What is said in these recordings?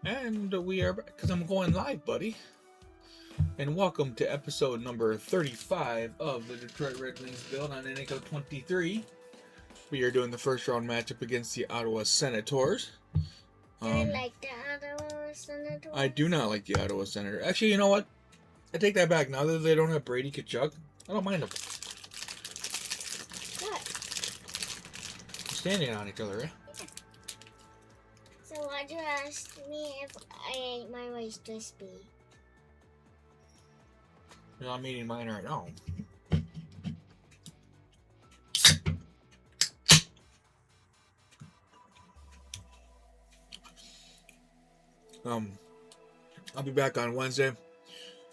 And we are back because I'm going live, buddy. And welcome to episode number 35 of the Detroit Red Wings build on NHL 23. We are doing the first round matchup against the Ottawa Senators. I like the Ottawa Senators. I do not like the Ottawa Senators. Actually, you know what? I take that back. Now that they don't have Brady Tkachuk, I don't mind them. What? Standing on each other, eh? Yeah. So why'd you ask me if I ate my Rice Krispie? Because I'm eating mine right now. I'll be back on Wednesday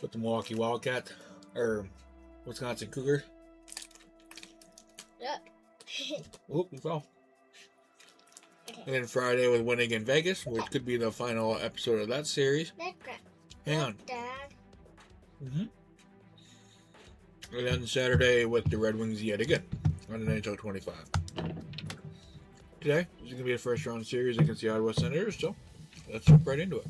with the Milwaukee Wildcat or Wisconsin Cougar. Oop, you fell. Okay. And then Friday with winning in Vegas, which could be the final episode of that series. Hang on. Dad. And then Saturday with the Red Wings yet again on the NHL 25. Today is going to be a first round series against the Ottawa Senators, so let's jump right into it.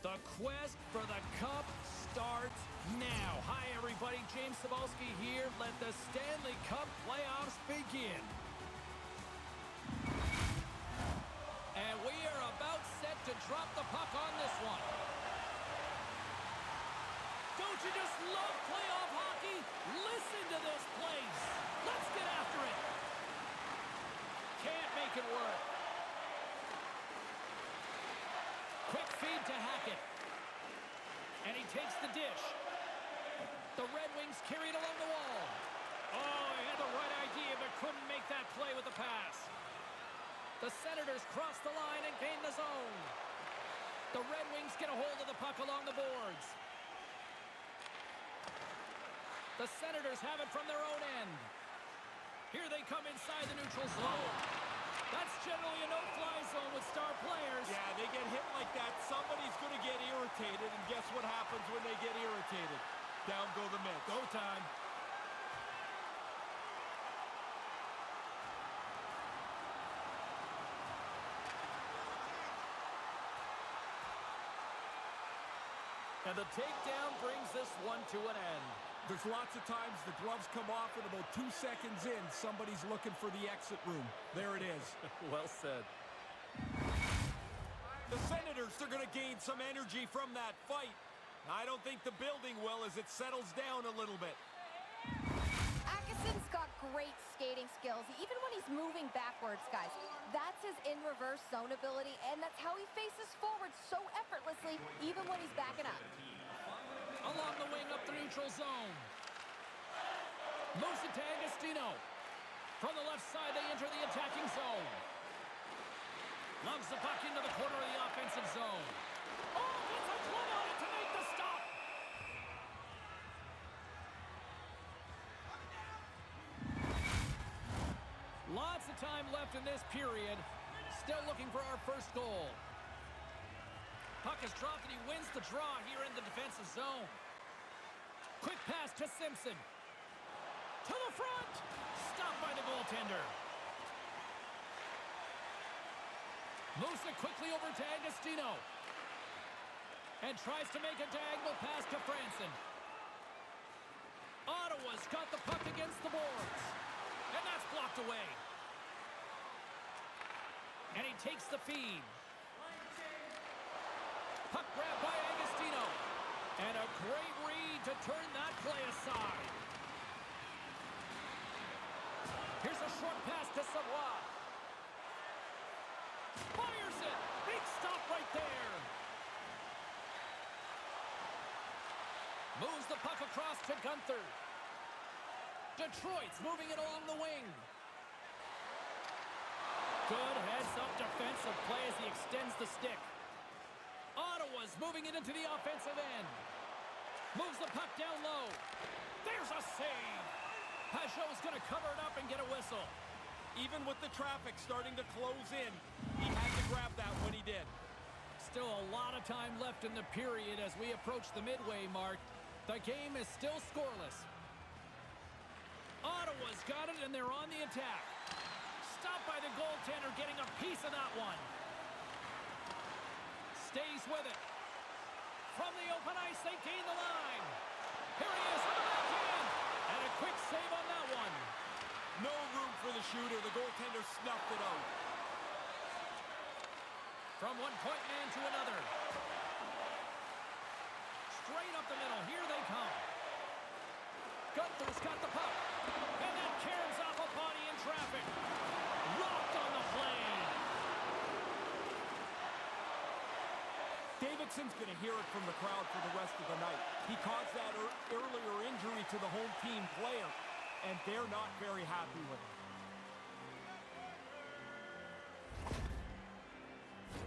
The quest for the Cup starts now. Hi, everybody. James Cebulski here. Let the Stanley Cup playoffs begin. And we are about set to drop the puck on this one. Don't you just love playoff hockey? Listen to this place. Let's get after it. Can't make it work. Quick feed to Hackett. And he takes the dish. The Red Wings carry it along the wall. Oh, he had the right idea, but couldn't make that play with the pass. The Senators cross the line and gain the zone. The Red Wings get a hold of the puck along the boards. The Senators have it from their own end. Here they come inside the neutral zone. That's generally a no-fly zone with star players. Yeah, they get hit like that, somebody's going to get irritated, and guess what happens when they get irritated? Down go the Mets. Go time. And the takedown brings this one to an end. There's lots of times the gloves come off, and about 2 seconds in, somebody's looking for the exit room. There it is. Well said. The Senators are going to gain some energy from that fight. I don't think the building will as it settles down a little bit. Atkison's got great skating skills, even when he's moving backwards, guys. That's his in-reverse zone ability, and that's how he faces forward so effortlessly, even when he's backing up. Along the wing up the neutral zone. Moves it to Agostino. From the left side, they enter the attacking zone. Loves the puck into the corner of the offensive zone. Oh, gets a glove on it to make the stop. Lots of time left in this period. Still looking for our first goal. Puck is dropped and he wins the draw here in the defensive zone. Quick pass to Simpson. To the front. Stopped by the goaltender. Moves it quickly over to Agostino. And tries to make a diagonal pass to Franson. Ottawa's got the puck against the boards. And that's blocked away. And he takes the feed. Puck grabbed by Agostino. And a great read to turn that play aside. Here's a short pass to Savoie. Fires it. Big stop right there. Moves the puck across to Gunther. Detroit's moving it along the wing. Good heads-up defensive play as he extends the stick. Ottawa's moving it into the offensive end. Moves the puck down low. There's a save. Pajot's going to cover it up and get a whistle. Even with the traffic starting to close in, he had to grab that when he did. Still a lot of time left in the period as we approach the midway mark. The game is still scoreless. Ottawa's got it, and they're on the attack. Stopped by the goaltender, getting a piece of that one. Stays with it. From the open ice, they gain the line. Here he is on the backhand. And a quick save on that one. No room for the shooter. The goaltender snuffed it out. From one point man to another. Straight up the middle. Here they come. Gunther's got the puck. And that caroms off a body in traffic. Rocked on the play. Davidson's going to hear it from the crowd for the rest of the night. He caused that earlier injury to the home team player, and they're not very happy with him.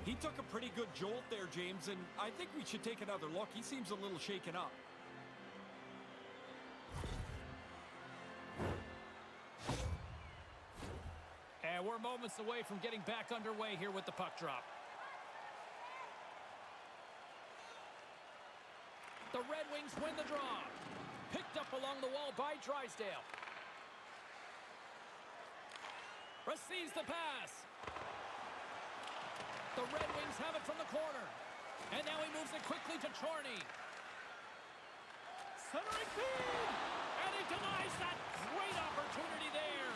He took a pretty good jolt there, James, and I think we should take another look. He seems a little shaken up. And we're moments away from getting back underway here with the puck drop. The Red Wings win the draw. Picked up along the wall by Drysdale. Receives the pass. The Red Wings have it from the corner. And now he moves it quickly to Chorney. Centering feed! And he denies that great opportunity there.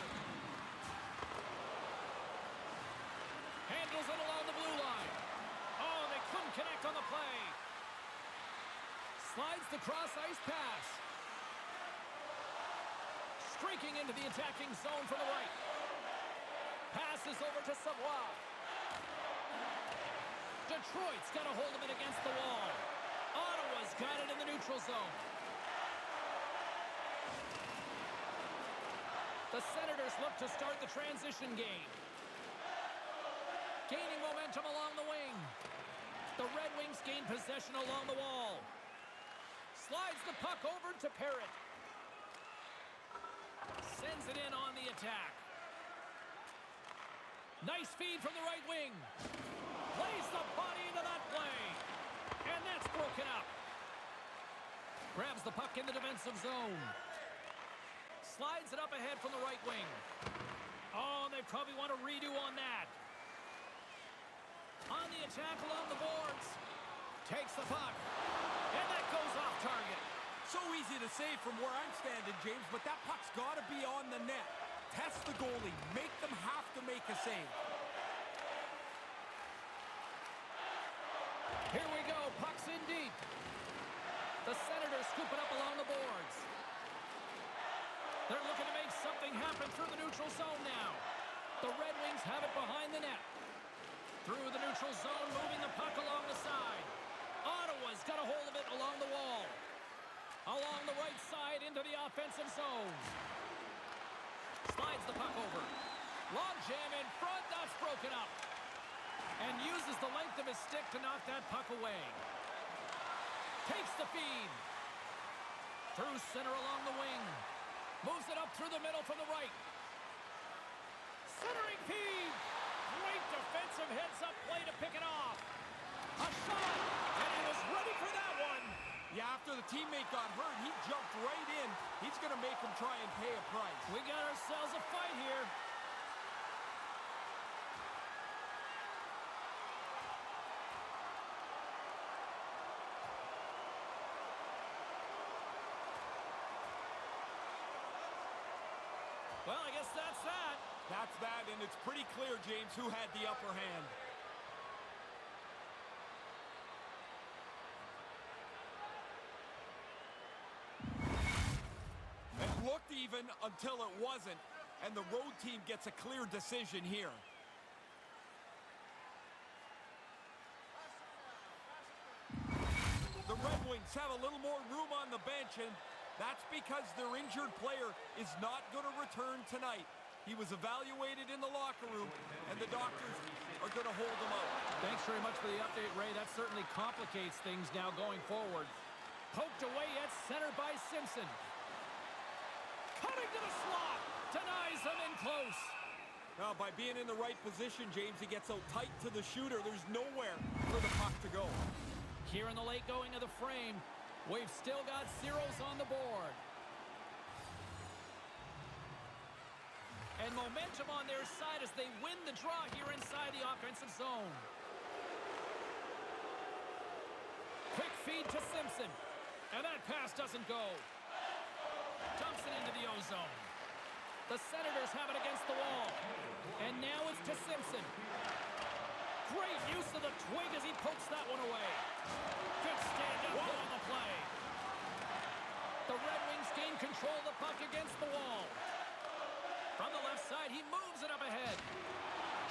Handles it along the blue line. Oh, they couldn't connect on the play. Slides the cross-ice pass. Streaking into the attacking zone from the right. Passes over to Savoie. Detroit's got a hold of it against the wall. Ottawa's got it in the neutral zone. The Senators look to start the transition game. Gaining momentum along the wing. The Red Wings gain possession along the wall. Slides the puck over to Parrott. Sends it in on the attack. Nice feed from the right wing. Plays the body into that play. And that's broken up. Grabs the puck in the defensive zone. Slides it up ahead from the right wing. Oh, they probably want to redo on that. On the attack along the boards. Takes the puck. And that goes off target. So easy to say from where I'm standing, James, but that puck's got to be on the net. Test the goalie. Make them have to make a save. Here we go. Puck's in deep. The Senators scoop it up along the boards. They're looking to make something happen through the neutral zone now. The Red Wings have it behind the net. Through the neutral zone, moving the puck along the side. Ottawa's got a hold of it along the wall. Along the right side into the offensive zone. Slides the puck over. Long jam in front, that's broken up. And uses the length of his stick to knock that puck away. Takes the feed. Through center along the wing. Moves it up through the middle from the right. Centering feed. Great defensive heads-up play to pick it off. A shot, and he was ready for that one. Yeah, after the teammate got hurt, he jumped right in. He's going to make him try and pay a price. We got ourselves a fight here. Well, I guess that's that. That's that, and it's pretty clear, James, who had the upper hand. It looked even until it wasn't, and the road team gets a clear decision here. The Red Wings have a little more room on the bench, and that's because their injured player is not going to return tonight. He was evaluated in the locker room, and the doctors are going to hold him out. Thanks very much for the update, Ray. That certainly complicates things now going forward. Poked away at center by Simpson. Cutting to the slot. Denies him in close. Now, by being in the right position, James, he gets out tight to the shooter. There's nowhere for the puck to go. Here in the late going of the frame, we've still got zeros on the board. And momentum on their side as they win the draw here inside the offensive zone. Quick feed to Simpson. And that pass doesn't go. Dumps it into the O-zone. The Senators have it against the wall. And now it's to Simpson. Great use of the twig as he pokes that one away. Good stand-up on the play. The Red Wings gain control of the puck against the wall. From the left side, he moves it up ahead.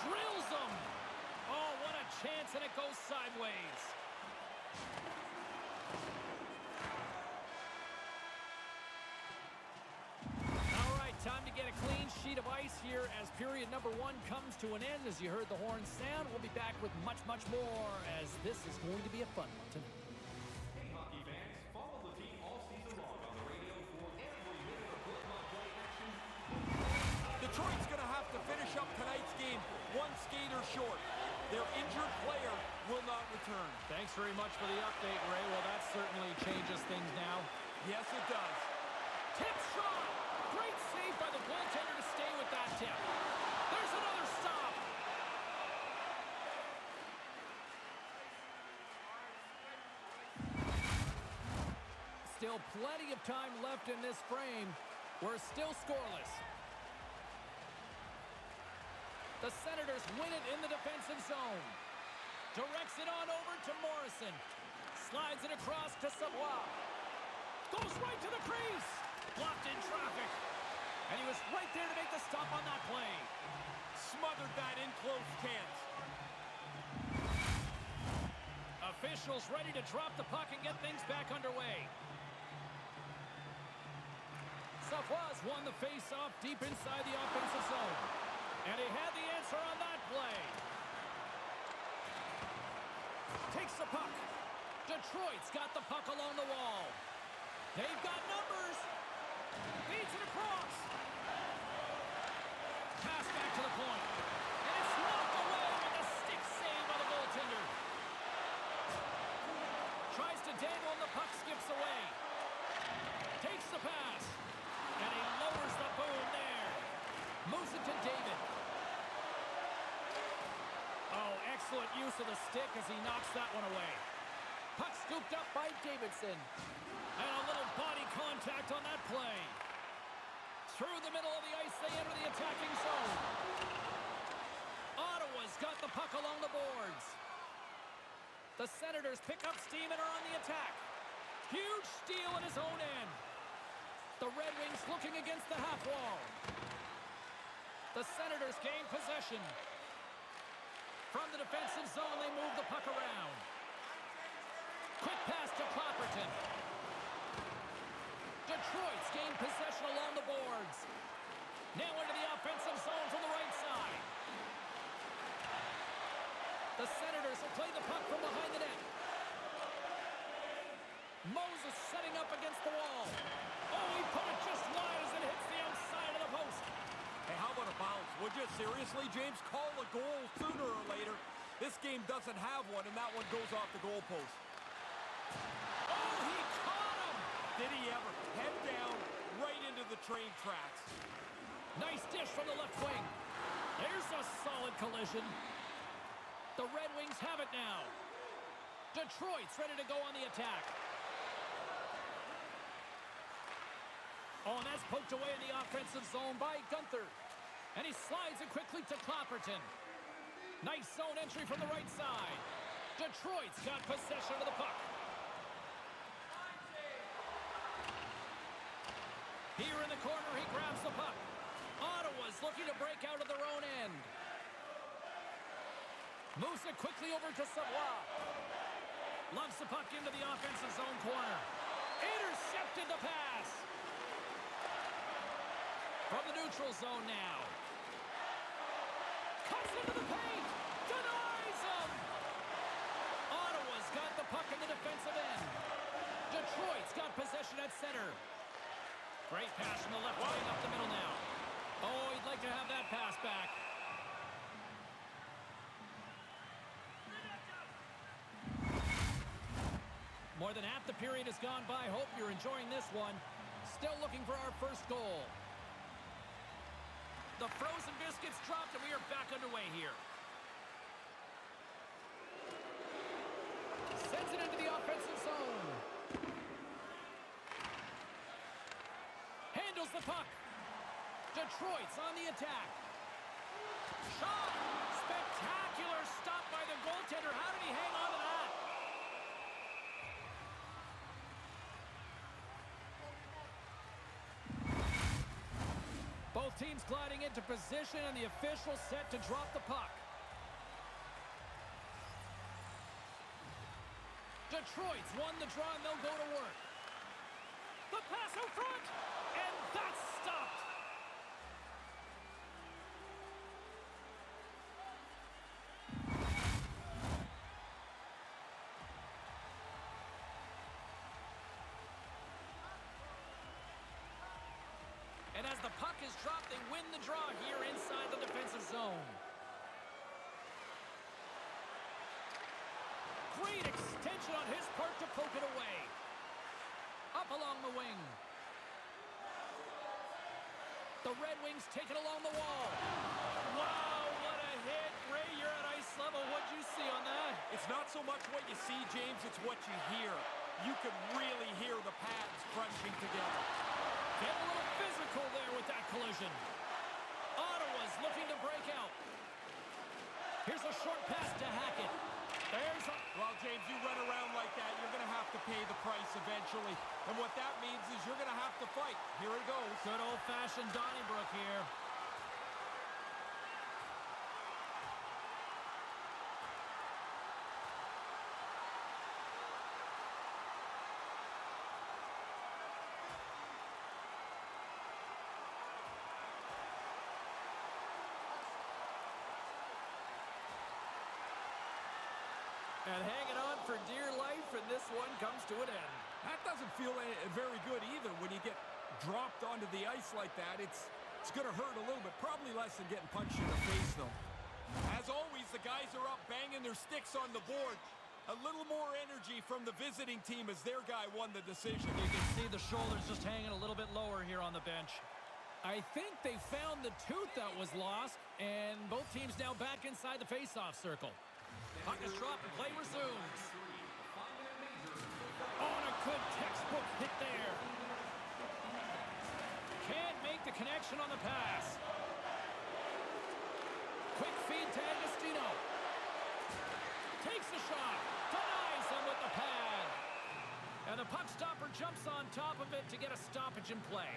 Drills them. Oh, what a chance, and it goes sideways. All right, time to get a clean sheet of ice here as period number 1 comes to an end. As you heard the horn sound, we'll be back with much, much more as this is going to be a fun one tonight. Hey, hockey fans, follow the team all season long on the radio for every minute of play-by-play action. Detroit's going to have to finish up tonight's game one skater short. Their injured player will not return. Thanks very much for the update, Ray. Well, that certainly changes things now. Yes, it does. Tip shot! Great save by the goaltender to stay with that tip. There's another stop! Still plenty of time left in this frame. We're still scoreless. The Senators win it in the defensive zone. Directs it on over to Morrison. Slides it across to Savoie. Goes right to the crease. Blocked in traffic. And he was right there to make the stop on that play. Smothered that in close chance. Officials ready to drop the puck and get things back underway. Savoie's won the face-off deep inside the offensive zone. And he had the answer on that play. Takes the puck. Detroit's got the puck along the wall. They've got numbers. Feeds it across. Pass back to the point. And it's knocked away with a stick save by the goaltender. Tries to dangle and the puck skips away. Takes the pass. And he lowers the boom there. Moves it to David. Oh, excellent use of the stick as he knocks that one away. Puck scooped up by Davidson. And a little body contact on that play. Through the middle of the ice, they enter the attacking zone. Ottawa's got the puck along the boards. The Senators pick up steam and are on the attack. Huge steal at his own end. The Red Wings looking against the half wall. The Senators gain possession. From the defensive zone, they move the puck around. Quick pass to Clapperton. Detroit's gained possession along the boards. Now into the offensive zone from the right side. The Senators will play the puck from behind the net. Moses setting up against the wall. Oh, he put it just wide as it hits the outside of the post. Hey, how about a bounce? Would you seriously, James? Call a goal sooner or later. This game doesn't have one, and that one goes off the goalpost. Oh, he caught him! Did he ever? Head down, right into the train tracks. Nice dish from the left wing. There's a solid collision. The Red Wings have it now. Detroit's ready to go on the attack. Oh, and that's poked away in the offensive zone by Gunther. And he slides it quickly to Clapperton. Nice zone entry from the right side. Detroit's got possession of the puck. Here in the corner, he grabs the puck. Ottawa's looking to break out of their own end. Moves it quickly over to Savoie. Lumps the puck into the offensive zone corner. Intercepted the pass. From the neutral zone now. Cuts into the paint. Denies him. Ottawa's got the puck in the defensive end. Detroit He's got possession at center. Great pass from the left wing up the middle now. Oh, he'd like to have that pass back. More than half the period has gone by. Hope you're enjoying this one. Still looking for our first goal. The frozen biscuits dropped, and we are back underway here. Sends it into the offensive zone. Handles the puck. Detroit's on the attack. Shot! Spectacular stop by the goaltender. How did he hang on to that? Both teams gliding into position, and the official set to drop the puck. Detroit's won the draw, and they'll go to work. The pass out front, and that's stopped. And as the puck is dropped, they win the draw here inside the defensive zone. Great extension on his part to poke it away. Up along the wing. The Red Wings take it along the wall. Wow, what a hit. Ray, you're at ice level. What'd you see on that? It's not so much what you see, James, it's what you hear. You can really hear the pads crunching together. Getting a little physical there with that collision. Ottawa's looking to break out. Here's a short pass to Hackett. There's a... Well, James, you run around like that, you're going to have to pay the price eventually. And what that means is you're going to have to fight. Here it goes. Good old-fashioned Donnybrook here. And hanging on for dear life, and this one comes to an end. That doesn't feel very good either when you get dropped onto the ice like that. It's going to hurt a little bit. Probably less than getting punched in the face, though. As always, the guys are up banging their sticks on the board. A little more energy from the visiting team as their guy won the decision. You can see the shoulders just hanging a little bit lower here on the bench. I think they found the tooth that was lost, and both teams now back inside the face-off circle. Puck is dropped and play resumes. Oh, and a good textbook hit there. Can't make the connection on the pass. Quick feed to Agostino. Takes the shot. Denies him with the pad. And the puck stopper jumps on top of it to get a stoppage in play.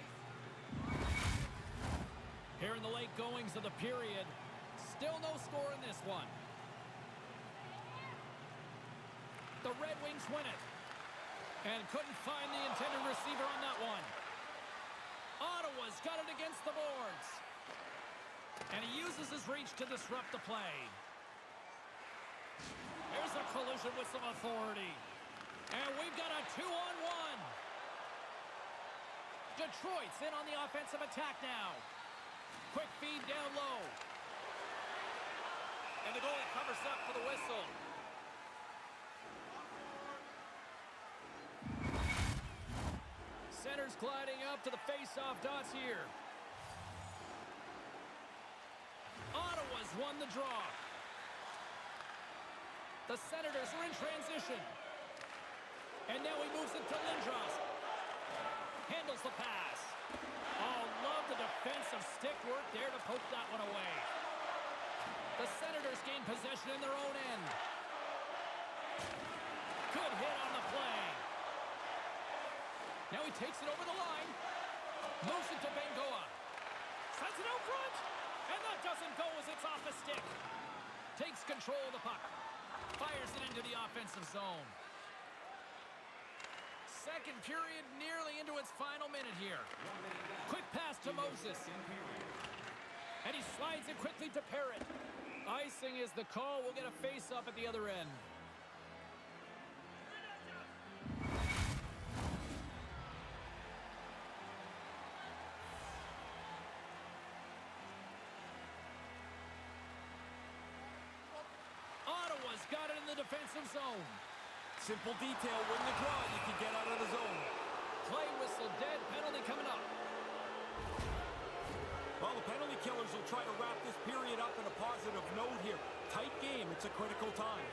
Here in the late goings of the period, still no score in this one. The Red Wings win it. And couldn't find the intended receiver on that one. Ottawa's got it against the boards. And he uses his reach to disrupt the play. There's a collision with some authority. And we've got a 2-on-1. Detroit's in on the offensive attack now. Quick feed down low. And the goalie covers up for the whistle. Center's gliding up to the face-off dots here. Ottawa's won the draw. The Senators are in transition. And now he moves it to Lindros. Handles the pass. Oh, love the defensive stick work there to poke that one away. The Senators gain possession in their own end. Good hit on the play. Now he takes it over the line. Moves it to Bengoa. Sends it out front. And that doesn't go as it's off the stick. Takes control of the puck. Fires it into the offensive zone. Second period nearly into its final minute here. Quick pass to Moses. And he slides it quickly to Parrott. Icing is the call. We'll get a face-up at the other end. got it in the defensive zone. Simple detail, win the draw, you can get out of the zone. Play whistle dead, penalty coming up. Well, the penalty killers will try to wrap this period up in a positive note here. Tight game, it's a critical time.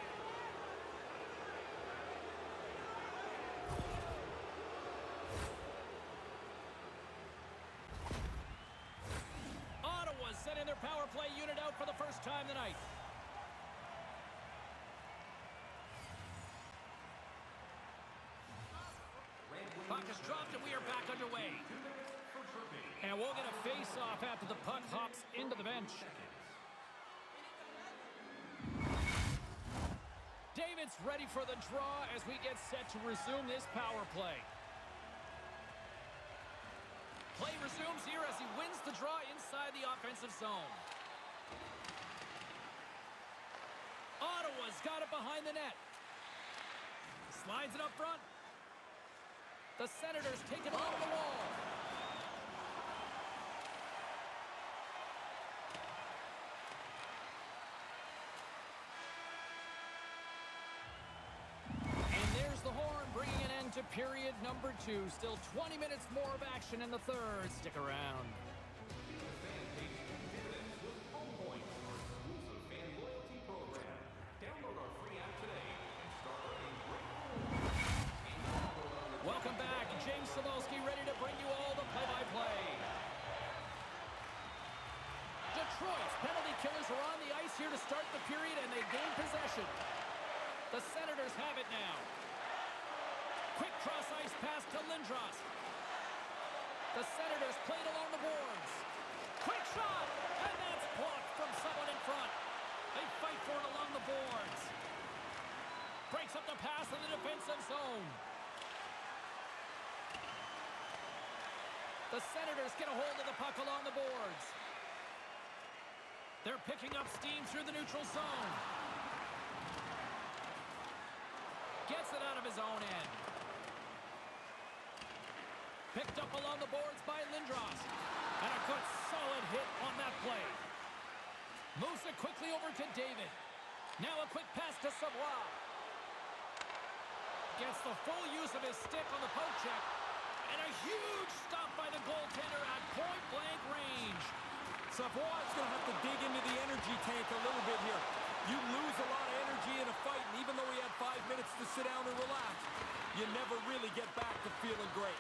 Ottawa's sending their power play unit out for the first time tonight. Puck is dropped and we are back underway. And we'll get a face-off after the puck hops into the bench. David's ready for the draw as we get set to resume this power play. Play resumes here as he wins the draw inside the offensive zone. Ottawa's got it behind the net. Slides it up front. The Senators take it along the wall. And there's the horn, bringing an end to period number 2. Still 20 minutes more of action in the third. Stick around. Welcome back. James Cebulski ready to bring you all the play-by-play. Detroit's penalty killers are on the ice here to start the period, and they gain possession. The Senators have it now. Quick cross-ice pass to Lindros. The Senators played along the boards. Quick shot, and that's blocked from someone in front. They fight for it along the boards. Breaks up the pass in the defensive zone. The Senators get a hold of the puck along the boards. They're picking up steam through the neutral zone. Gets it out of his own end. Picked up along the boards by Lindros. And a good solid hit on that play. Moves it quickly over to David. Now a quick pass to Savoie. Gets the full use of his stick on the poke check. And a huge stop by the goaltender at point-blank range. Savoie's going to have to dig into the energy tank a little bit here. You lose a lot of energy in a fight, and even though he had 5 minutes to sit down and relax, you never really get back to feeling great.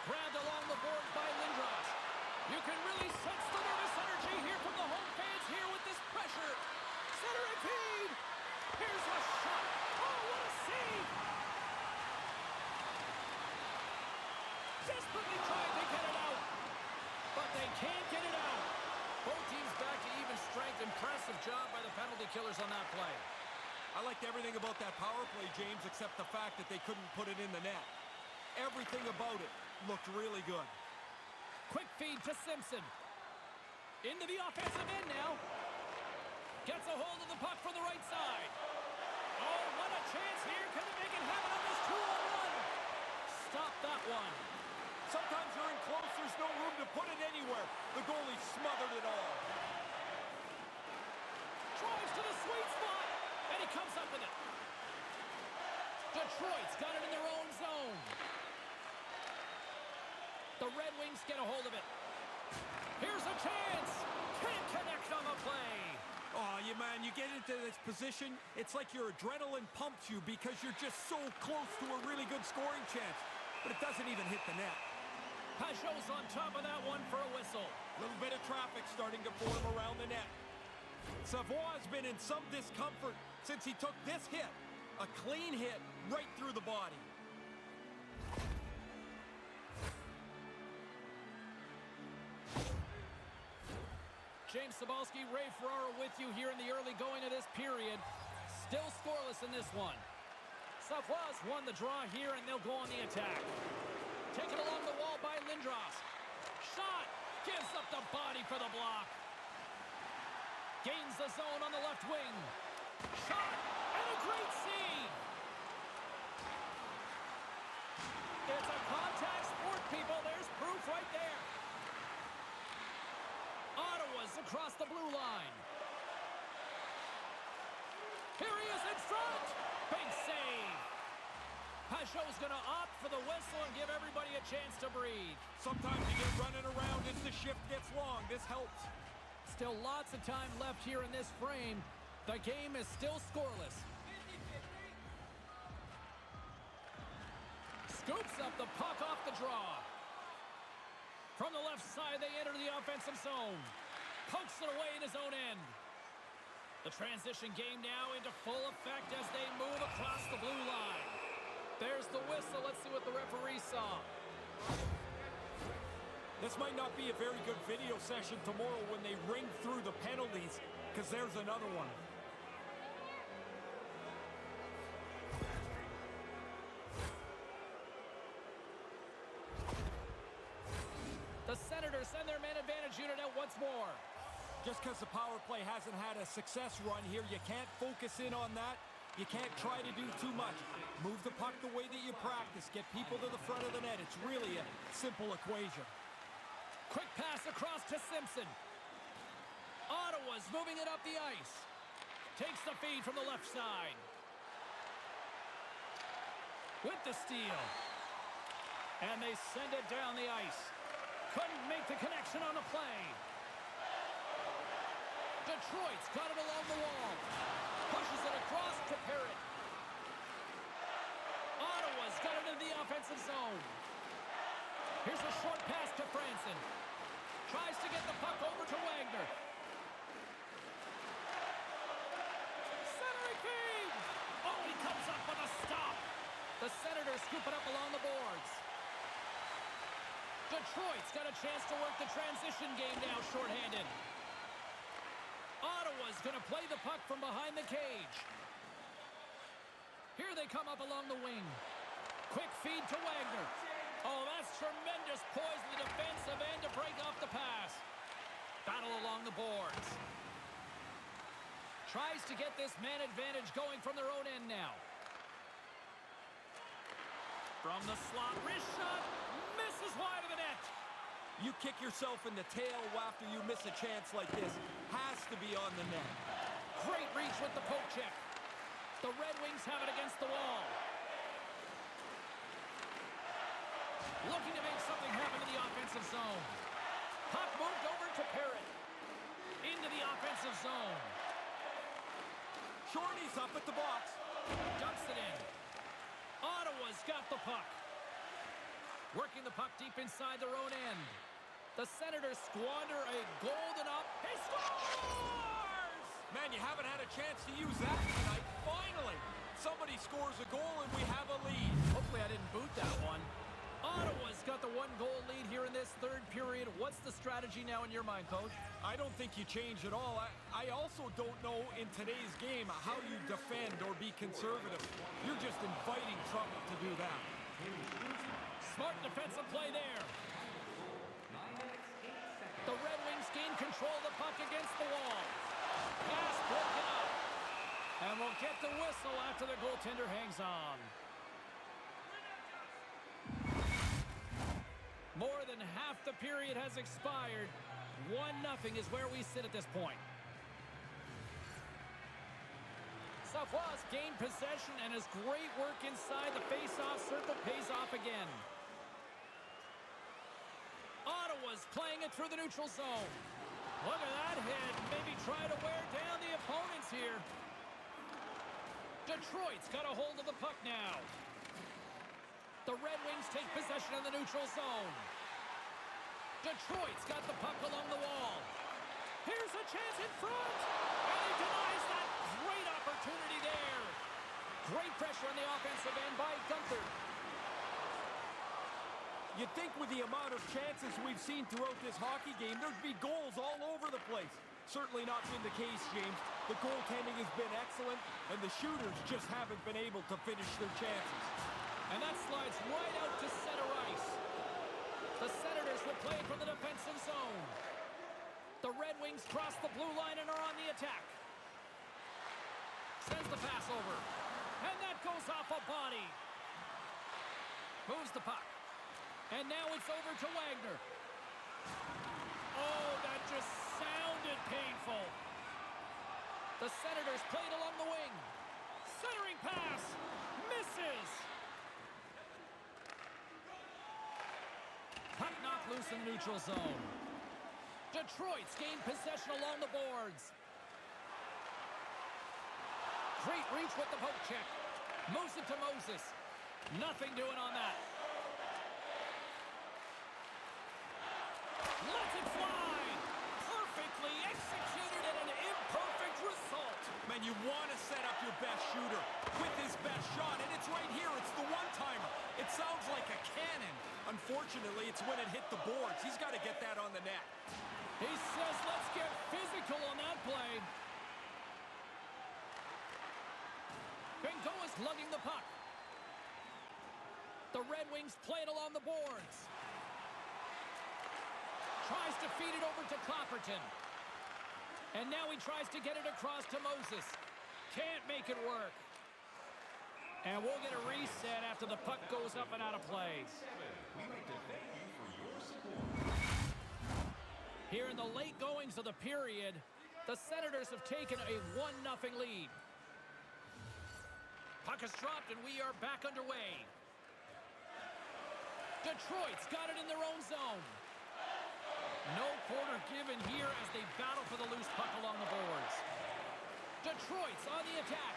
Grabbed along the board by Lindros. You can really sense the nervous energy here from the home fans here with this pressure. Center and feed. Here's a shot. Oh, what a save. Desperately trying to get it out, but they can't get it out. Both teams back to even strength. Impressive job by the penalty killers on that play. I liked everything about that power play, James, except the fact that they couldn't put it in the net. Everything about it looked really good. Quick feed to Simpson. Into the offensive end now. Gets a hold of the puck from the right side. Oh, what a chance here. Can they make it happen on this 2-on-1? Stop that one. Sometimes you're in close, there's no room to put it anywhere. The goalie smothered it all. Drives to the sweet spot, and he comes up with it. Detroit's got it in their own zone. The Red Wings get a hold of it. Here's a chance. Can't connect on the play. Oh, man, you get into this position, it's like your adrenaline pumps you because you're just so close to a really good scoring chance. But it doesn't even hit the net. Pajot's on top of that one for a whistle. A little bit of traffic starting to form around the net. Savoie's been in some discomfort since he took this hit. A clean hit right through the body. James Cebulski, Ray Ferraro with you here in the early going of this period. Still scoreless in this one. Savoie's won the draw here, and they'll go on the attack. Taken along the wall by Lindros. Shot! Gives up the body for the block. Gains the zone on the left wing. Shot! And a great save! It's a contact sport, people. There's proof right there. Ottawa's across the blue line. Here he is in front. Big save. Pajot's going to opt for the whistle and give everybody a chance to breathe. Sometimes you get running around as the shift gets long. This helps. Still lots of time left here in this frame. The game is still scoreless. Scoops up the puck off the draw. From the left side, they enter the offensive zone. Pokes it away in his own end. The transition game now into full effect as they move across the blue line. There's the whistle. Let's see what the referee saw. This might not be a very good video session tomorrow when they ring through the penalties, because there's another one. The Senators send their man advantage unit out once more. Just because the power play hasn't had a success run here, you can't focus in on that. You can't try to do too much. Move the puck the way that you practice. Get people to the front of the net. It's really a simple equation. Quick pass across to Simpson. Ottawa's moving it up the ice. Takes the feed from the left side. With the steal. And they send it down the ice. Couldn't make the connection on the play. Detroit's got it along the wall. Pushes it across to Parrott. Ottawa's got it in the offensive zone. Here's a short pass to Franson. Tries to get the puck over to Wagner. Centering feed! Oh, he comes up with a stop. The Senators scoop it up along the boards. Detroit's got a chance to work the transition game now shorthanded. Ottawa's going to play the puck from behind the cage. Here they come up along the wing. Quick feed to Wagner. Oh, that's tremendous poise in the defensive end to break off the pass. Battle along the boards. Tries to get this man advantage going from their own end now. From the slot, wrist shot, misses wide of the net. You kick yourself in the tail after you miss a chance like this. Has to be on the net. Great reach with the poke check. The Red Wings have it against the wall. Looking to make something happen in the offensive zone. Puck moved over to Parrott. Into the offensive zone. Shorty's up at the box. Dumps it in. Ottawa's got the puck. Working the puck deep inside their own end. The Senators squander a golden up. He scores! Man, you haven't had a chance to use that tonight. Finally, somebody scores a goal and we have a lead. Hopefully I didn't boot that one. Ottawa's got the one-goal lead here in this third period. What's the strategy now in your mind, Coach? I don't think you change at all. I also don't know in today's game how you defend or be conservative. You're just inviting trouble to do that. Smart defensive play there. The Red Wings gain control of the puck against the wall. Pass broken up. And we'll get the whistle after the goaltender hangs on. More than half the period has expired. 1-0 is where we sit at this point. Savoie's gained possession and his great work inside the face-off circle pays off again. Ottawa's playing it through the neutral zone. Look at that hit. Maybe try to wear down the opponents here. Detroit's got a hold of the puck now. The Red Wings take possession in the neutral zone. Detroit's got the puck along the wall. Here's a chance in front. And he denies that great opportunity there. Great pressure on the offensive end by Gunther. You'd think with the amount of chances we've seen throughout this hockey game, there'd be goals all over the place. Certainly not been the case, James. The goaltending has been excellent, and the shooters just haven't been able to finish their chances. And that slides right out to center ice. The Senators will play it from the defensive zone. The Red Wings cross the blue line and are on the attack. Sends the pass over. And that goes off a body. Moves the puck. And now it's over to Wagner. Oh, that just sounded painful. The Senators play it along the wing. Centering pass. Misses. Puck knocked loose in the neutral zone. Detroit's gained possession along the boards. Great reach with the poke check. Moves it to Moses. Nothing doing on that. Lets it fly. Perfectly executed and an imperfect result. Man, you want to set up your best shooter with his best shot, and it's right here. It's the one-timer. It sounds like a cannon. Unfortunately, it's when it hit the boards. He's got to get that on the net. He says, let's get physical on that play. Bengoa's lugging the puck. The Red Wings play it along the boards. Tries to feed it over to Clapperton. And now he tries to get it across to Moses. Can't make it work. And we'll get a reset after the puck goes up and out of play. We'd like to thank you for your support. Here in the late goings of the period, the Senators have taken a 1-0 lead. Puck is dropped and we are back underway. Detroit's got it in their own zone. No quarter given here as they battle for the loose puck along the boards. Detroit's on the attack.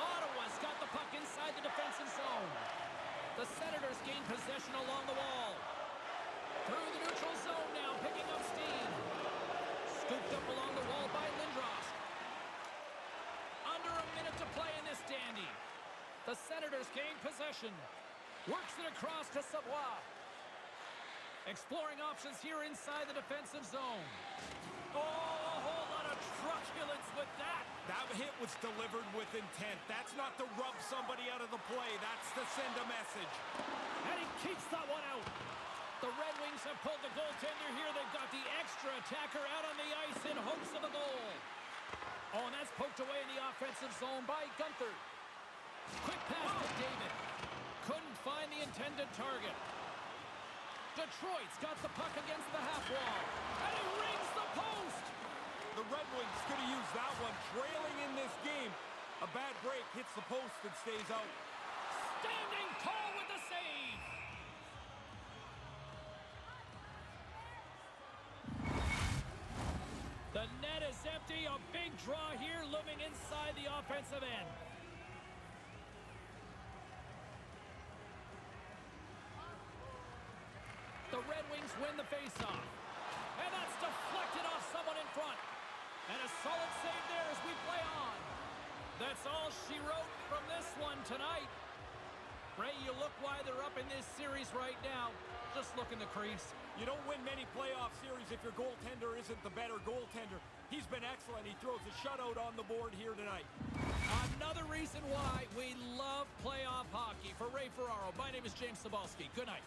Ottawa's got the puck inside the defensive zone. The Senators gain possession along the wall. Through the neutral zone now, picking up steam. Scooped up along the wall by Lindros. Under a minute to play in this dandy. The Senators gain possession. Works it across to Savoie. Exploring options here inside the defensive zone. Oh, a whole lot of truculence with that. That hit was delivered with intent. That's not to rub somebody out of the play. That's to send a message. And he keeps that one out. The Red Wings have pulled the goaltender here. They've got the extra attacker out on the ice in hopes of a goal. Oh, and that's poked away in the offensive zone by Gunther. Quick pass to David. Couldn't find the intended target. Detroit's got the puck against the half wall. And he rings the post. The Red Wings could have used that one. Trailing in this game. A bad break hits the post and stays out. Standing tall with the save. The net is empty. A big draw here looming inside the offensive end. The Red Wings win the faceoff. And that's deflected off someone in front. And a solid save there as we play on. That's all she wrote from this one tonight. Ray, you look why they're up in this series right now. Just look in the crease. You don't win many playoff series if your goaltender isn't the better goaltender. He's been excellent. He throws a shutout on the board here tonight. Another reason why we love playoff hockey. For Ray Ferraro, my name is James Cybulski. Good night.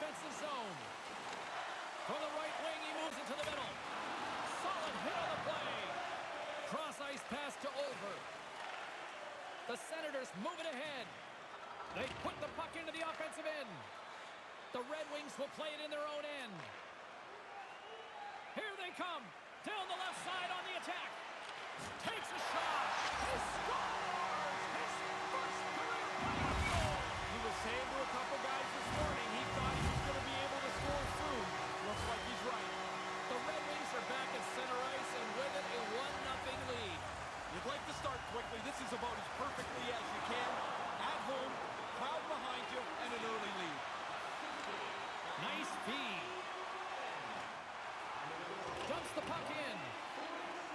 defensive zone. From the right wing, he moves it to the middle. Solid hit on the play. Cross ice pass to over. The Senators move it ahead. They put the puck into the offensive end. The Red Wings will play it in their own end. Here they come. Down the left side on the attack. Takes a shot. He scores! His first career playoff goal! He was saying to a couple guys this morning he thought he was going to be able to score soon. Looks like he's right. The Red Wings are back at center ice and with it a 1-0 lead. You'd like to start quickly. This is about as perfectly as you can. At home, crowd behind you, and an early lead. Nice feed. Dumps the puck in.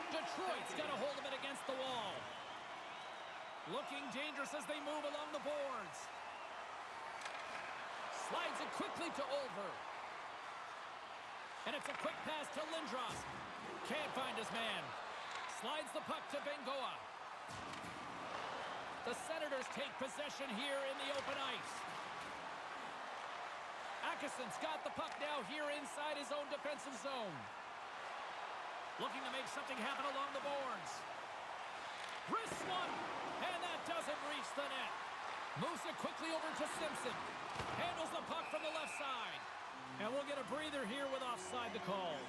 Detroit's got a hold of it against the wall. Looking dangerous as they move along the boards. Slides it quickly to over. And it's a quick pass to Lindros. Can't find his man. Slides the puck to Bengoa. The Senators take possession here in the open ice. Ackeson's got the puck now here inside his own defensive zone. Looking to make something happen along the boards. Wrists one, and that doesn't reach the net. Moves it quickly over to Simpson. Handles the puck from the left side. And we'll get a breather here with offside the call.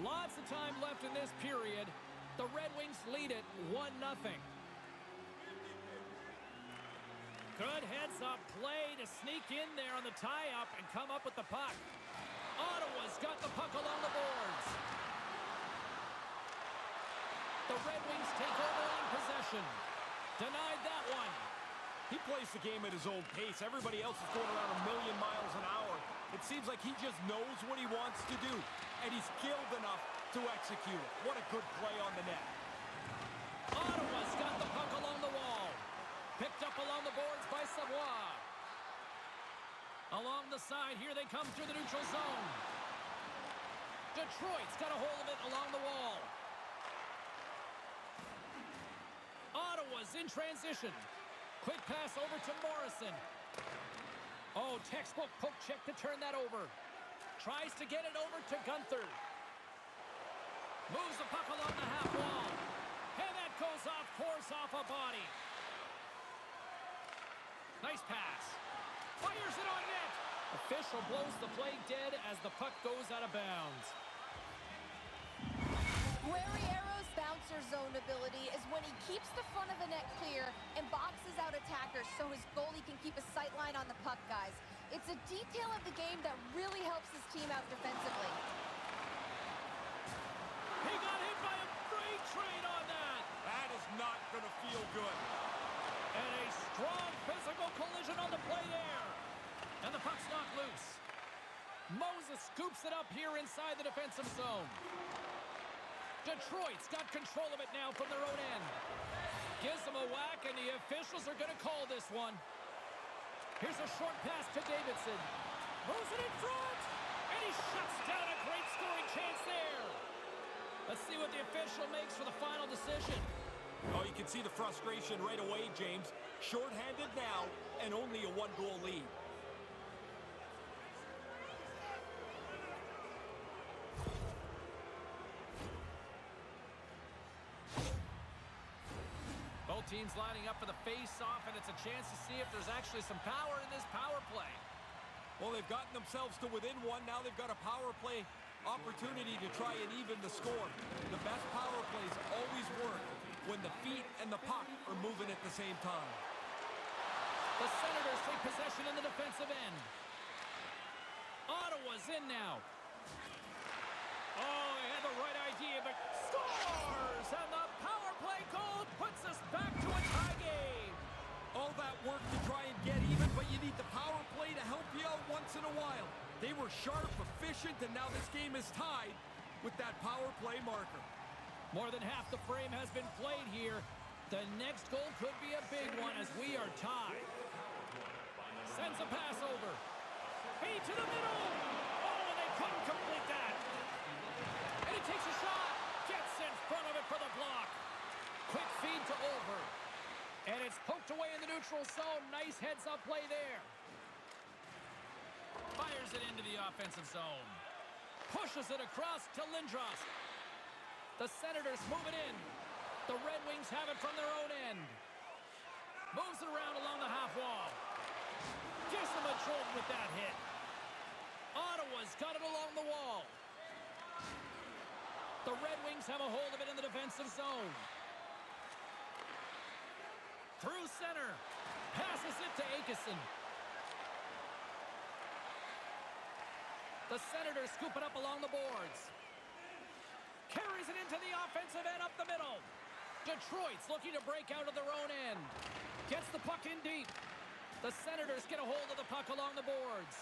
Lots of time left in this period. The Red Wings lead it 1-0. Good heads-up play to sneak in there on the tie-up and come up with the puck. Ottawa's got the puck along the boards. The Red Wings take over on possession. Denied that one. He plays the game at his own pace. Everybody else is going around 1,000,000 miles an hour. It seems like he just knows what he wants to do, and he's skilled enough to execute it. What a good play on the net. Ottawa's got the puck along the wall. Picked up along the boards by Savoie. Along the side, here they come through the neutral zone. Detroit's got a hold of it along the wall. Ottawa's in transition. Quick pass over to Morrison. Oh, textbook poke check to turn that over. Tries to get it over to Gunther. Moves the puck along the half wall. And that goes off course off a body. Nice pass. Fires it on net. Official blows the play dead as the puck goes out of bounds. Guerriero's bouncer zone ability is when he keeps the front of the net clear and boxes out attackers so his goalie can keep a sight line on the puck, guys. It's a detail of the game that really helps his team out defensively. He got hit by a freight train on that. That is not going to feel good. And a strong physical collision on the play there. And the puck's knocked loose. Moses scoops it up here inside the defensive zone. Detroit's got control of it now from their own end. Gives them a whack, and the officials are going to call this one. Here's a short pass to Davidson. Moves it in front, and he shuts down a great scoring chance there. Let's see what the official makes for the final decision. Oh, you can see the frustration right away, James. Short-handed now, and only a one-goal lead. Both teams lining up for the face-off, and it's a chance to see if there's actually some power in this power play. Well, they've gotten themselves to within one. Now they've got a power play opportunity to try and even the score. The best power plays always work when the feet and the puck are moving at the same time. The Senators take possession in the defensive end. Ottawa's in now. Oh, they had the right idea, but scores! And the power play goal puts us back to a tie game. All that work to try and get even, but you need the power play to help you out once in a while. They were sharp, efficient, and now this game is tied with that power play marker. More than half the frame has been played here. The next goal could be a big one as we are tied. Sends a pass over. Feed to the middle. Oh, and they couldn't complete that. And he takes a shot. Gets in front of it for the block. Quick feed to over. And it's poked away in the neutral zone. Nice heads-up play there. Fires it into the offensive zone. Pushes it across to Lindros. The Senators move it in. The Red Wings have it from their own end. Moves it around along the half wall. Gives them a jolt with that hit. Ottawa's got it along the wall. The Red Wings have a hold of it in the defensive zone. Through center. Passes it to Akeson. The Senators scoop it up along the boards. Carries it into the offensive end up the middle. Detroit's looking to break out of their own end. Gets the puck in deep. The Senators get a hold of the puck along the boards.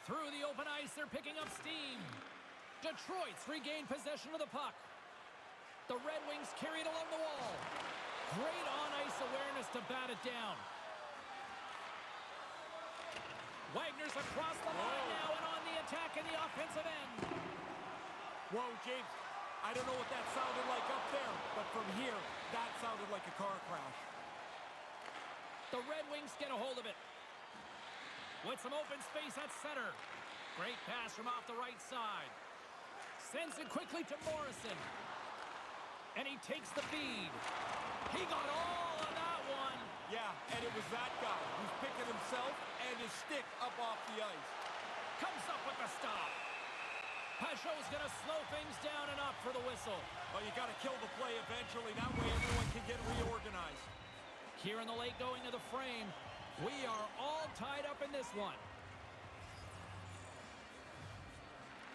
Through the open ice, they're picking up steam. Detroit's regained possession of the puck. The Red Wings carry it along the wall. Great on-ice awareness to bat it down. Wagner's across the line now and on the attack in the offensive end. Whoa, James. I don't know what that sounded like up there, but from here, that sounded like a car crash. The Red Wings get a hold of it. With some open space at center. Great pass from off the right side. Sends it quickly to Morrison. And he takes the feed. He got all of that one. Yeah, and it was that guy who's picking himself and his stick up off the ice. Comes up with the stop. Pajot's going to slow things down and up for the whistle. Well, you got to kill the play eventually. That way everyone can get reorganized. Here in the late going of the frame, we are all tied up in this one.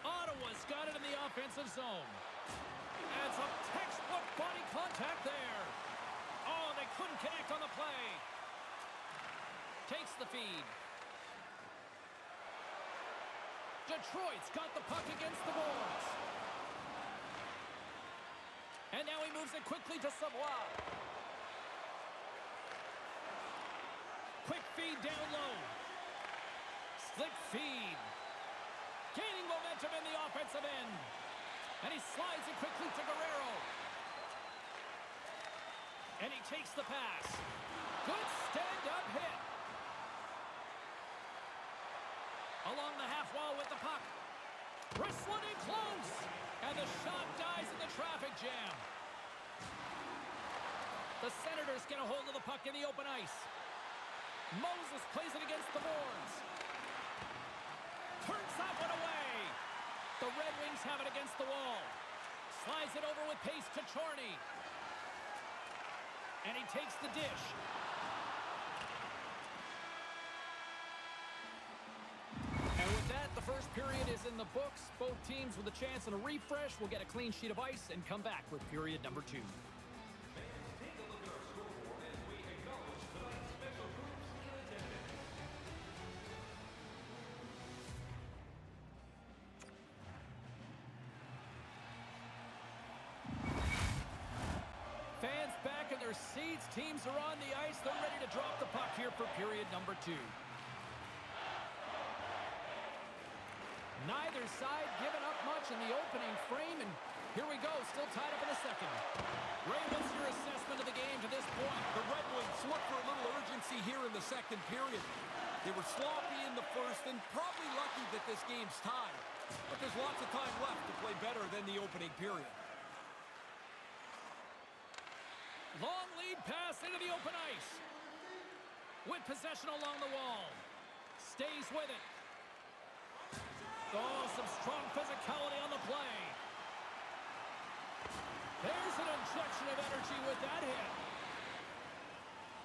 Ottawa's got it in the offensive zone. And some textbook body contact there. Oh, they couldn't connect on the play. Takes the feed. Detroit's got the puck against the boards. And now he moves it quickly to Savoie. Quick feed down low. Slick feed. Gaining momentum in the offensive end. And he slides it quickly to Guerrero. And he takes the pass. Good stand-up hit. Along the half wall with the puck. Wrestling in close. And the shot dies in the traffic jam. The Senators get a hold of the puck in the open ice. Moses plays it against the boards. Turns that one away. The Red Wings have it against the wall. Slides it over with pace to Chorney. And he takes the dish. And with that, the first period is in the books. Both teams with a chance at a refresh will get a clean sheet of ice and come back with period number 2. Take a look at our scoreboard as we acknowledge tonight's special groups in attendance. Fans back in their seats. Teams are on the ice. They're ready to drop the puck here for period number 2. Neither side giving up much in the opening frame, and here we go, still tied up in the second. Ray, what's your assessment of the game to this point? The Red Wings look for a little urgency here in the second period. They were sloppy in the first and probably lucky that this game's tied. But there's lots of time left to play better than the opening period. Long lead pass into the open ice. With possession along the wall. Stays with it. Oh, some strong physicality on the play. There's an injection of energy with that hit.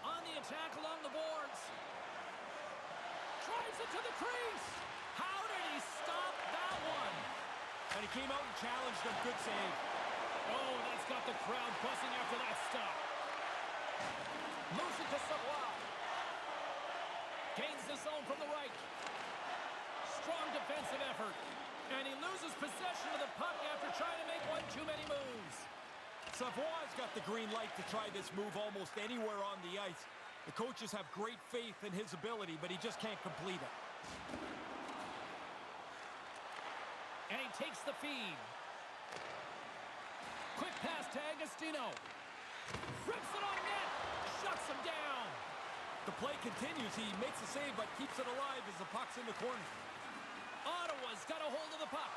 On the attack along the boards. Drives it to the crease. How did he stop that one? And he came out and challenged him. Good save. Oh, that's got the crowd buzzing after that stop. Moves it to Savoie. Gains the zone from the right. Strong defensive effort. And he loses possession of the puck after trying to make one too many moves. Savoie's got the green light to try this move almost anywhere on the ice. The coaches have great faith in his ability, but he just can't complete it. And he takes the feed. Quick pass to Agostino. Rips it on net. play continues. He makes a save, but keeps it alive as the puck's in the corner. Ottawa's got a hold of the puck.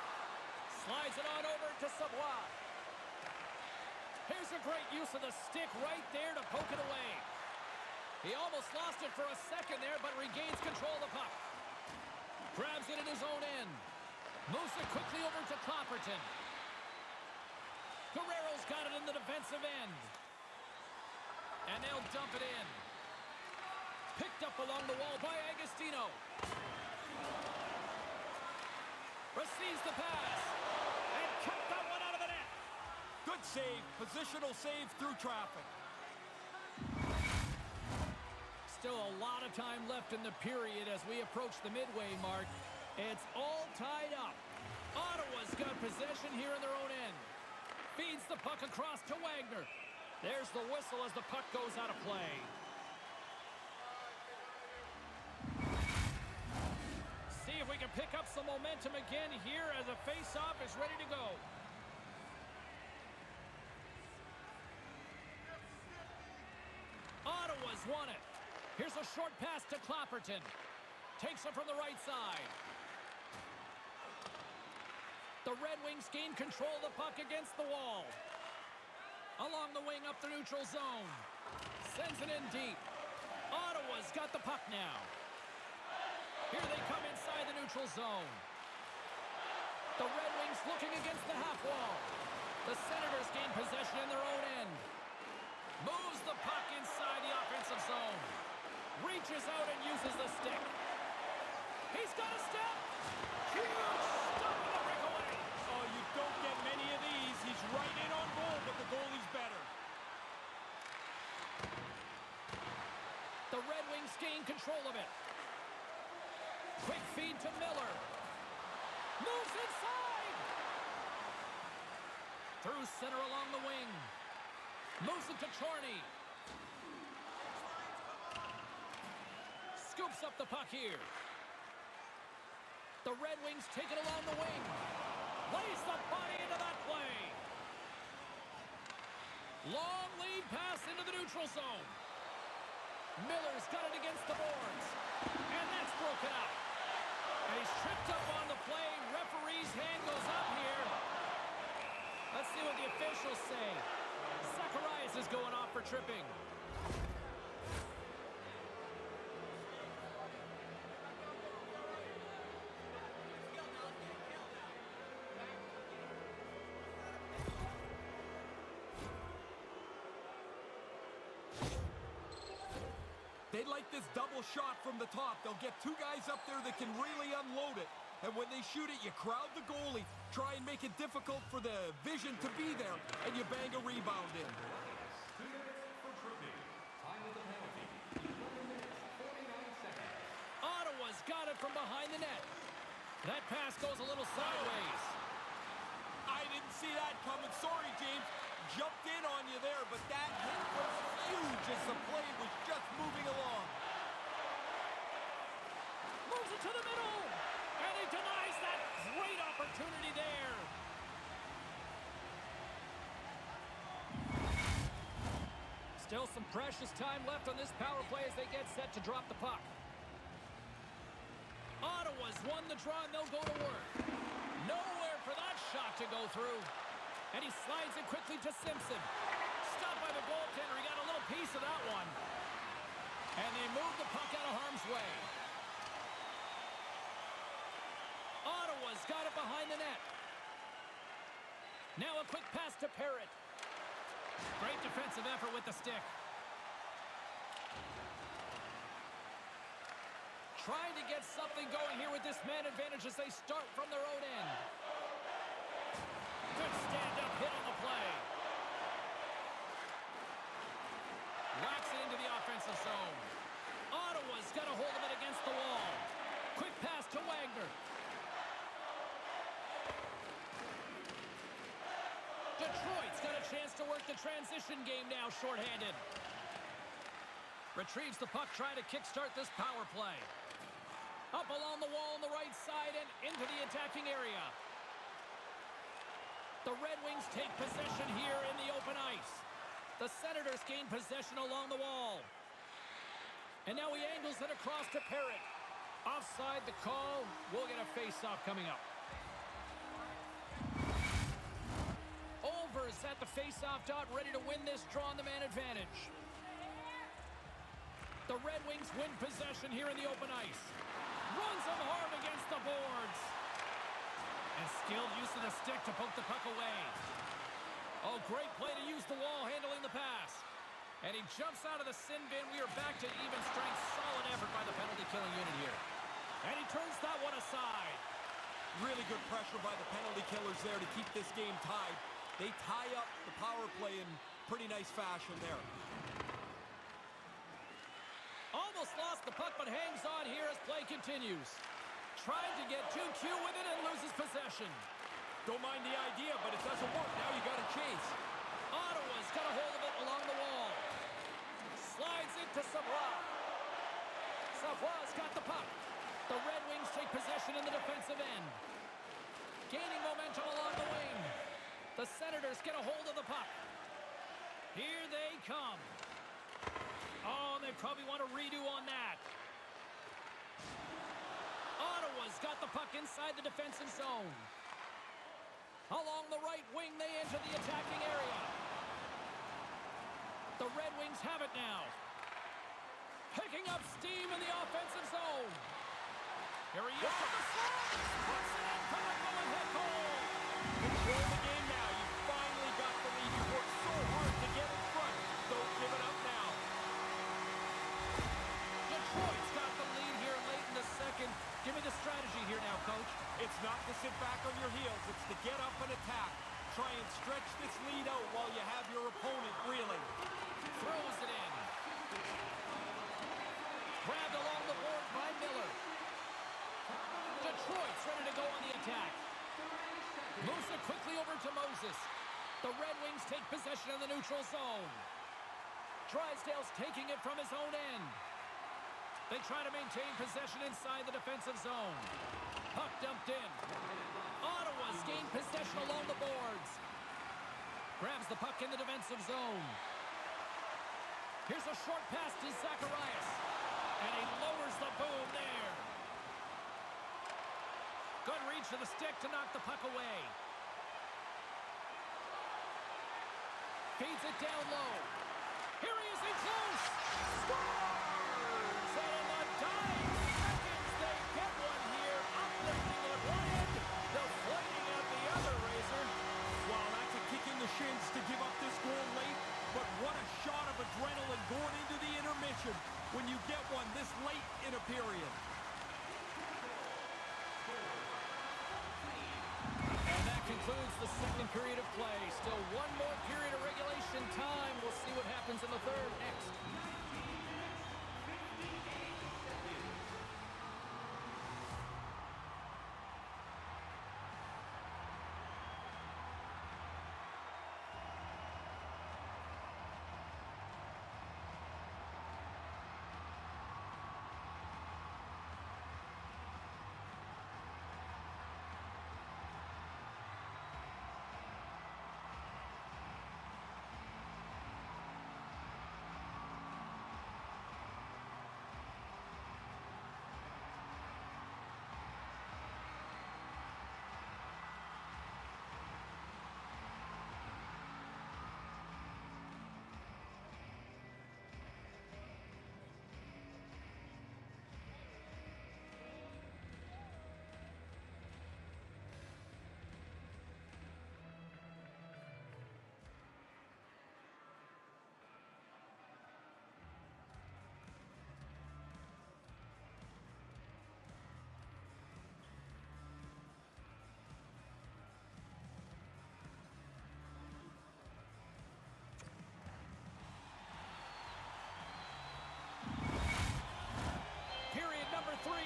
Slides it on over to Savoie. Here's a great use of the stick right there to poke it away. He almost lost it for a second there, but regains control of the puck. Grabs it in his own end. Moves it quickly over to Clapperton. Guerrero's got it in the defensive end. And they'll dump it in. Picked up along the wall by Agostino. Receives the pass. And kept that one out of the net. Good save. Positional save through traffic. Still a lot of time left in the period as we approach the midway mark. It's all tied up. Ottawa's got possession here in their own end. Feeds the puck across to Wagner. There's the whistle as the puck goes out of play. See if we can pick up some momentum again here as a face-off is ready to go. Ottawa's won it. Here's a short pass to Clapperton. Takes it from the right side. The Red Wings gain control of the puck against the wall. Along the wing up the neutral zone. Sends it in deep. Ottawa's got the puck now. Here they come inside the neutral zone. The Red Wings looking against the half wall. The Senators gain possession in their own end. Moves the puck inside the offensive zone. Reaches out and uses the stick. He's got a step. Huge stop on the breakaway. Oh, you don't get many of these. He's right in on goal, but the goalie's better. The Red Wings gain control of it. Quick feed to Miller. Moves inside. Through center along the wing. Moves it to Chorney. Scoops up the puck here. The Red Wings take it along the wing. Lays the body into that play. Long lead pass into the neutral zone. Miller's got it against the boards. And that's broken up. And he's tripped up on the play. Referee's hand goes up here. Let's see what the officials say. Zacharias is going off for tripping. They like this double shot from the top. They'll get two guys up there that can really unload it. And when they shoot it, you crowd the goalie, try and make it difficult for the vision to be there, and you bang a rebound in. 2 minutes for tripping. Time with the penalty. 11 minutes, 49 seconds. Ottawa's got it from behind the net. That pass goes a little sideways. I didn't see that coming. Sorry, James. Jumped in on you there, but that hit was huge as the play was just moving along. Moves it to the middle. And he denies that great opportunity there. Still some precious time left on this power play as they get set to drop the puck. Ottawa's won the draw and they'll go to work. Nowhere for that shot to go through. And he slides it quickly to Simpson. Stopped by the goaltender. He got a little piece of that one. And they move the puck out of harm's way. Ottawa's got it behind the net. Now a quick pass to Parrott. Great defensive effort with the stick. Trying to get something going here with this man advantage as they start from their own end. Good stand-up hit on the play. Whacks it into the offensive zone. Ottawa's got a hold of it against the wall. Quick pass to Wagner. Detroit's got a chance to work the transition game now, shorthanded. Retrieves the puck, trying to kickstart this power play. Up along the wall on the right side and into the attacking area. The Red Wings take possession here in the open ice. The Senators gain possession along the wall. And now he angles it across to Parrott. Offside the call. We'll get a face-off coming up. Olvers at the face-off dot, ready to win this draw on the man advantage. The Red Wings win possession here in the open ice. Runs them hard against the boards. And skilled use of the stick to poke the puck away. Oh, great play to use the wall handling the pass. And he jumps out of the sin bin. We are back to even strength. Solid effort by the penalty-killing unit here. And he turns that one aside. Really good pressure by the penalty killers there to keep this game tied. They tie up the power play in pretty nice fashion there. Almost lost the puck, but hangs on here as play continues. Trying to get too cute with it and loses possession. Don't mind the idea, but it doesn't work. Now you got to chase. Ottawa's got a hold of it along the wall. Slides it to Savoie. Savoie's got the puck. The Red Wings take possession in the defensive end. Gaining momentum along the wing. The Senators get a hold of the puck. Here they come. Oh, they probably want to redo on that. Ottawa's got the puck inside the defensive zone. Along the right wing, they enter the attacking area. The Red Wings have it now. Picking up steam in the offensive zone. Here he is with the slide. Puts it in for the go-ahead goal. Control the game now. You finally got the lead. You worked so hard to get in front. Don't give it up now. Detroit's got the lead here late in the second. Give me the strategy here now, Coach. It's not to sit back on your heels. It's to get up and attack. Try and stretch this lead out while you have your opponent reeling. Throws it in. Grabbed along the board by Miller. Detroit's ready to go on the attack. Moves it quickly over to Moses. The Red Wings take possession of the neutral zone. Drysdale's taking it from his own end. They try to maintain possession inside the defensive zone. Puck dumped in. Ottawa's gained possession along the boards. Grabs the puck in the defensive zone. Here's a short pass to Zacharias. And he lowers the boom there. Good reach to the stick to knock the puck away. Feeds it down low. Here he is in close. Scores! And in the dying seconds, they get one here. Uplifting at one end, deflating at the other, Razor. Wow, that's a kick in the shins to give up this goal late. But what a shot of adrenaline going into the intermission when you get one this late in a period. And that concludes the second period of play. Still one more period of regulation time. We'll see what happens in the third next.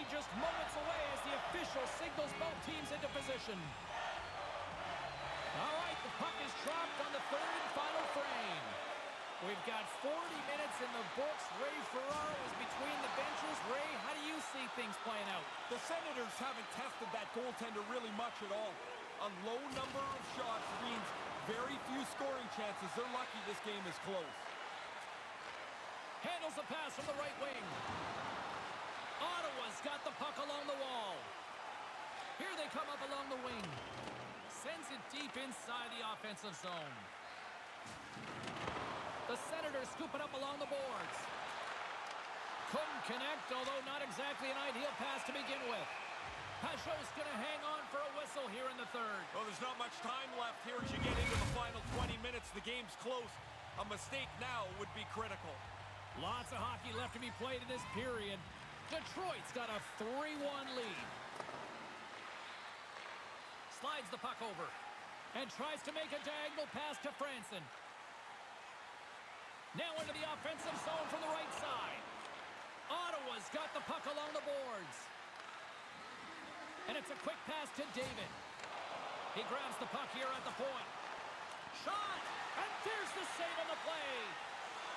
Just moments away as the official signals both teams into position. All right, the puck is dropped on the third and final frame. We've got 40 minutes in the books. Ray Ferraro is between the benches. Ray, how do you see things playing out? The Senators haven't tested that goaltender really much at all. A low number of shots means very few scoring chances. They're lucky this game is close. Handle Funnels a pass from the right wing. Ottawa's got the puck along the wall. Here they come up along the wing. Sends it deep inside the offensive zone. The Senators scoop it up along the boards. Couldn't connect, although not exactly an ideal pass to begin with. Pajot's going to hang on for a whistle here in the third. Well, there's not much time left here as you get into the final 20 minutes. The game's close. A mistake now would be critical. Lots of hockey left to be played in this period. Detroit's got a 3-1 lead. Slides the puck over and tries to make a diagonal pass to Franson. Now into the offensive zone from the right side. Ottawa's got the puck along the boards. And it's a quick pass to David. He grabs the puck here at the point. Shot! And there's the save on the play.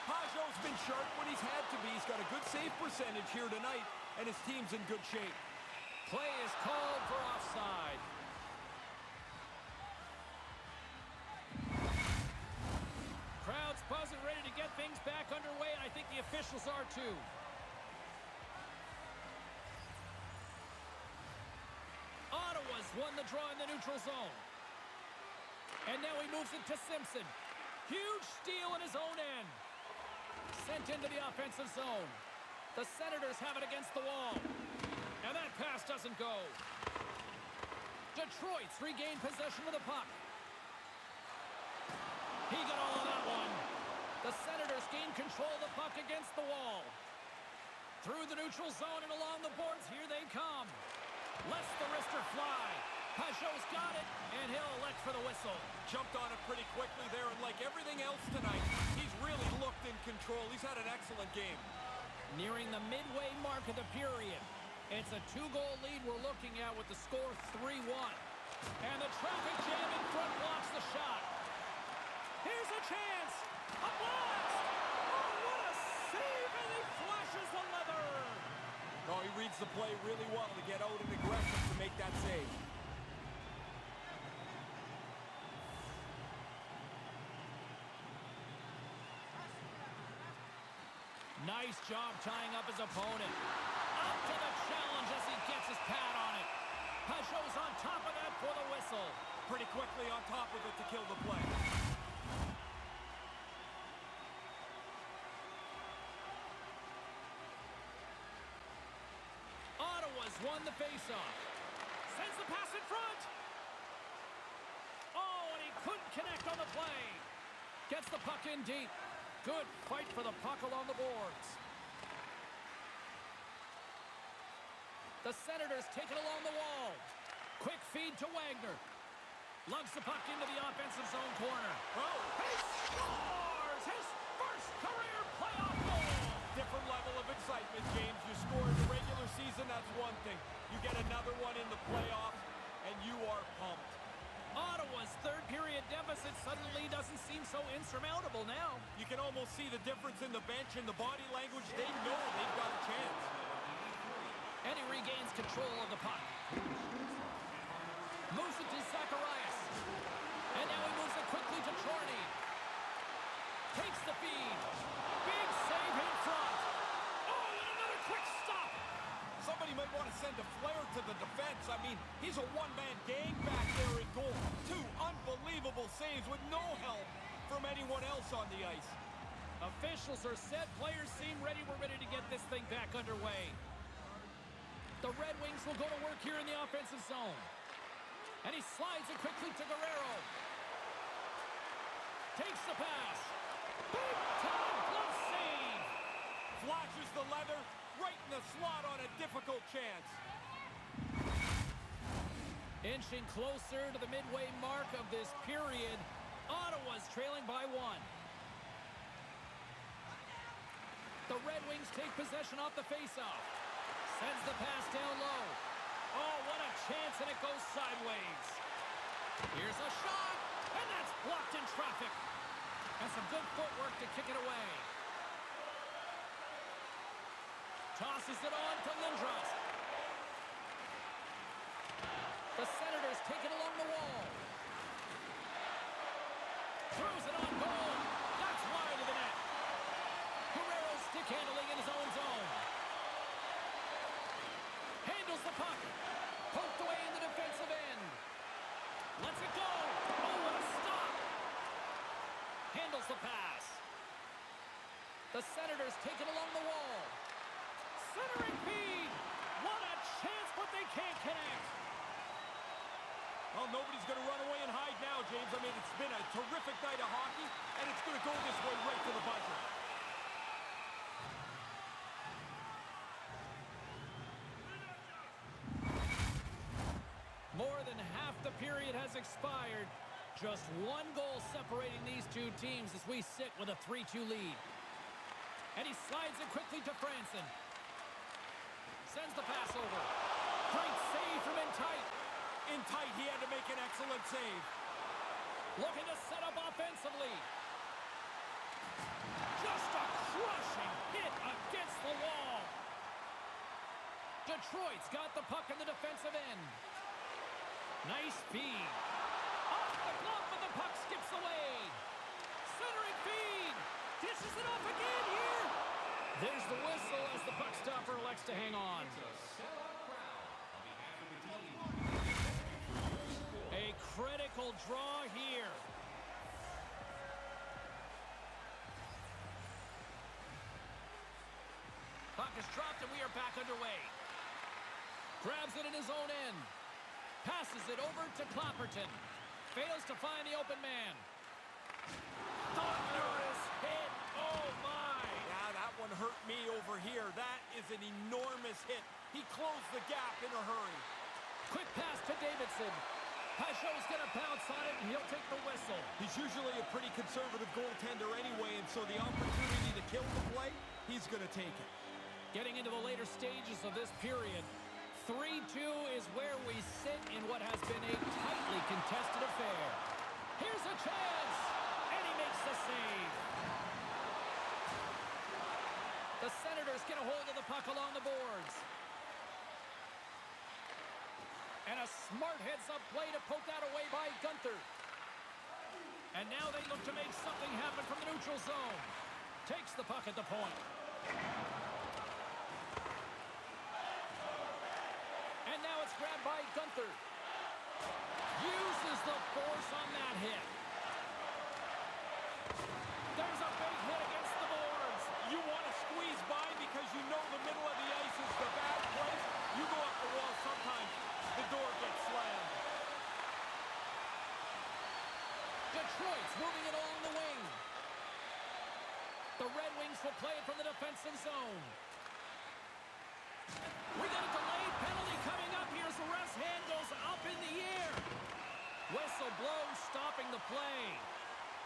Pajot's been sharp when he's had to be. He's got a good save percentage here tonight, and his team's in good shape. Play is called for offside. Crowd's buzzing, ready to get things back underway, and I think the officials are too. Ottawa's won the draw in the neutral zone. And now he moves it to Simpson. Huge steal in his own end. Sent into the offensive zone. The Senators have it against the wall. And that pass doesn't go. Detroit's regained possession of the puck. He got all of that one. The Senators gain control of the puck against the wall. Through the neutral zone and along the boards, here they come. Lets the wrister fly. Pajot's got it, and he'll elect for the whistle. Jumped on it pretty quickly there, and like everything else tonight, he's really looked in control. He's had an excellent game. Nearing the midway mark of the period. It's a 2-goal lead we're looking at with the score 3-1. And the traffic jam in front blocks the shot. Here's a chance. A blast. Oh, what a save, and he flashes the leather. Oh, he reads the play really well to get out and aggressive to make that save. Nice job tying up his opponent. Up to the challenge as he gets his pad on it. Pajot's on top of that for the whistle. Pretty quickly on top of it to kill the play. Ottawa's won the faceoff. Sends the pass in front. Oh, and he couldn't connect on the play. Gets the puck in deep. Good fight for the puck along the boards. The Senators take it along the wall. Quick feed to Wagner. Lugs the puck into the offensive zone corner. Oh! He scores his first career playoff goal. Different level of excitement, James. You score in the regular season, that's one thing. You get another one in the playoffs, and you are pumped. Ottawa's third period deficit suddenly doesn't seem so insurmountable now. You can almost see the difference in the bench and the body language. They know they've got a chance. And he regains control of the puck. Moves it to Zacharias. And now he moves it quickly to Chorney. Takes the feed. Big save in front. Oh, and another quick stop. Somebody might want to send a flare to the defense. I mean, he's a one-man gang back there in goal. Two unbelievable saves with no help from anyone else on the ice. Officials are set. Players seem ready. We're ready to get this thing back underway. The Red Wings will go to work here in the offensive zone. And he slides it quickly to Guerrero. Takes the pass. Big time glove save. Flashes the leather right in the slot on a difficult chance. Inching closer to the midway mark of this period. Ottawa's trailing by 1. The Red Wings take possession off the faceoff. Sends the pass down low. Oh, what a chance, and it goes sideways. Here's a shot, and that's blocked in traffic. And some good footwork to kick it away. Tosses it on to Lindros. The Senators take it along the wall. Throws it on goal. That's wide of the net. Guerrero's stick Scantling in his own zone. Handles the puck. Poked away in the defensive end. Lets it go. Oh, what a stop. Handles the pass. The Senators take it along the wall. Centering feed. What a chance, but they can't connect. Well, nobody's going to run away and hide now, James. I mean, it's been a terrific night of hockey, and it's going to go this way right to the buzzer. More than half the period has expired. Just one goal separating these two teams as we sit with a 3-2 lead. And he slides it quickly to Franson. Sends the pass over. Great save from in tight. In tight, he had to make an excellent save. Looking to set up offensively. Just a crushing hit against the wall. Detroit's got the puck in the defensive end. Nice feed. Off the glove, but the puck skips away. Centering feed. Dishes it off again here. There's the whistle as the puck stopper elects to hang on. A critical draw here. Puck is dropped and we are back underway. Grabs it in his own end. Passes it over to Clapperton. Fails to find the open man. Thunderous hit. Oh, my. Yeah, that one hurt me over here. That is an enormous hit. He closed the gap in a hurry. Quick pass to Davidson. Pashot's going to bounce on it, and he'll take the whistle. He's usually a pretty conservative goaltender anyway, and so the opportunity to kill the play, he's going to take it. Getting into the later stages of this period, 3-2 is where we sit in what has been a tightly contested affair. Here's a chance, and he makes the save. The Senators get a hold of the puck along the boards. And a smart heads-up play to poke that away by Gunther. And now they look to make something happen from the neutral zone. Takes the puck at the point. And now it's grabbed by Gunther. Uses the force on that hit. There's a big hit against the boards. You want to squeeze by because you know the middle of the ice is the bad place. You go up the wall sometimes. The door gets slammed. Detroit's moving it along the wing. The Red Wings will play it from the defensive zone. We got a delayed penalty coming up here as the ref's hand goes up in the air. Whistle blows, stopping the play.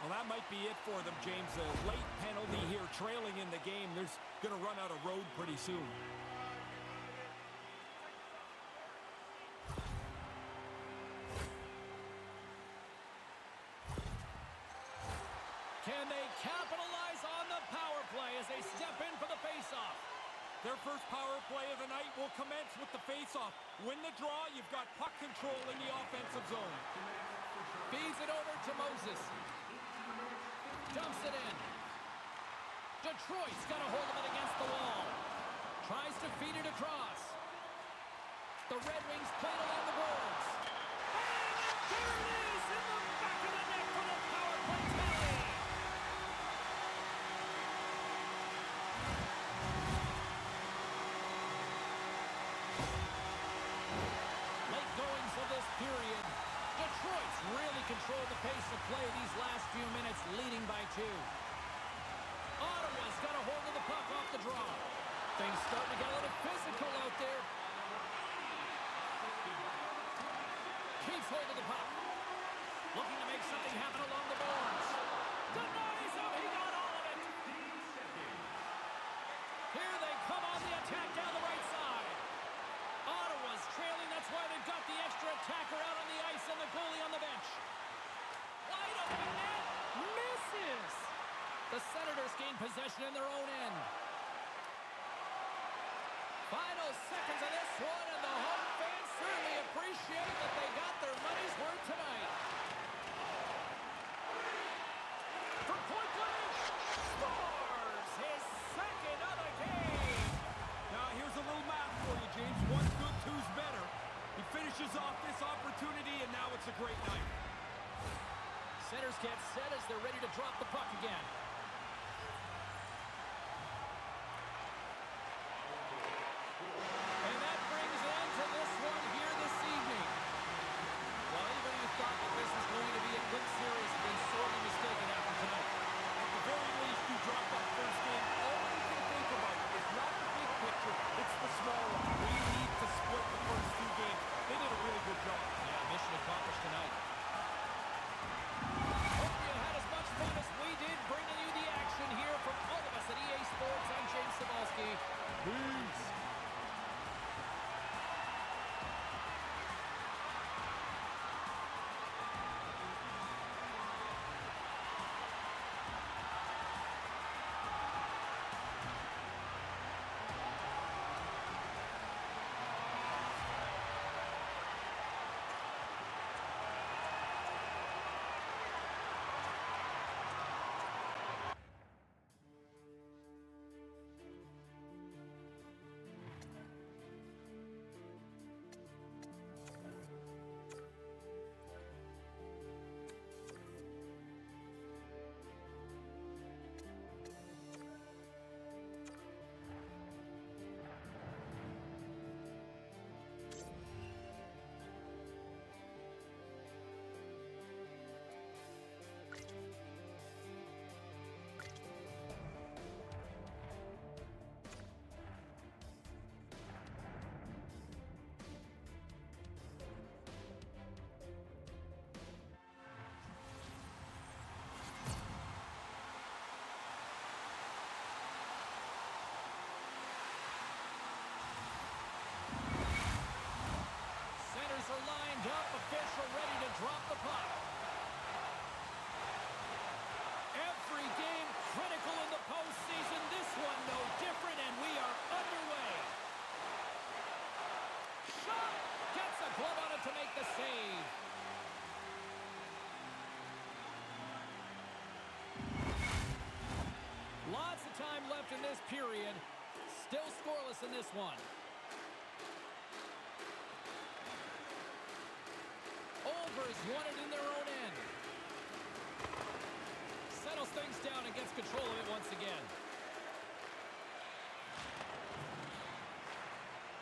Well, that might be it for them, James. A late penalty here, trailing in the game. They're going to run out of road pretty soon. Can they capitalize on the power play as they step in for the faceoff? Their first power play of the night will commence with the faceoff. Win the draw, you've got puck control in the offensive zone. Feeds it over to Moses. Dumps it in. Detroit's got a hold of it against the wall. Tries to feed it across. The Red Wings play it along the boards. And there it is in the back of the net for the power play tally. Late goings of this period. Detroit's really controlled the pace of play these last few minutes, leading by 2. Ottawa's got a hold of the puck off the draw. Things starting to get a little physical out there. Keeps hold of the puck. Looking to make something happen along the boards. Denies him. He got all of it. Here they come on the attack down the right side. Ottawa's trailing. That's why they've got the extra attacker out on the ice and the goalie on the bench. Wide open net. Misses. The Senators gain possession in their own end. Final seconds of this one, and the home fans certainly appreciate that they got their money's worth tonight. From point blank, scores his second of the They're ready to drop the puck again. And that brings an end to this one here this evening. Well, anybody who thought that this was going to be a quick series has been sorely mistaken after tonight. At the very least, you dropped that first game. All you can think about is not the big picture, it's the small one. We need to split the first two games. They did a really good job. Yeah, mission accomplished tonight. Hope you had as much fun as we did bringing you the action here from all of us at EA Sports. I'm James Cebulski. Peace. Are lined up, official ready to drop the puck. Every game critical in the postseason. This one no different, and we are underway. Shot! Gets a glove on it to make the save. Lots of time left in this period. Still scoreless in this one. Overs won it in their own end. Settles things down and gets control of it once again.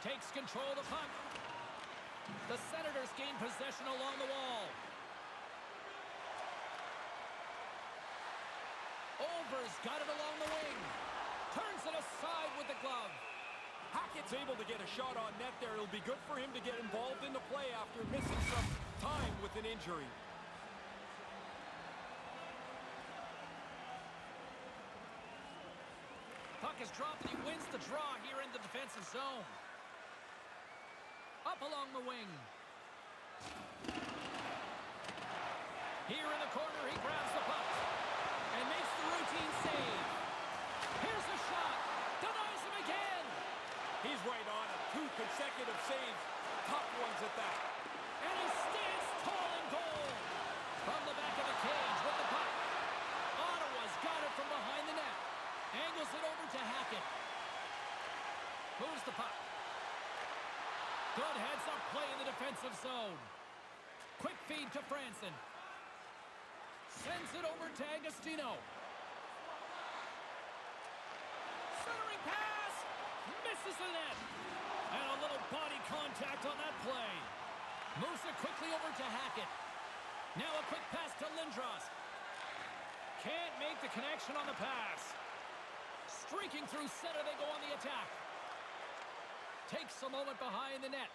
Takes control of the puck. The Senators gain possession along the wall. Overs got it along the wing. Turns it aside with the glove. Hackett's able to get a shot on net there. It'll be good for him to get involved in the play after missing some time with an injury. Puck is dropped and he wins the draw here in the defensive zone. Up along the wing. Here in the corner, he grabs the puck and makes the routine save. Here's a shot. Denies him again. He's right on it. 2 consecutive saves. Tough ones at that. And he stands tall in goal. From the back of the cage with the puck. Ottawa's got it from behind the net. Angles it over to Hackett. Moves the puck. Good heads-up play in the defensive zone. Quick feed to Franson. Sends it over to Agostino. Centering pass. Misses the net. And a little body contact on that play. Moves it quickly over to Hackett. Now a quick pass to Lindros. Can't make the connection on the pass. Streaking through center, they go on the attack. Takes a moment behind the net.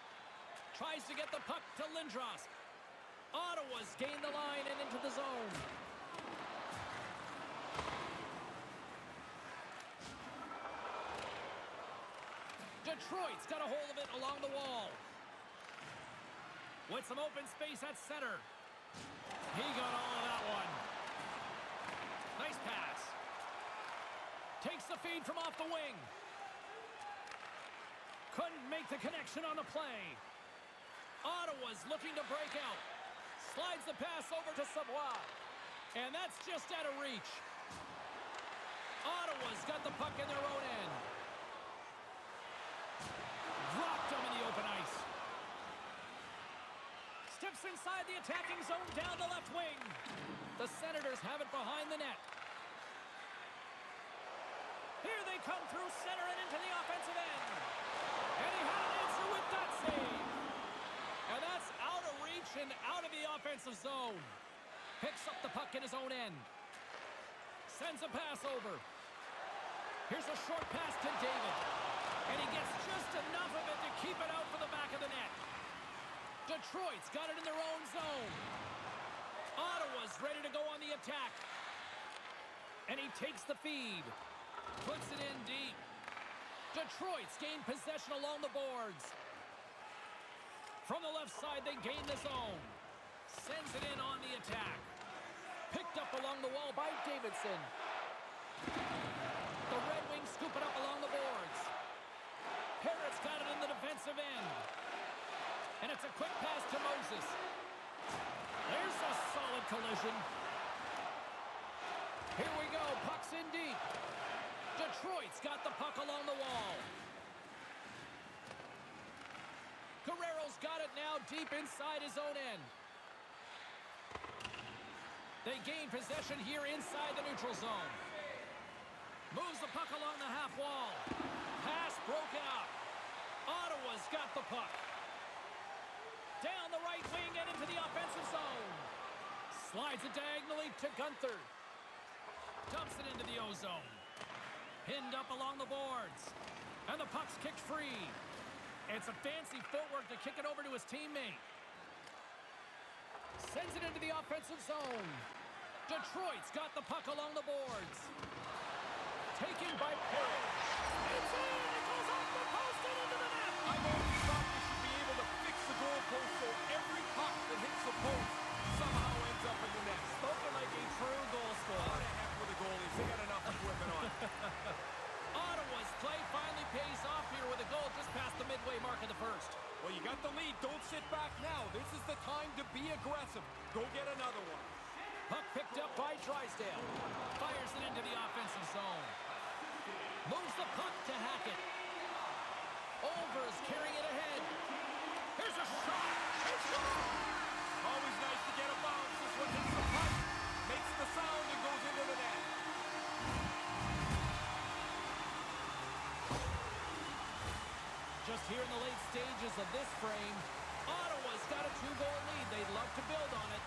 Tries to get the puck to Lindros. Ottawa's gained the line and into the zone. Detroit's got a hold of it along the wall. With some open space at center. He got all of that one. Nice pass. Takes the feed from off the wing. Couldn't make the connection on the play. Ottawa's looking to break out. Slides the pass over to Savoie. And that's just out of reach. Ottawa's got the puck in their own end. Dropped him in the open ice. Chips inside the attacking zone down the left wing. The Senators have it behind the net. Here they come through center and into the offensive end. And he had an answer with that save. And that's out of reach and out of the offensive zone. Picks up the puck in his own end. Sends a pass over. Here's a short pass to David. And he gets just enough of it to keep it out for the back of the net. Detroit's got it in their own zone. Ottawa's ready to go on the attack. And he takes the feed. Puts it in deep. Detroit's gained possession along the boards. From the left side, they gain the zone. Sends it in on the attack. Picked up along the wall by Davidson. The Red Wings scoop it up along the boards. Parrott's got it in the defensive end. And it's a quick pass to Moses. There's a solid collision. Here we go, puck's in deep. Detroit's got the puck along the wall. Guerrero's got it now deep inside his own end. They gain possession here inside the neutral zone. Moves the puck along the half wall. Pass broken up. Ottawa's got the puck. Down the right wing and into the offensive zone. Slides it diagonally to Gunther. Dumps it into the O-zone. Pinned up along the boards. And the puck's kicked free. It's a fancy footwork to kick it over to his teammate. Sends it into the offensive zone. Detroit's got the puck along the boards. Taken by Perry. It's in! It goes off the post and into the net! I've always thought they should be able to fix the goalpost so every puck that hits the post somehow ends up in the net. Spoken like a true goal What scorer. the heck with the goalies? They got enough equipment on. Ottawa's play finally pays off here with a goal just past the midway mark of the first. Well, you got the lead. Don't sit back now. This is the time to be aggressive. Go get another one. Puck picked up by Drysdale. Fires it into the offensive zone. Moves the puck to Hackett. Overs carrying it ahead. Here's a shot. It's gone! Always nice to get a bounce. This one hits the puck, makes the sound, and goes into the net. Just here in the late stages of this frame, Ottawa's got a 2-goal lead. They'd love to build on it.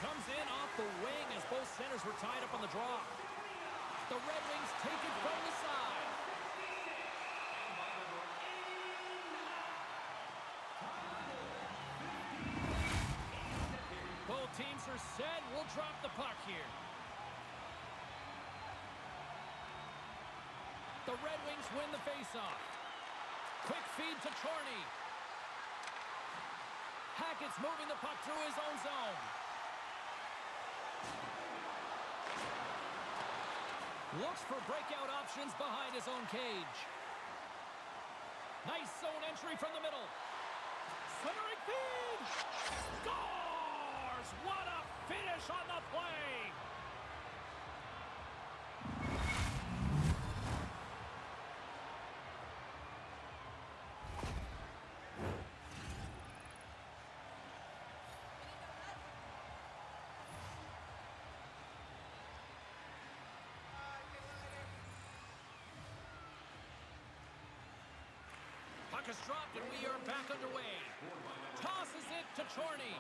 Comes in off the wing as both centers were tied up on the draw. The Red Wings take it from the side. Both teams are set. We'll drop the puck here. The Red Wings win the faceoff. Quick feed to Chorney. Hackett's moving the puck through his own zone. Looks for breakout options behind his own cage. Nice zone entry from the middle. Centering feed! Scores! What a finish on the play! Puck is dropped and we are back underway. Tosses it to Chorney.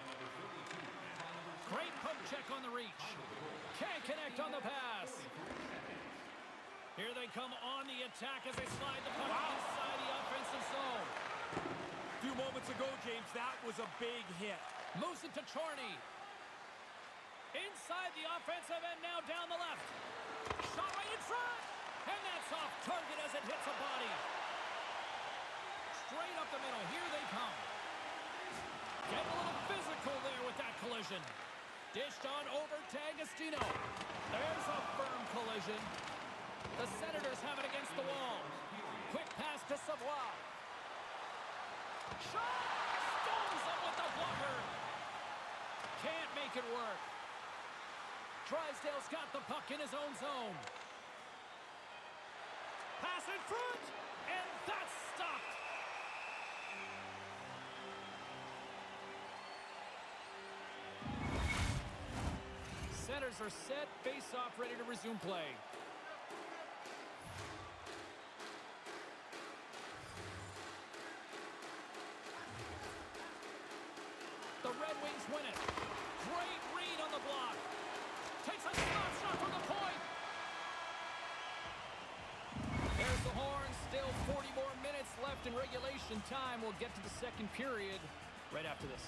Great poke check on the reach. Can't connect on the pass. Here they come on the attack as they slide the puck inside the offensive zone. A few moments ago, James, that was a big hit. Moves it to Chorney. Inside the offensive end now down the left. Shot right in front. And that's off target as it hits a body. Straight up the middle. Here they come. Getting a little physical there with that collision. Dished on over to Agostino. There's a firm collision. The Senators have it against the wall. Quick pass to Savoie. Shot! Stones him with the blocker. Can't make it work. Drysdale's got the puck in his own zone. Pass in front, and that's stopped. Centers are set, face-off ready to resume play. The Red Wings win it. Great read on the block. Takes a slap shot from the point. There's the horn. Still 40 more minutes left in regulation time. We'll get to the second period right after this.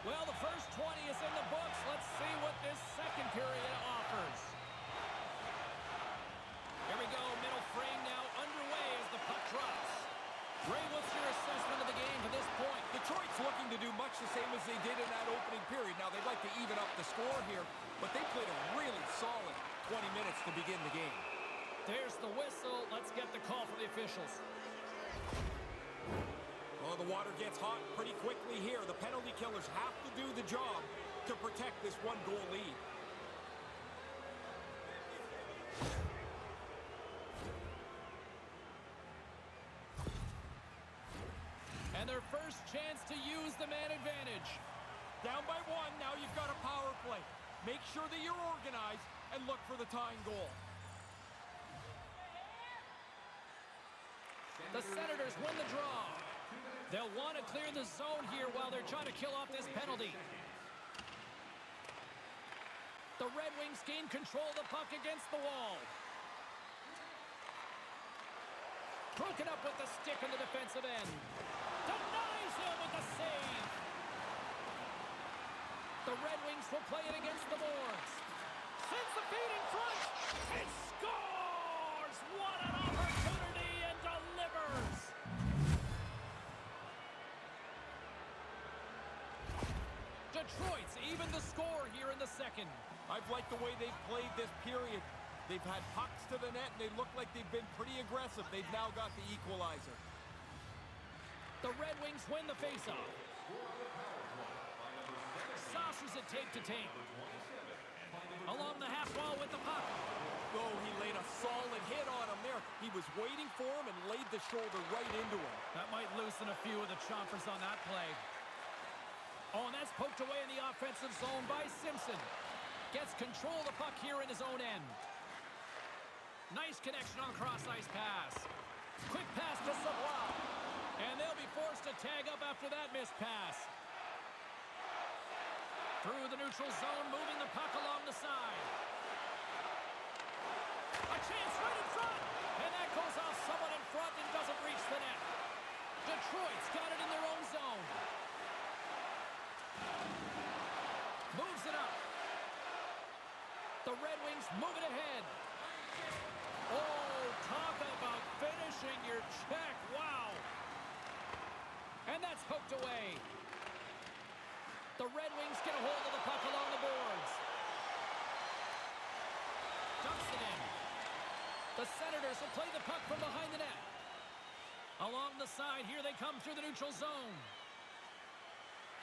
Well, the first 20 is in the books. Let's see what this second period offers. Here we go. Middle frame now underway as the puck drops. Ray, what's your assessment of the game to this point? Detroit's looking to do much the same as they did in that opening period. Now, they'd like to even up the score here, but they played a really solid 20 minutes to begin the game. There's the whistle. Let's get the call from the officials. Oh, the water gets hot pretty quickly here. The penalty killers have to do the job to protect this one-goal lead. And their first chance to use the man advantage. Down by one, now you've got a power play. Make sure that you're organized and look for the tying goal. The Senators win the draw. They'll want to clear the zone here while they're trying to kill off this penalty. The Red Wings gain control of the puck against the wall. Broken up with the stick in the defensive end. Denies him with the save. The Red Wings will play it against the boards. Sends the feed in front. It scores! What an opportunity, and delivers! Detroit's evened the score here in the second. I've liked the way they've played this period. They've had pucks to the net, and they look like they've been pretty aggressive. They've now got the equalizer. The Red Wings win the faceoff. Saucers it tape to tape. Along the half wall with the puck. Oh, he laid a solid hit on him there. He was waiting for him and laid the shoulder right into him. That might loosen a few of the chompers on that play. Oh, and that's poked away in the offensive zone by Simpson. Gets control of the puck here in his own end. Nice connection on the cross-ice pass. Quick pass to Savoie. And they'll be forced to tag up after that missed pass. Through the neutral zone, moving the puck along the side. A chance right in front. And that goes off someone in front and doesn't reach the net. Detroit's got it in their own zone. Moves it up. The Red Wings move it ahead. Oh, talk about finishing your check. Wow. And that's poked away. The Red Wings get a hold of the puck along the boards. Dumps it in. The Senators will play the puck from behind the net. Along the side, here they come through the neutral zone.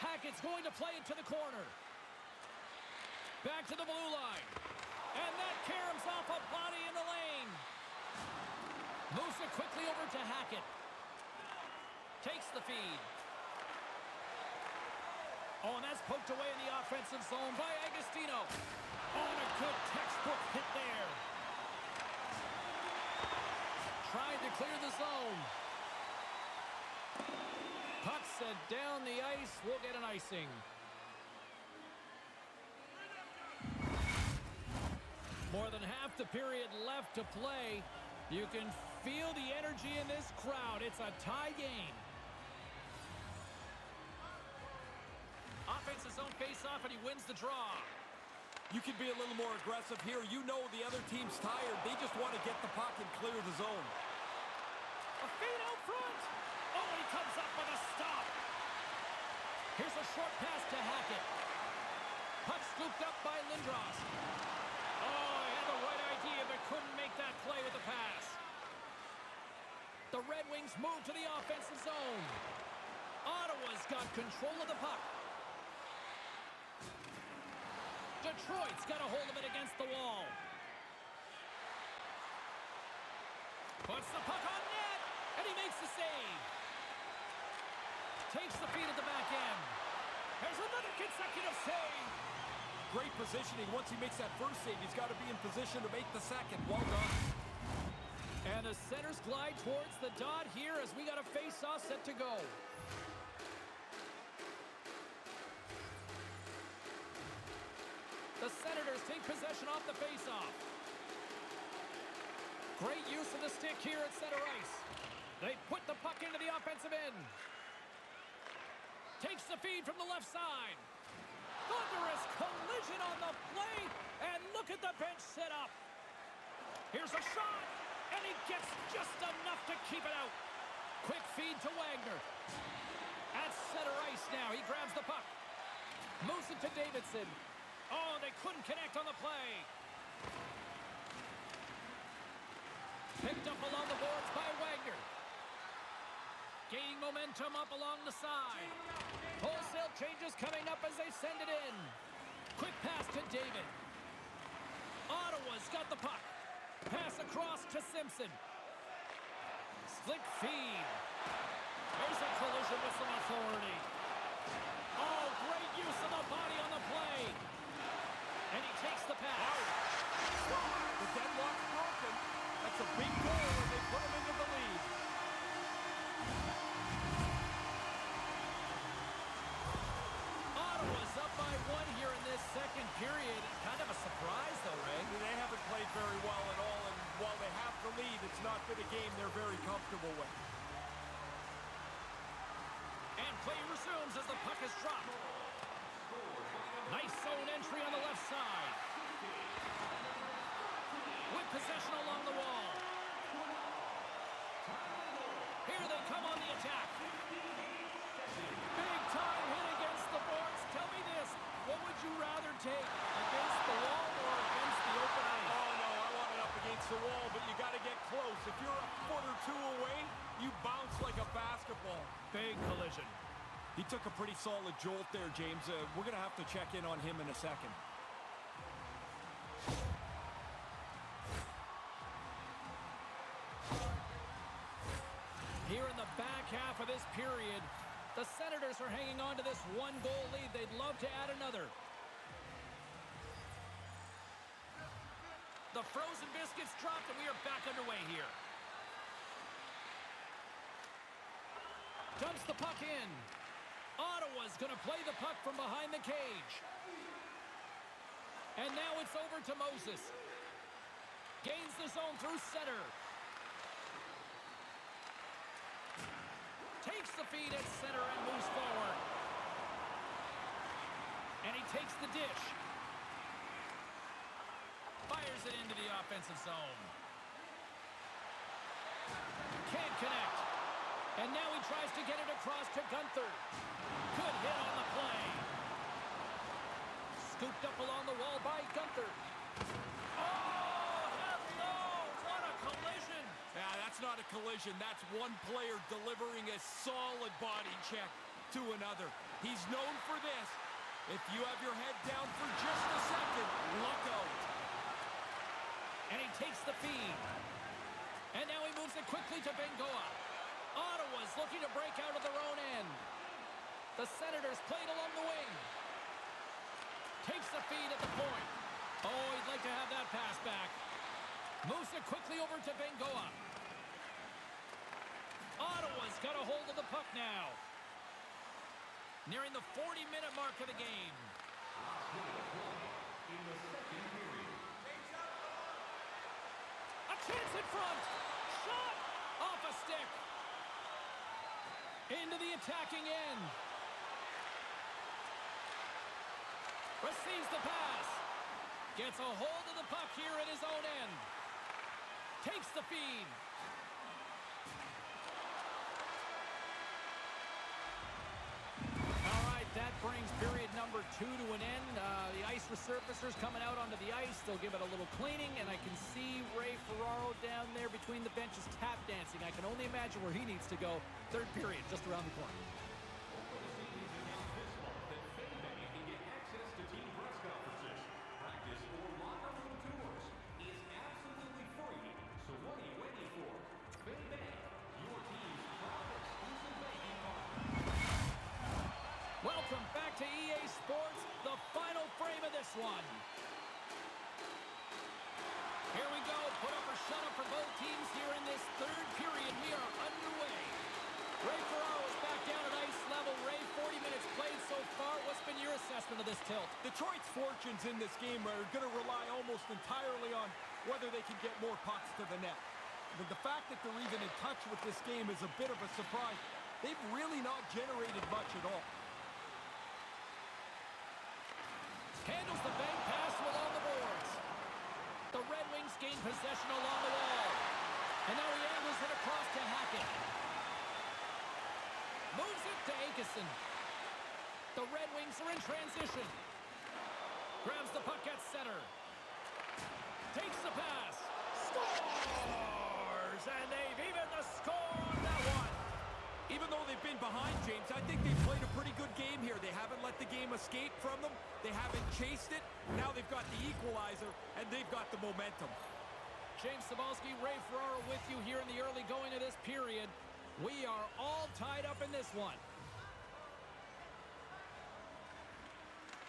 Hackett's going to play it to the corner. Back to the blue line. And that caroms off a body in the lane. Moves it quickly over to Hackett. Takes the feed. Oh, and that's poked away in the offensive zone by Agostino. Oh, and a good textbook hit there. Tried to clear the zone. Puck set down the ice. We'll get an icing. More than half the period left to play. You can feel the energy in this crowd. It's a tie game. Offensive zone face-off, and he wins the draw. You can be a little more aggressive here. You know the other team's tired. They just want to get the puck and clear the zone. A feet out front. Oh, he comes up with a stop. Here's a short pass to Hackett. Puck scooped up by Lindros. Oh, he had the right idea, but couldn't make that play with the pass. The Red Wings move to the offensive zone. Ottawa's got control of the puck. Detroit's got a hold of it against the wall. Puts the puck on net, and he makes the save. Takes the feed at the back end. There's another consecutive save. Great positioning. Once he makes that first save, he's got to be in position to make the second. Well done. And the centers glide towards the dot here as we got a face-off set to go. The Senators take possession off the face-off. Great use of the stick here at center ice. They put the puck into the offensive end. Takes the feed from the left side. Thunderous collision on the play. And look at the bench set up. Here's a shot. And he gets just enough to keep it out. Quick feed to Wagner. At center ice now. He grabs the puck. Moves it to Davidson. Oh, they couldn't connect on the play. Picked up along the boards by Wagner. Gaining momentum up along the side. Wholesale changes coming up as they send it in. Quick pass to David. Ottawa's got the puck. Pass across to Simpson. Slick feed. There's a collision with some authority. Oh, great use of the body on the play. And he takes the pass. The deadlock's broken. That's a big goal, and they put him into the lead. Ottawa's up by one here in this second period. Kind of a surprise, though, Ray. They haven't played very well at all, and while they have the lead, it's not been a game they're very comfortable with. And play resumes as the puck is dropped. Nice zone entry on the left side. With possession along the wall. Here they come on the attack. Big time hit against the boards. Tell me this, what would you rather take? Against the wall or against the open ice? Oh, no, I want it up against the wall, but you got to get close. If you're a foot or two away, you bounce like a basketball. Big collision. He took a pretty solid jolt there, James. We're going to have to check in on him in a second. Here in the back half of this period, the Senators are hanging on to this one-goal lead. They'd love to add another. The frozen biscuits dropped, and we are back underway here. Dumps the puck in. Ottawa's going to play the puck from behind the cage. And now it's over to Moses. Gains the zone through center. Takes the feed at center and moves forward. And he takes the dish. Fires it into the offensive zone. Can't connect. And now he tries to get it across to Gunther. Good hit on the play. Scooped up along the wall by Gunther. Oh, hello! What a collision! Yeah, that's not a collision. That's one player delivering a solid body check to another. He's known for this. If you have your head down for just a second, look out. And he takes the feed. And now he moves it quickly to Bengoa. Ottawa's looking to break out of their own end. The Senators played along the wing. Takes the feed at the point. Oh, he'd like to have that pass back. Moves it quickly over to Bengoa. Ottawa's got a hold of the puck now. Nearing the 40-minute mark of the game. A chance in front. Shot off a stick. Into the attacking end. Receives the pass. Gets a hold of the puck here at his own end. Takes the feed. 2 to an end. The ice resurfacers coming out onto the ice. They'll give it a little cleaning, and I can see Ray Ferraro down there between the benches tap dancing. I can only imagine where he needs to go. Third period, just around the corner. Welcome back to EA Sports, the final frame of this one. Here we go, put up or shut up for both teams here in this third period. We are underway. Ray Ferraro is back down at ice level. Ray, 40 minutes played so far. What's been your assessment of this tilt? Detroit's fortunes in this game are going to rely almost entirely on whether they can get more pucks to the net. The fact that they're even in touch with this game is a bit of a surprise. They've really not generated much at all. Handles the bank pass along the boards. The Red Wings gain possession along the wall. And now he angles it across to Hackett. Moves it to Akeson. The Red Wings are in transition. Grabs the puck at center. Takes the pass. Scores! And they've evened the score on that one. Even though they've been behind, James, I think they've played a pretty good game here. They haven't let the game escape from them. They haven't chased it. Now they've got the equalizer, and they've got the momentum. James Cybulski, Ray Ferraro with you here in the early going of this period. We are all tied up in this one.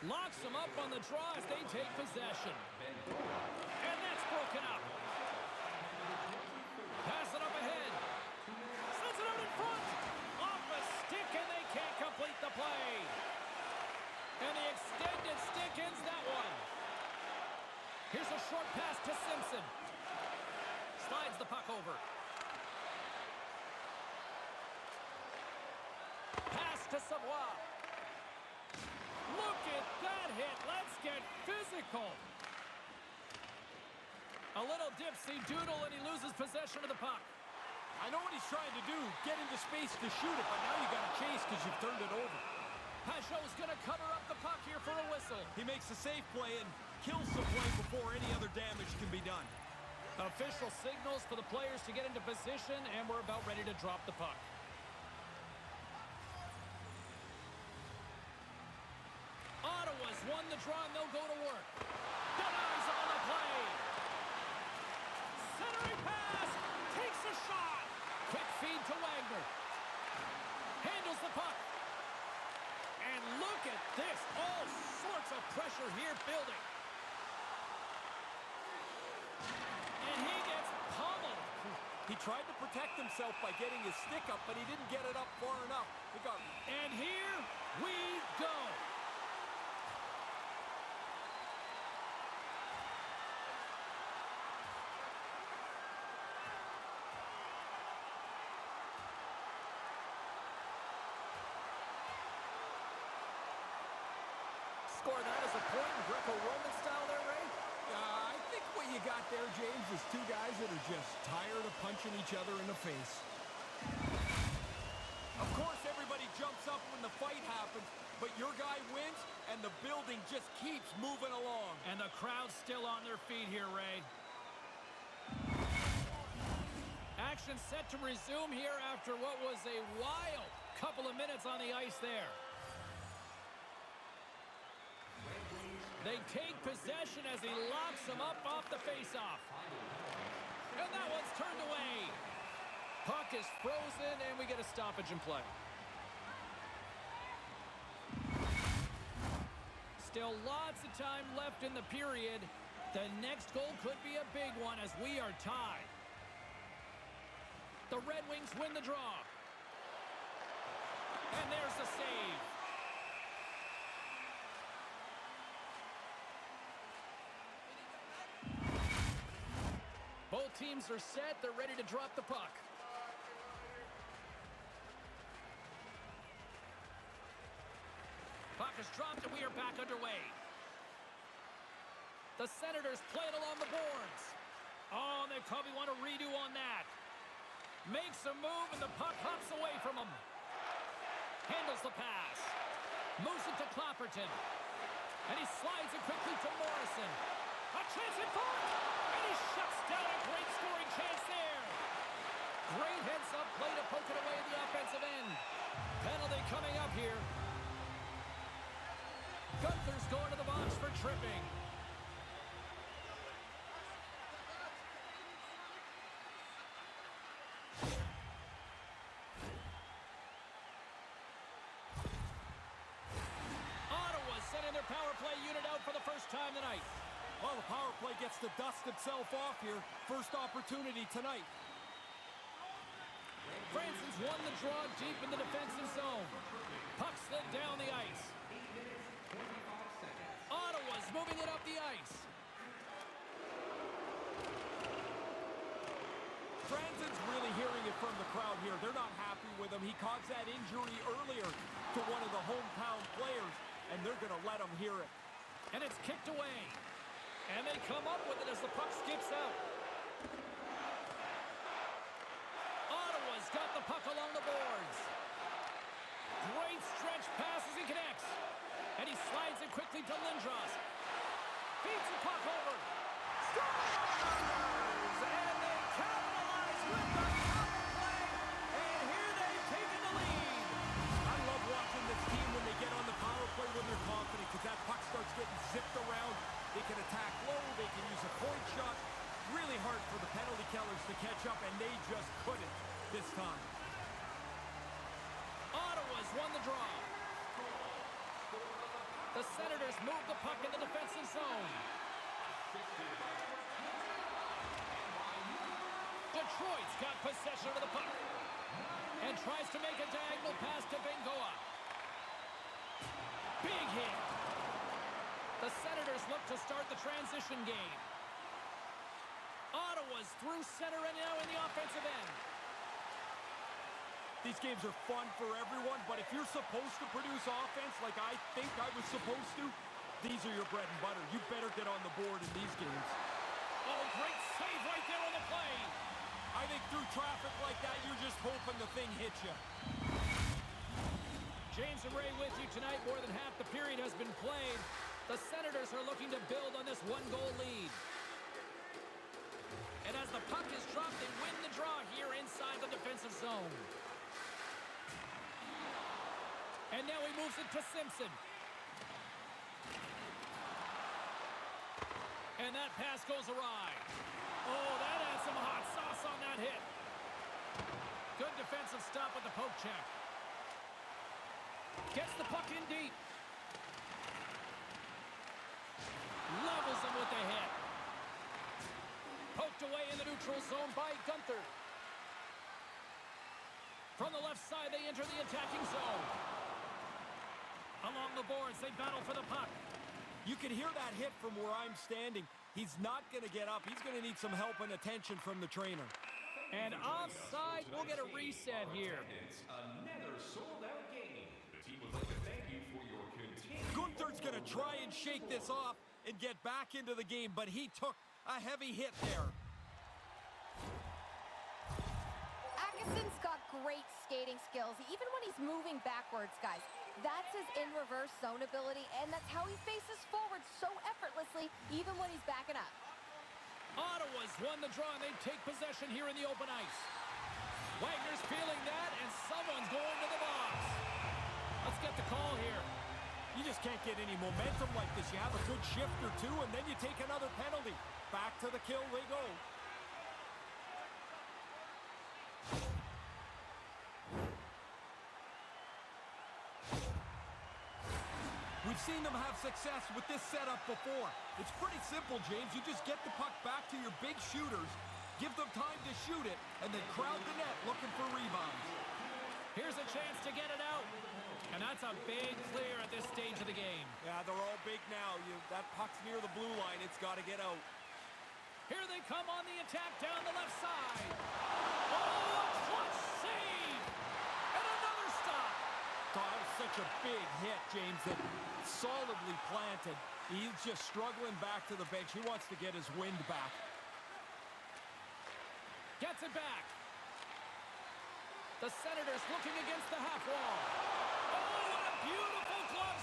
Locks them up on the draw as they take possession. And that's broken up. Pass it up ahead. Sends it out in front. Off a stick, and they can't complete the play. And the extended stick ends that one. Here's a short pass to Simpson. Slides the puck over. Pass to Savoie. Look at that hit. Let's get physical. A little dipsy doodle, and he loses possession of the puck. I know what he's trying to do, get into space to shoot it, but now you got to chase because you've turned it over. Pajot's going to cover up the puck here for a whistle. He makes a safe play and kills the play before any other damage can be done. Official signals for the players to get into position, and we're about ready to drop the puck. Ottawa's won the draw, and they'll go to work. Denies on the play. Centering pass. Takes a shot. Quick feed to Wagner. Handles the puck. And look at this. All sorts of pressure here building. And he gets pummeled. He tried to protect himself by getting his stick up, but he didn't get it up far enough. And here we go. Score that as a point in Greco-Roman style there, Ray? I think what you got there, James, is two guys that are just tired of punching each other in the face. Of course, everybody jumps up when the fight happens, but your guy wins, and the building just keeps moving along. And the crowd's still on their feet here, Ray. Action set to resume here after what was a wild couple of minutes on the ice there. They take possession as he locks them up off the faceoff. And that one's turned away. Puck is frozen, and we get a stoppage in play. Still lots of time left in the period. The next goal could be a big one as we are tied. The Red Wings win the draw. And there's the save. Both teams are set. They're ready to drop the puck. Puck is dropped, and we are back underway. The Senators play it along the boards. Oh, they probably want a redo on that. Makes a move, and the puck hops away from him. Handles the pass. Moves it to Clapperton. And he slides it quickly to Morrison. A chance in front! And he shuts down a great scoring chance there. Great heads-up play to poke it away at the offensive end. Penalty coming up here. Gunther's going to the box for tripping. Ottawa's sending their power play unit out for the first time tonight. Well, the power play gets to dust itself off here. First opportunity tonight. Francis won the draw deep in the defensive zone. Puck slid down the ice. Ottawa's moving it up the ice. Franzen's really hearing it from the crowd here. They're not happy with him. He caused that injury earlier to one of the hometown players, and they're going to let him hear it. And it's kicked away. And they come up with it as the puck skips out. Ottawa's got the puck along the boards. Great stretch passes and connects. And he slides it quickly to Lindros. Feeds the puck over. Scores! And they capitalize with the power play. And here they've taken the lead. I love watching this team when they get on the power play when they're confident, because that puck starts getting zipped around. They can attack low, they can use a point shot. Really hard for the penalty killers to catch up, and they just couldn't this time. Ottawa's won the draw. The Senators move the puck in the defensive zone. Detroit's got possession of the puck and tries to make a diagonal pass to Bengoa. Big hit. The Senators look to start the transition game. Ottawa's through center and now in the offensive end. These games are fun for everyone, but if you're supposed to produce offense like I think I was supposed to, these are your bread and butter. You better get on the board in these games. Oh, great save right there on the play. I think through traffic like that, you're just hoping the thing hits you. James and Ray with you tonight. More than half the period has been played. The Senators are looking to build on this one-goal lead. And as the puck is dropped, they win the draw here inside the defensive zone. And now he moves it to Simpson. And that pass goes awry. Oh, that had some hot sauce on that hit. Good defensive stop with the poke check. Gets the puck in deep. Levels him with the hit. Poked away in the neutral zone by Gunther. From the left side, they enter the attacking zone. Along the boards, they battle for the puck. You can hear that hit from where I'm standing. He's not going to get up. He's going to need some help and attention from the trainer. And offside, we'll get a reset here. Another sold-out game. The team would like to thank you for your continued... Gunther's going to try and shake this off and get back into the game, but he took a heavy hit there. Agason's got great skating skills, even when he's moving backwards, guys. That's his in-reverse zone ability, and that's how he faces forward so effortlessly, even when he's backing up. Ottawa's won the draw, and they take possession here in the open ice. Wagner's feeling that, and someone's going to the box. Let's get the call here. You just can't get any momentum like this. You have a good shift or two, and then you take another penalty. Back to the kill they go. We've seen them have success with this setup before. It's pretty simple, James. You just get the puck back to your big shooters, give them time to shoot it, and then crowd the net looking for rebounds. Here's a chance to get it out. And that's a big clear at this stage of the game. Yeah, they're all big now. That puck's near the blue line. It's got to get out. Here they come on the attack down the left side. Oh, a clutch save! And another stop. God, that was such a big hit, James, that solidly planted. He's just struggling back to the bench. He wants to get his wind back. Gets it back. The Senators looking against the half wall. Oh, what a beautiful glove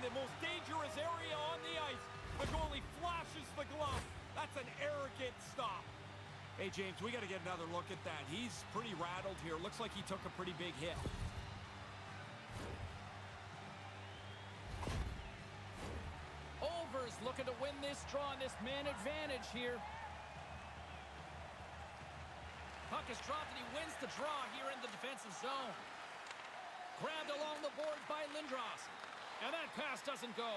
the most dangerous area on the ice. The goalie flashes the glove. That's an arrogant stop. Hey, James, we got to get another look at that. He's pretty rattled here. Looks like he took a pretty big hit. Overs looking to win this draw on this man advantage here. Puck is dropped and he wins the draw here in the defensive zone. Grabbed along the boards by Lindros. And that pass doesn't go.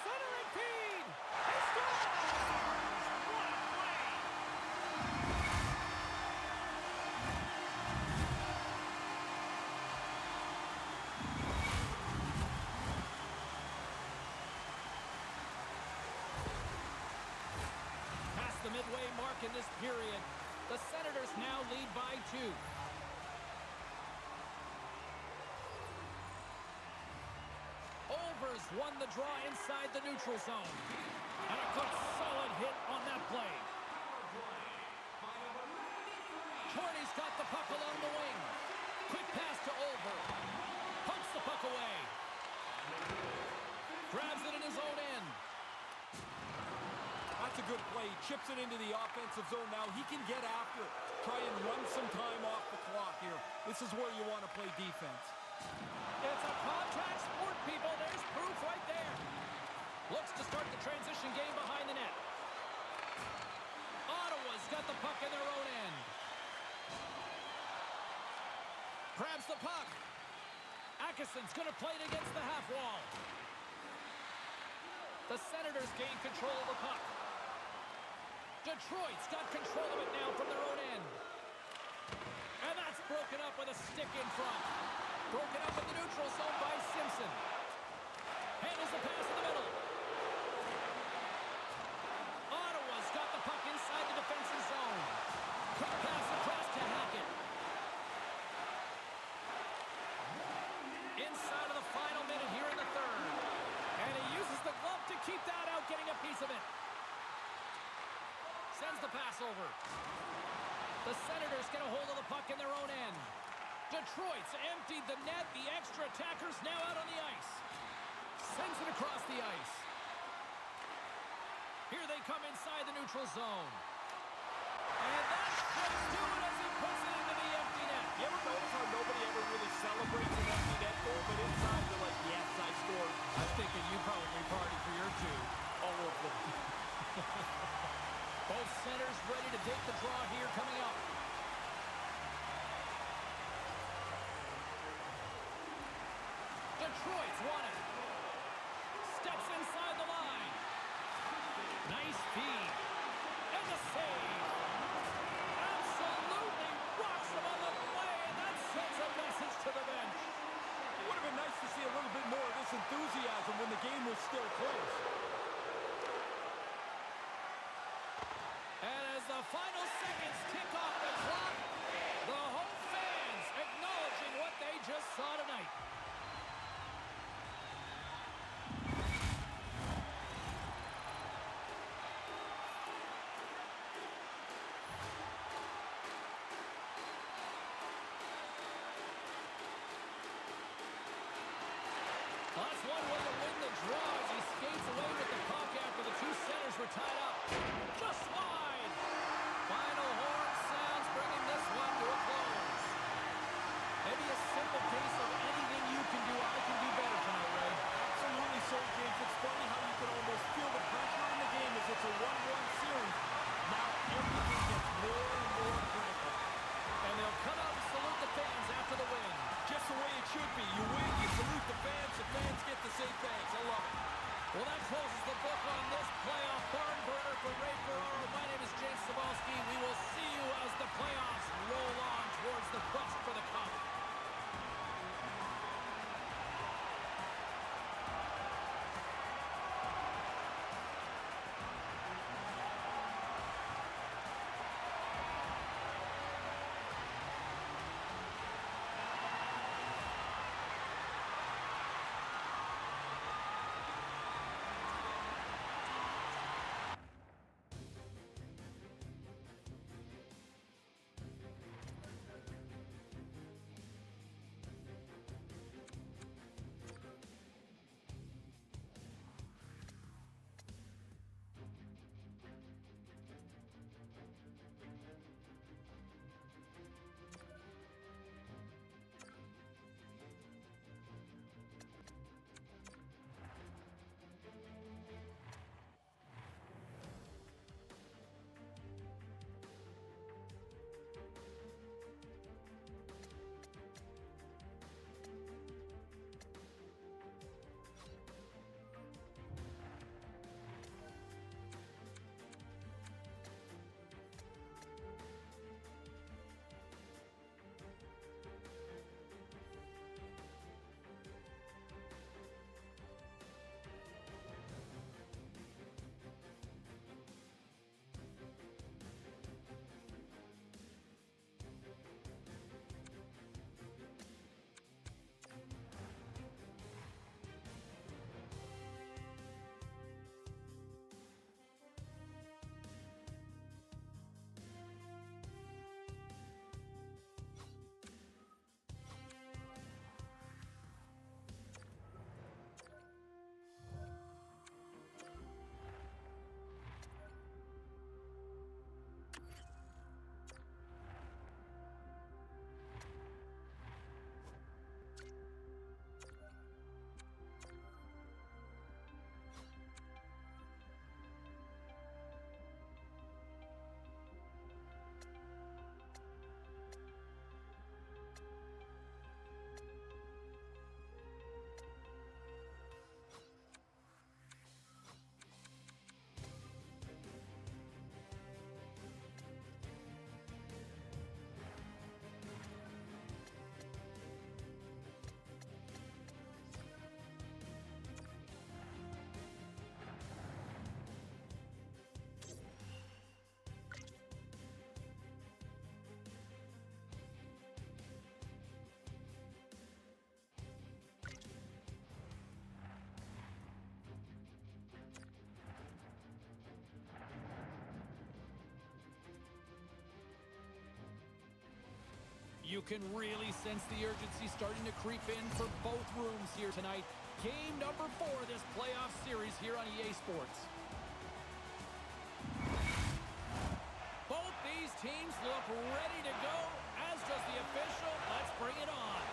Centering feed! He scores! What a play! Past the midway mark in this period, the Senators now lead by 2. Overs won the draw inside the neutral zone. And a good solid hit on that play. Chorney's got the puck along the wing. Quick pass to Over. Pumps the puck away. Grabs it in his own end. That's a good play. He chips it into the offensive zone. Now he can get after it. Try and run some time off the clock here. This is where you want to play defense. It's a contact sport, people. There's proof right there. Looks to start the transition game behind the net. Ottawa's got the puck in their own end. Grabs the puck. Atkinson's going to play it against the half wall. The Senators gain control of the puck. Detroit's got control of it now from their own end. And that's broken up with a stick in front. Broken up in the neutral zone by Simpson. Handles the pass in the middle. Ottawa's got the puck inside the defensive zone. Quick pass across to Hackett. Inside of the final minute here in the third. And he uses the glove to keep that out, getting a piece of it. Sends the pass over. The Senators get a hold of the puck in their own end. Detroit's emptied the net. The extra attackers now out on the ice. Sends it across the ice. Here they come inside the neutral zone. And that's going to do it as he puts it into the empty net. You ever notice how nobody ever really celebrates an empty net goal, but inside they're like, yes, I scored. I'm thinking you probably party for your 2. All of them. Both centers ready to take the draw here coming up. Detroit's won it. Steps inside the line. Nice feed. And the save. Absolutely rocks him on the play, and that sends a message to the bench. It would have been nice to see a little bit more of this enthusiasm when the game was still close. And as the final seconds tick off the clock, the home fans acknowledging what they just saw tonight. That's one way to win the draw as he skates away with the puck after the 2 centers were tied up. Just wide. Final horn sounds, bringing this one to a close. Maybe a simple case of anything you can do, I can do better tonight, Ray. Absolutely so, James. It's funny how you can almost feel the pressure in the game as it's a 1-1 series. Now everything gets more and more critical. And they'll come out and salute the fans after the win. Just the way it should be. You win, you salute the fans get to say thanks. I love it. Well, that closes the book on this playoff barn burner for Ray Ferraro. My name is James Cebulski. We will see you as the playoffs roll on towards the quest for the cup. You can really sense the urgency starting to creep in for both rooms here tonight. Game number 4 of this playoff series here on EA Sports. Both these teams look ready to go, as does the official. Let's bring it on.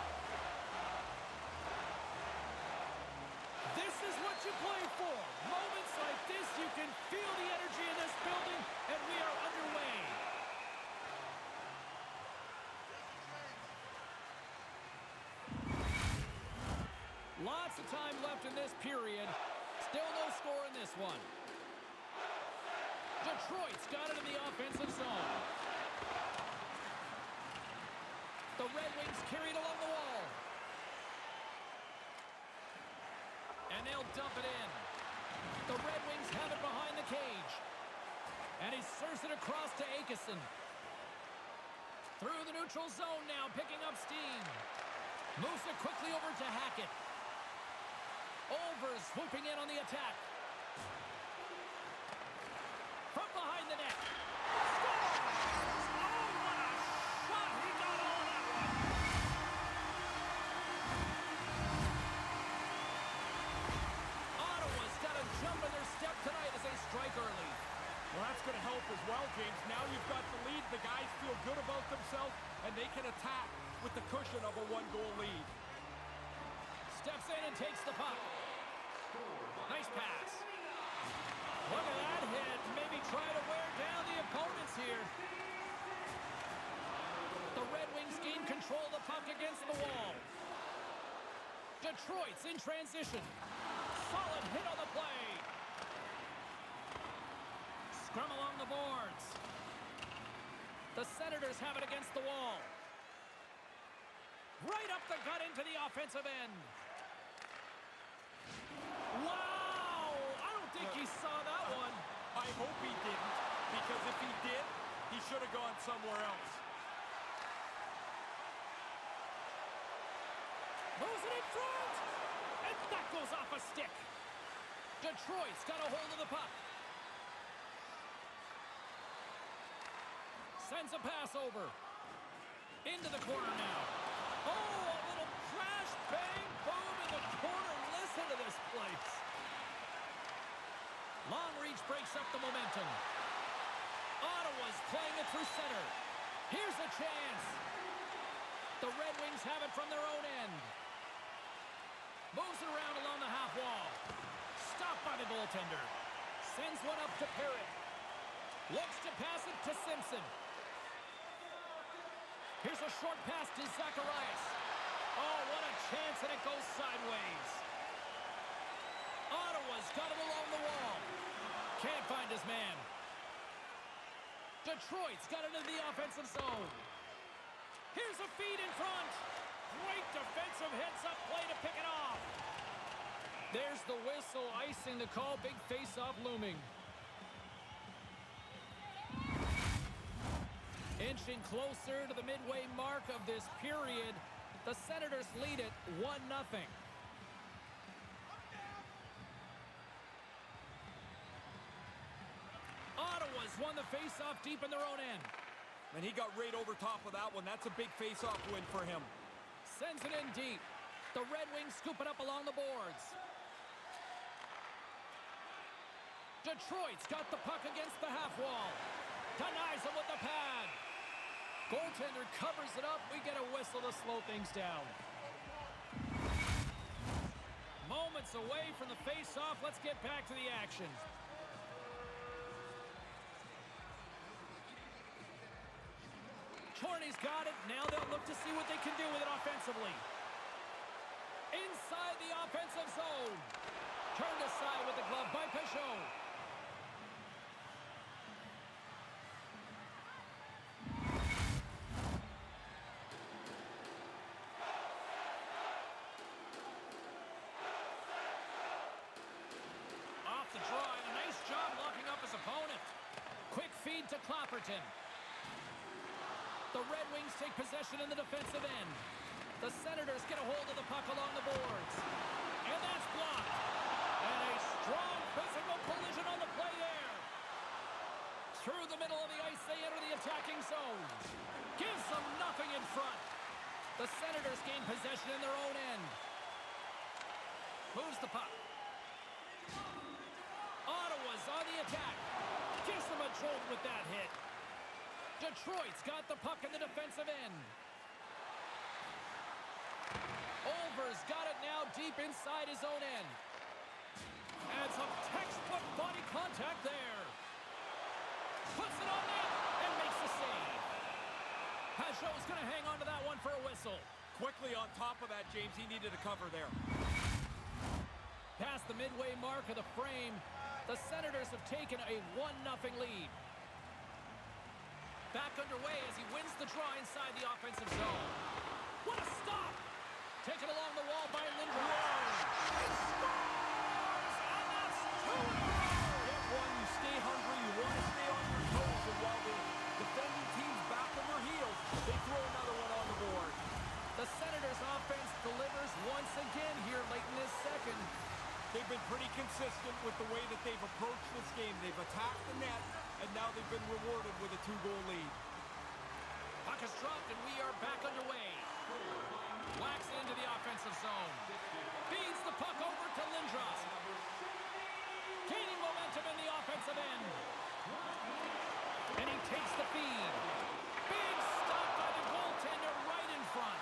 This is what you play for. Moments like this, you can feel the energy in this building, and we are underway. Lots of time left in this period. Still no score in this one. Detroit's got it in the offensive zone. The Red Wings carry it along the wall. And they'll dump it in. The Red Wings have it behind the cage. And he serves it across to Akeson. Through the neutral zone now, picking up steam. Moves it quickly over to Hackett. Over, swooping in on the attack. From behind the net. Scores! Oh, what a shot! He got all of that one. Ottawa's got a jump in their step tonight as they strike early. Well, that's going to help as well, James. Now you've got the lead. The guys feel good about themselves, and they can attack with the cushion of a one-goal lead. Steps in and takes the puck. Nice pass. Look at that hit. Maybe try to wear down the opponents here. The Red Wings gain control of the puck against the wall. Detroit's in transition. Solid hit on the play. Scrum along the boards. The Senators have it against the wall. Right up the gut into the offensive end. Wow! I don't think he saw that one. I hope he didn't, because if he did, he should have gone somewhere else. Moves it in front! And that goes off a stick. Detroit's got a hold of the puck. Sends a pass over. Into the corner now. Oh, a little crash, bang, boom in the corner. Listen to this place. Long reach breaks up the momentum. Ottawa's playing it through center. Here's a chance. The Red Wings have it from their own end. Moves it around along the half wall. Stopped by the goaltender. Sends one up to Parrott. Looks to pass it to Simpson. Here's a short pass to Zacharias. Oh, what a chance, and it goes sideways. Ottawa's got it along the wall. Can't find his man. Detroit's got it into the offensive zone. Here's a feed in front. Great defensive heads-up play to pick it off. There's the whistle, icing the call. Big face-off looming. Inching closer to the midway mark of this period. The Senators lead it 1-0. Ottawa's won the face-off deep in their own end. And he got right over top of that one. That's a big face-off win for him. Sends it in deep. The Red Wings scoop it up along the boards. Detroit's got the puck against the half wall. Denies him with the pad. Goaltender covers it up. We get a whistle to slow things down. Moments away from the face-off. Let's get back to the action. Torney's got it. Now they'll look to see what they can do with it offensively. Inside the offensive zone. Turned aside with the glove by Peugeot. Off the draw, and a nice job locking up his opponent. Quick feed to Clapperton. The Red Wings take possession in the defensive end. The Senators get a hold of the puck along the boards. And that's blocked. And a strong physical collision on the play there. Through the middle of the ice, they enter the attacking zone. Gives them nothing in front. The Senators gain possession in their own end. Moves the puck. Ottawa's on the attack. Gives them a jolt with that hit. Detroit's got the puck in the defensive end. Over's got it now deep inside his own end. And some textbook body contact there. Puts it on net and makes the save. Pajot's going to hang on to that one for a whistle. Quickly on top of that, James, he needed a cover there. Past the midway mark of the frame, the Senators have taken a 1-0 lead. Back underway as he wins the draw inside the offensive zone. What a stop! Taken along the wall by Lindros. He scores! And that's 2 in a row! Get one, you stay hungry, you want to stay on your toes, and while the defending team's back on their heels, they throw another one on the board. The Senators offense delivers once again here late in this second. They've been pretty consistent with the way that they've approached this game. They've attacked the net, and now they've been rewarded with a 2-goal lead. Puck is dropped, and we are back underway. Whacks it into the offensive zone. Feeds the puck over to Lindros. Gaining momentum in the offensive end. And he takes the feed. Big stop by the goaltender right in front.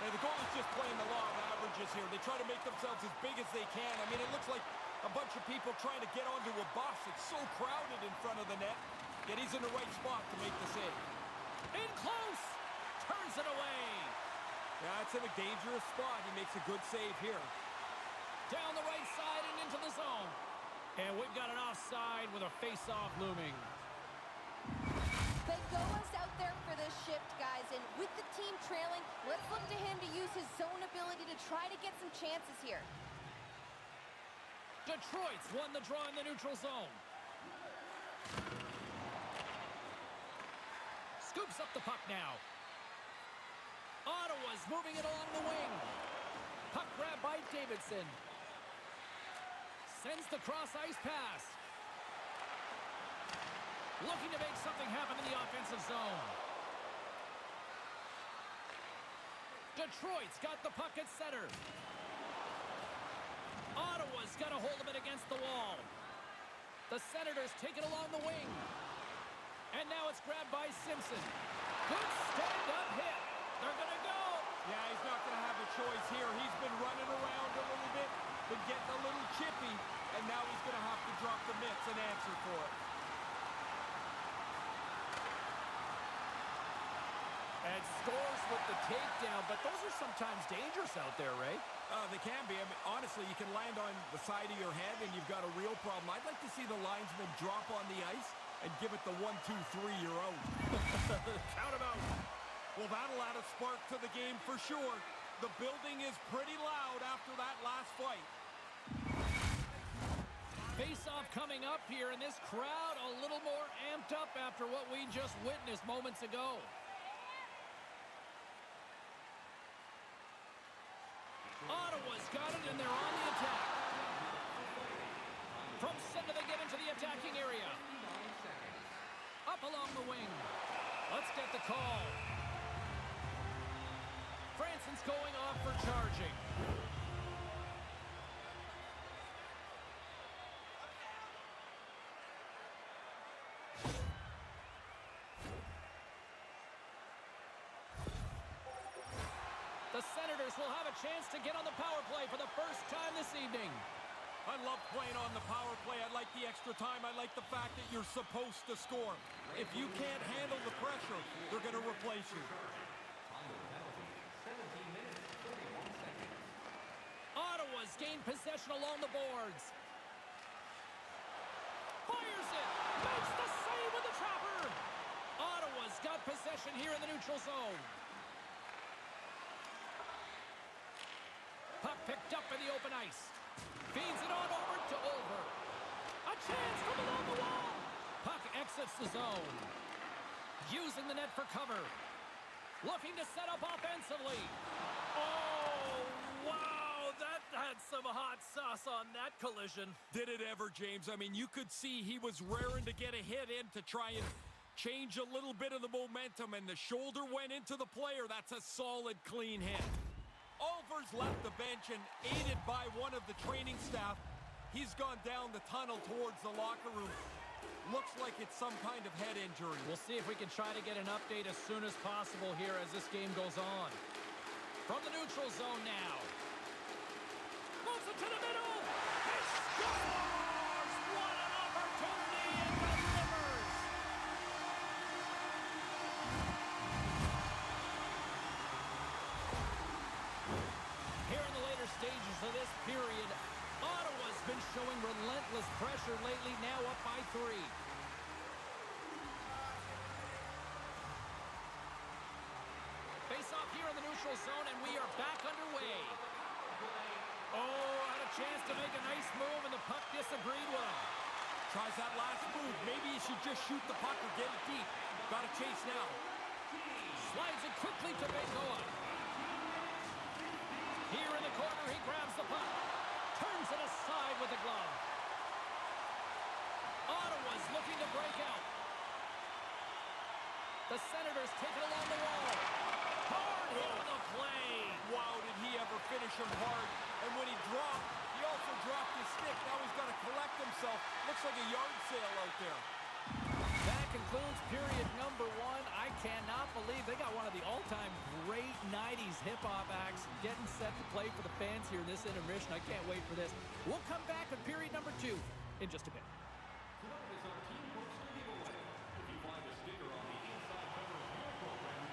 Hey, the goalie's just playing the law of averages here. They try to make themselves as big as they can. I mean, it looks like a bunch of people trying to get onto a bus. It's so crowded in front of the net, yet he's in the right spot to make the save. In close. Turns it away. Yeah, it's in a dangerous spot. He makes a good save here. Down the right side and into the zone. And we've got an offside with a face-off looming. Bengoa's out there for this shift, guys, and with the team trailing, let's look to him to use his zone ability to try to get some chances here. Detroit's won the draw in the neutral zone. Scoops up the puck now. Ottawa's moving it along the wing. Puck grab by Davidson. Sends the cross-ice pass. Looking to make something happen in the offensive zone. Detroit's got the puck at center. Ottawa's got a hold of it against the wall. The Senators take it along the wing. And now it's grabbed by Simpson. Good stand-up hit. They're going to go. Yeah, he's not going to have a choice here. He's been running around a little bit, been getting a little chippy, and now he's going to have to drop the mitts and answer for it. And scores with the takedown, but those are sometimes dangerous out there, Ray. They can be. I mean, honestly, you can land on the side of your head and you've got a real problem. I'd like to see the linesman drop on the ice and give it the 1, 2, 3, you're out. Count him out. Well, that'll add a spark to the game for sure. The building is pretty loud after that last fight. Face-off coming up here, and this crowd a little more amped up after what we just witnessed moments ago. Ottawa's got it, and they're on the attack. From center, they get into the attacking area. Up along the wing. Let's get the call. Franson's going off for charging. The Senators will have a chance to get on the power play for the first time this evening. I love playing on the power play. I like the extra time. I like the fact that you're supposed to score. If you can't handle the pressure, they're going to replace you. Ottawa's gained possession along the boards. Fires it! Makes the save with the trapper! Ottawa's got possession here in the neutral zone. Puck picked up in the open ice. Feeds it on over to Over. A chance from along the wall. Puck exits the zone. Using the net for cover. Looking to set up offensively. Oh, wow. That had some hot sauce on that collision. Did it ever, James? I mean, you could see he was raring to get a hit in to try and Change a little bit of the momentum, and the shoulder went into the player. That's a solid, clean hit. Olvers left the bench, and aided by one of the training staff, he's gone down the tunnel towards the locker room. Looks like it's some kind of head injury. We'll see if we can try to get an update as soon as possible here as this game goes on. From the neutral zone now. Moves it to the middle. He scores! What an opportunity and delivers! Here in the later stages of this period, Ottawa's been showing relentless pressure lately, now up by 3. Face off here in the neutral zone, and we are back underway. Oh, had a chance to make a nice move, and the puck disagreed with him. Tries that last move. Maybe he should just shoot the puck or get it deep. Got to chase now. Slides it quickly to Bengoa. Here in the corner, he grabs the puck. Turns it aside with the glove. Ottawa's looking to break out. The Senators take it along the wall. Hard hit on the play. Wow, did he ever finish him hard. And when he dropped, he also dropped his stick. Now he's got to collect himself. Looks like a yard sale out there. That concludes period number 1. I cannot believe they got one of the all-time great 90s hip-hop acts getting set to play for the fans here in this intermission. I can't wait for this. We'll come back with period number 2 in just a bit. Tonight is our team poster giveaway. If you find a sticker on the inside cover of your program,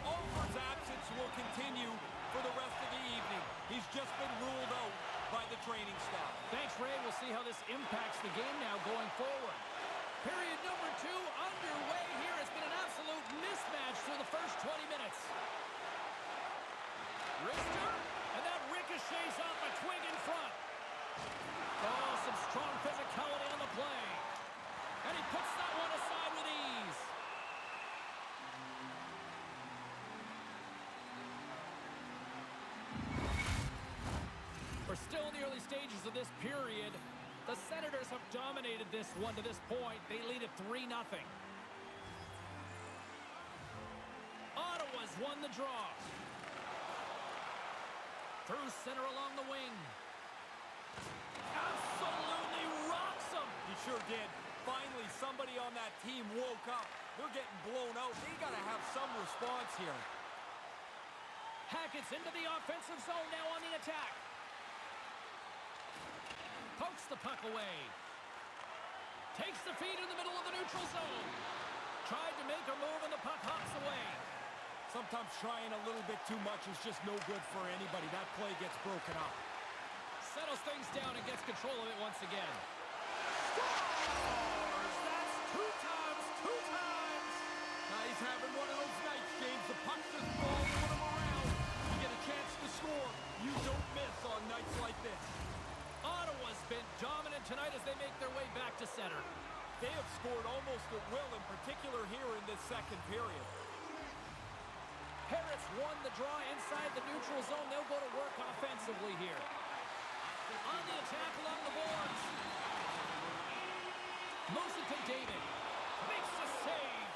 Olver's absence will continue for the rest of the evening. He's just been ruled out by the training staff. Thanks, Ray. We'll see how this impacts the game now going forward. Period number 2 underway here. It's been an absolute mismatch through the first 20 minutes. Wrister, and that ricochets off a twig in front. Oh, some strong physicality on the play. And he puts that one aside with ease. We're still in the early stages of this period. The Senators have dominated this one to this point. They lead at 3-0. Ottawa's won the draw. Through center along the wing. Absolutely rocks him. He sure did. Finally, somebody on that team woke up. They're getting blown out. They got to have some response here. Hackett's into the offensive zone now on the attack. Pokes the puck away. Takes the feed in the middle of the neutral zone. Tried to make a move and the puck hops away. Sometimes trying a little bit too much is just no good for anybody. That play gets broken up. Settles things down and gets control of it once again. Scores! That's 2 times, 2 times! He's having one of those nights, James. The puck's just following him around. You get a chance to score. You don't miss on nights like this. Ottawa's been dominant tonight as they make their way back to center. They have scored almost at will, in particular here in this second period. Harris won the draw inside the neutral zone. They'll go to work offensively here. On the attack along the boards. Moves it to David. Makes the save.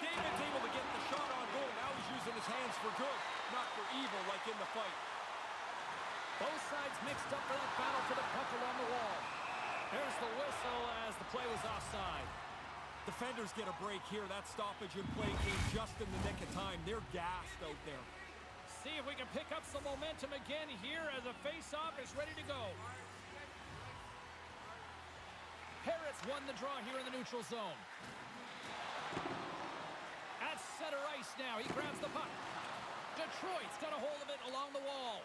David's able to get the shot on goal. Now he's using his hands for good, not for evil like in the fight. Both sides mixed up for that battle for the puck along the wall. There's the whistle as the play was offside. Defenders get a break here. That stoppage in play came just in the nick of time. They're gassed out there. See if we can pick up some momentum again here as a face-off is ready to go. Harris won the draw here in the neutral zone. At center ice now. He grabs the puck. Detroit's got a hold of it along the wall.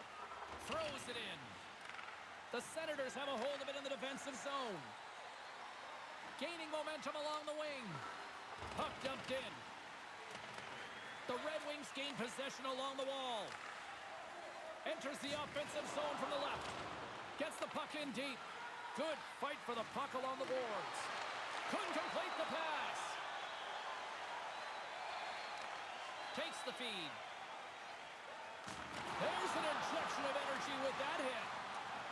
Throws it in. The Senators have a hold of it in the defensive zone. Gaining momentum along the wing. Puck dumped in. The Red Wings gain possession along the wall. Enters the offensive zone from the left. Gets the puck in deep. Good fight for the puck along the boards. Couldn't complete the pass. Takes the feed. There's an injection of energy with that hit.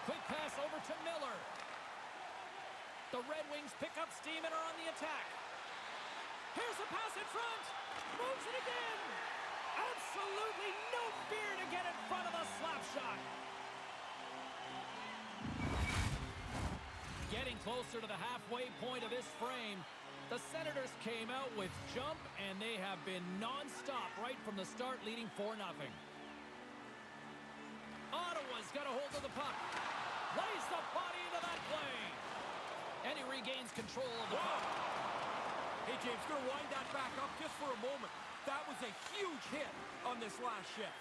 Quick pass over to Miller. The Red Wings pick up steam and are on the attack. Here's a pass in front. Moves it again. Absolutely no fear to get in front of the slap shot. Getting closer to the halfway point of this frame, the Senators came out with jump, and they have been non-stop right from the start, leading 4-0. Ottawa's got a hold of the puck. Lays the body into that play. And he regains control of the puck. Hey, James, going to wind that back up just for a moment. That was a huge hit on this last shift.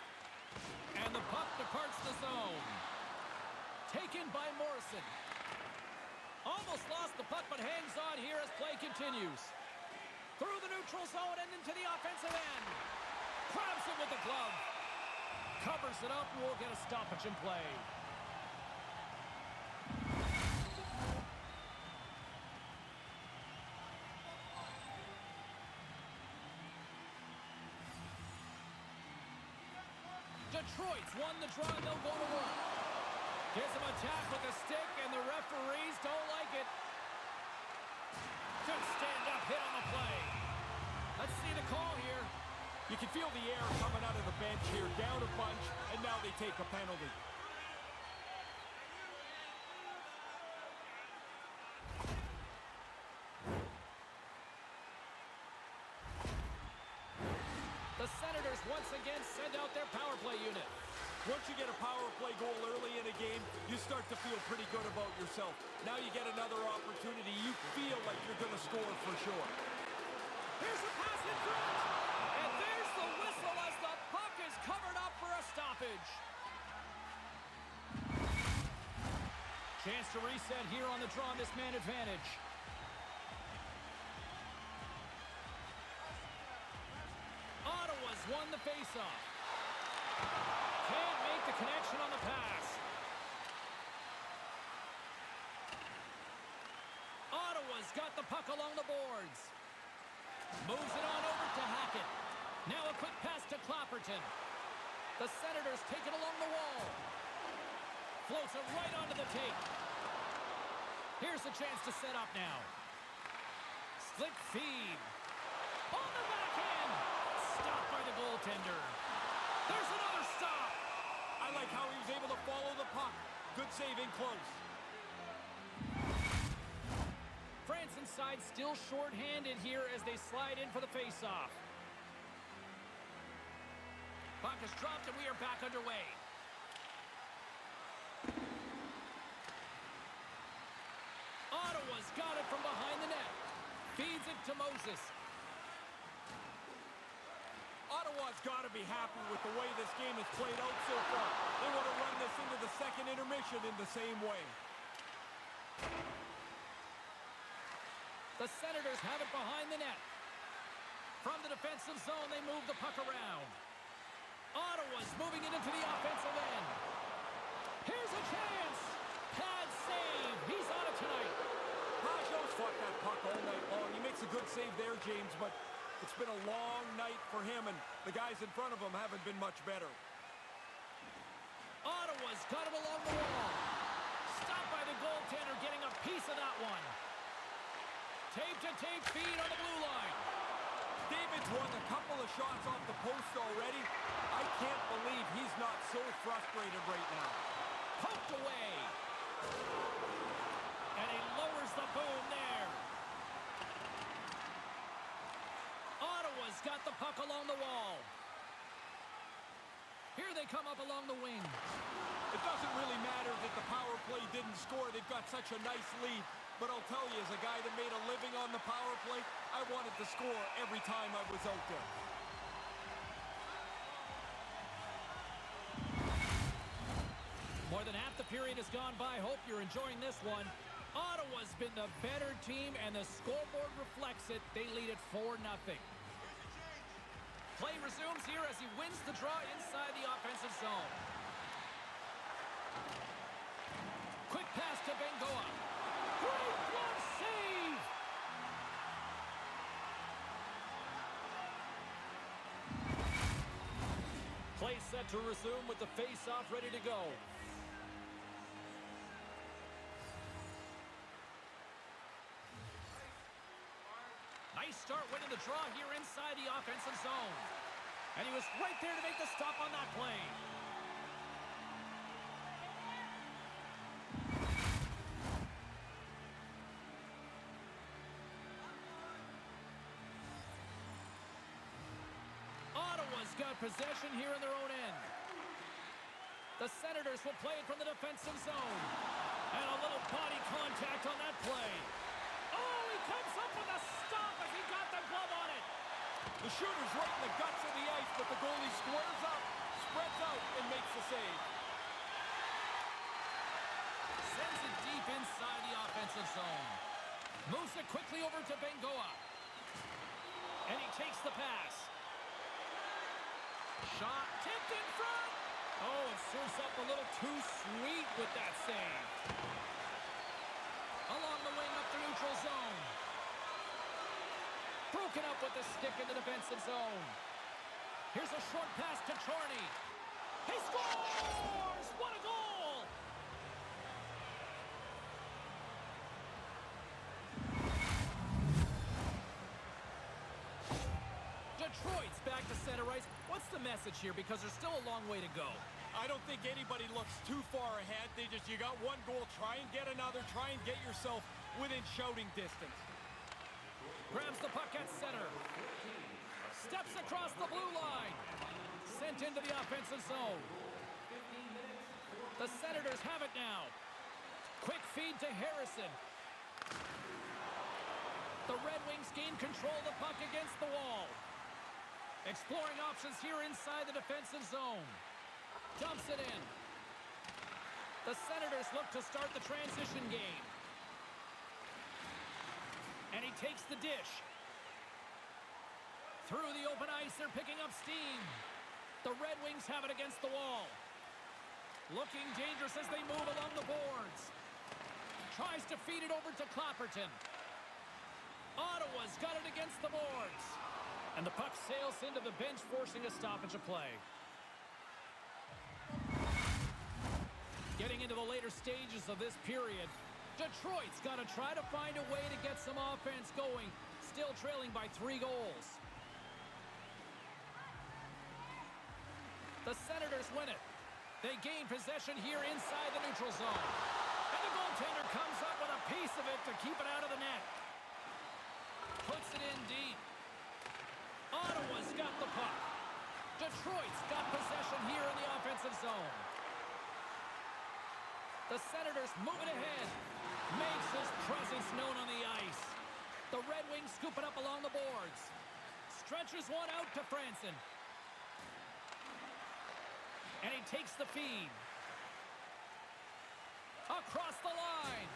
And the puck departs the zone. Taken by Morrison. Almost lost the puck, but hangs on here as play continues. Through the neutral zone and into the offensive end. Grabs it with the glove. Covers it up and will get a stoppage in play. Detroit's won the draw and they'll go to work. Gives him a tap with a stick and the referees don't like it. Good stand-up hit on the play. Let's see the call here. You can feel the air coming out of the bench here, down a bunch, and now they take a penalty. The Senators once again send out their power play unit. Once you get a power play goal early in a game, you start to feel pretty good about yourself. Now you get another opportunity. You feel like you're going to score for sure. Here's a pass in front. And there's the whistle as the puck is covered up for a stoppage. Chance to reset here on the draw on this man advantage. Ottawa's won the faceoff. Can't make the connection on the pass. Ottawa's got the puck along the boards. Moves it on over to Hackett. Now a quick pass to Clapperton. The Senators take it along the wall. Floats it right onto the tape. Here's a chance to set up now. Slick feed. On the backhand. Stopped by the goaltender. There's another stop. I like how he was able to follow the puck. Good save in close. France inside still short-handed here as they slide in for the face-off. Puck is dropped and we are back underway. Ottawa's got it from behind the net. Feeds it to Moses. Ottawa's got to be happy with the way this game has played out so far. They want to run this into the second intermission in the same way. The Senators have it behind the net. From the defensive zone, they move the puck around. Ottawa's moving it into the offensive end. Here's a chance. Pad save. He's on it tonight. Pageau's fought that puck all night long. He makes a good save there, James, but it's been a long night for him, and the guys in front of him haven't been much better. Ottawa's got it along the wall. Stopped by the goaltender, getting a piece of that one. Tape-to-tape feed on the blue line. David's won a couple of shots off the post already. I can't believe he's not so frustrated right now. Poked away. And he lowers the boom there. Ottawa's got the puck along the wall. Here they come up along the wing. It doesn't really matter that the power play didn't score. They've got such a nice lead. But I'll tell you, as a guy that made a living on the power play, I wanted to score every time I was out there. More than half the period has gone by. Hope you're enjoying this one. Ottawa's been the better team, and the scoreboard reflects it. They lead at 4-0. Play resumes here as he wins the draw inside the offensive zone. Quick pass to Bengoa. Great glove save! Play set to resume with the face-off ready to go. Nice Nice start winning the draw here inside the offensive zone. And he was right there to make the stop on that play. Ottawa's got possession here in their own end. The Senators will play it from the defensive zone. And a little body contact on that play. Oh, he comes up with a stop as he got the glove on it. The shooter's right in the guts of the ice, but the goalie squares up, spreads out, and makes the save. Sends it deep inside the offensive zone. Moves it quickly over to Bengoa. And he takes the pass. Shot tipped in front. Oh, it serves up a little too sweet with that save. Along the wing up the neutral zone. Broken up with the stick in the defensive zone. Here's a short pass to Chorney. He scores! What a goal! Detroit's back to center ice. What's the message here? Because there's still a long way to go. I don't think anybody looks too far ahead. You got one goal, try and get another, try and get yourself within shouting distance. Grabs the puck at center. Steps across the blue line. Sent into the offensive zone. The Senators have it now. Quick feed to Harrison. The Red Wings gain control of the puck against the wall. Exploring options here inside the defensive zone. Dumps it in. The Senators look to start the transition game. And he takes the dish. Through the open ice, they're picking up steam. The Red Wings have it against the wall. Looking dangerous as they move along the boards. Tries to feed it over to Clapperton. Ottawa's got it against the boards. And the puck sails into the bench, forcing a stoppage of play. Getting into the later stages of this period, Detroit's got to try to find a way to get some offense going, still trailing by 3 goals. The Senators win it. They gain possession here inside the neutral zone. And the goaltender comes up with a piece of it to keep it out of the net. Puts it in deep. Ottawa's got the puck. Detroit's got possession here in the offensive zone. The Senators moving ahead. Makes his presence known on the ice. The Red Wings scoop it up along the boards. Stretches one out to Franson. And he takes the feed. Across the line.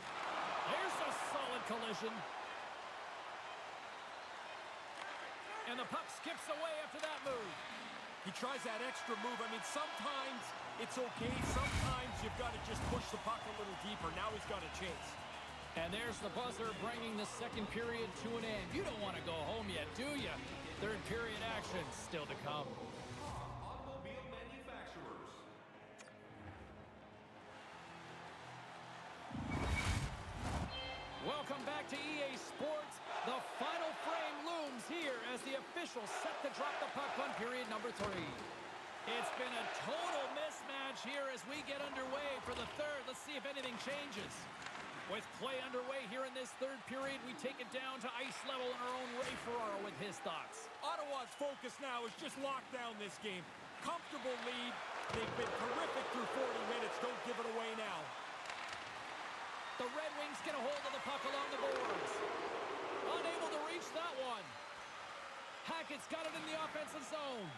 Here's a solid collision. And the puck skips away after that move. He tries that extra move. I mean, sometimes it's okay. Sometimes you've got to just push the puck a little deeper. Now he's got a chance. And there's the buzzer bringing the second period to an end. You don't want to go home yet, do you? Third period action still to come. Automobile manufacturers. Welcome back to EA Sports. The final frame looms here as the officials set to drop the puck on period number 3. It's been a total mismatch here as we get underway for the third. Let's see if anything changes. With play underway here in this third period, we take it down to ice level in our own Ray Ferraro with his thoughts. Ottawa's focus now is just lock down this game. Comfortable lead. They've been terrific through 40 minutes. Don't give it away now. The Red Wings get a hold of the puck along the boards. Unable to reach that one. Hackett's got it in the offensive zone.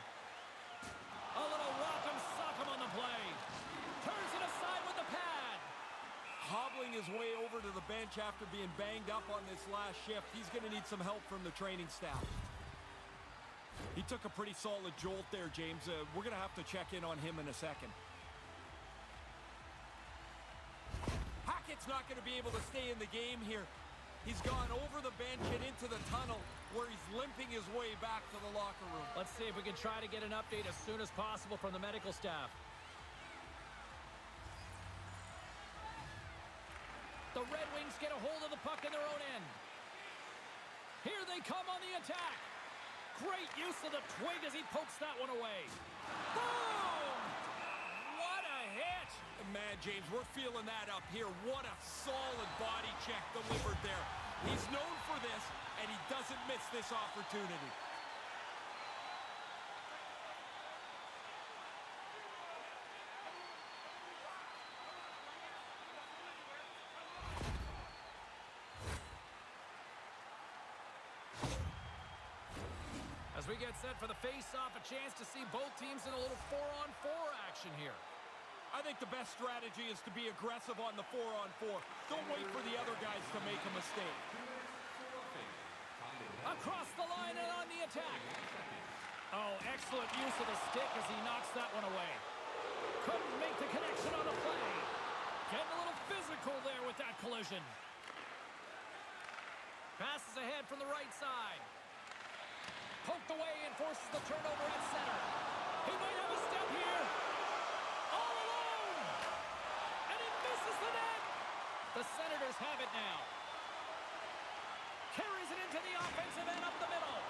A little rock'em sock'em on the play. Turns it aside with the pad. Hobbling his way over to the bench after being banged up on this last shift. He's going to need some help from the training staff. He took a pretty solid jolt there, James. We're going to have to check in on him in a second. Hackett's not going to be able to stay in the game here. He's gone over the bench and into the tunnel where he's limping his way back to the locker room. Let's see if we can try to get an update as soon as possible from the medical staff. The Red Wings get a hold of the puck in their own end. Here they come on the attack. Great use of the twig as he pokes that one away. Boom! What a hit! Man, James, we're feeling that up here. What a solid body check delivered there. He's known for this, and he doesn't miss this opportunity. As we get set for the face-off, a chance to see both teams in a little 4-on-4 action here. I think the best strategy is to be aggressive on the 4-on-4. Don't wait for the other guys to make a mistake. Across the line and on the attack. Oh, excellent use of the stick as he knocks that one away. Couldn't make the connection on the play. Getting a little physical there with that collision. Passes ahead from the right side. Poked away and forces the turnover at center. He might have a step here. All alone! And he misses the net! The Senators have it now. Carries it into the offensive end up the middle.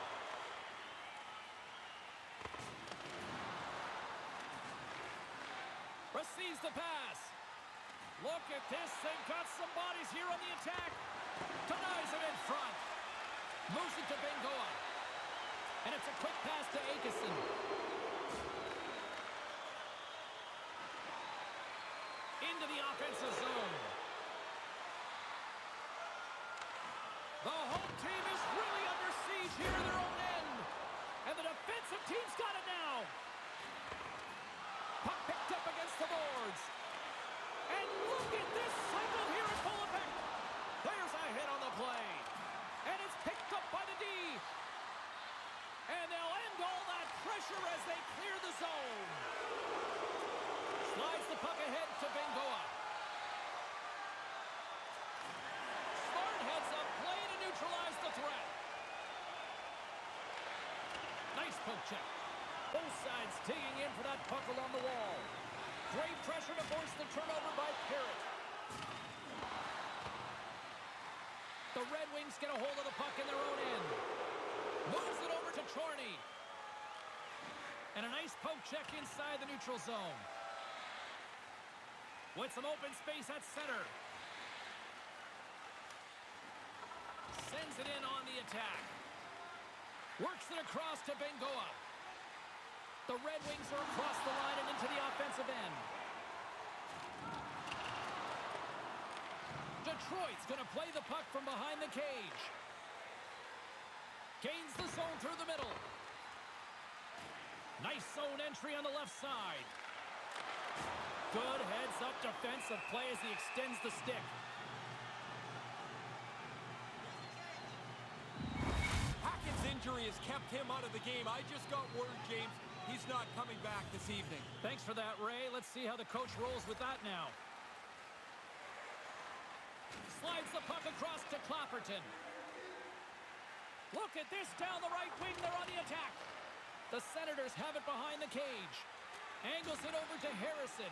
Receives the pass. Look at this. They've got some bodies here on the attack. Denies it in front. Moves it to Bengoa. And it's a quick pass to Akeson. Into the offensive zone. The home team is really under siege here in their own end. And the defensive team's got it now. Puck picked up against the boards. And look at this cycle here in full effect. There's a hit on the play. And it's picked up by the D. And they'll end all that pressure as they clear the zone. Slides the puck ahead to Bengoa. Smart heads up play to neutralize the threat. Nice poke check. Both sides digging in for that puck along the wall. Great pressure to force the turnover by Parrott. The Red Wings get a hold of the puck in their own end. Moves it over to Chorney. And a nice poke check inside the neutral zone. With some open space at center. Sends it in on the attack. Works it across to Bengoa. The Red Wings are across the line and into the offensive end. Detroit's going to play the puck from behind the cage. Gains the zone through the middle. Nice zone entry on the left side. Good heads-up defensive play as he extends the stick. Hackett's injury has kept him out of the game. I just got word, James, he's not coming back this evening. Thanks for that, Ray. Let's see how the coach rolls with that now. Slides the puck across to Clapperton. Look at this down the right wing. They're on the attack. The Senators have it behind the cage. Angles it over to Harrison.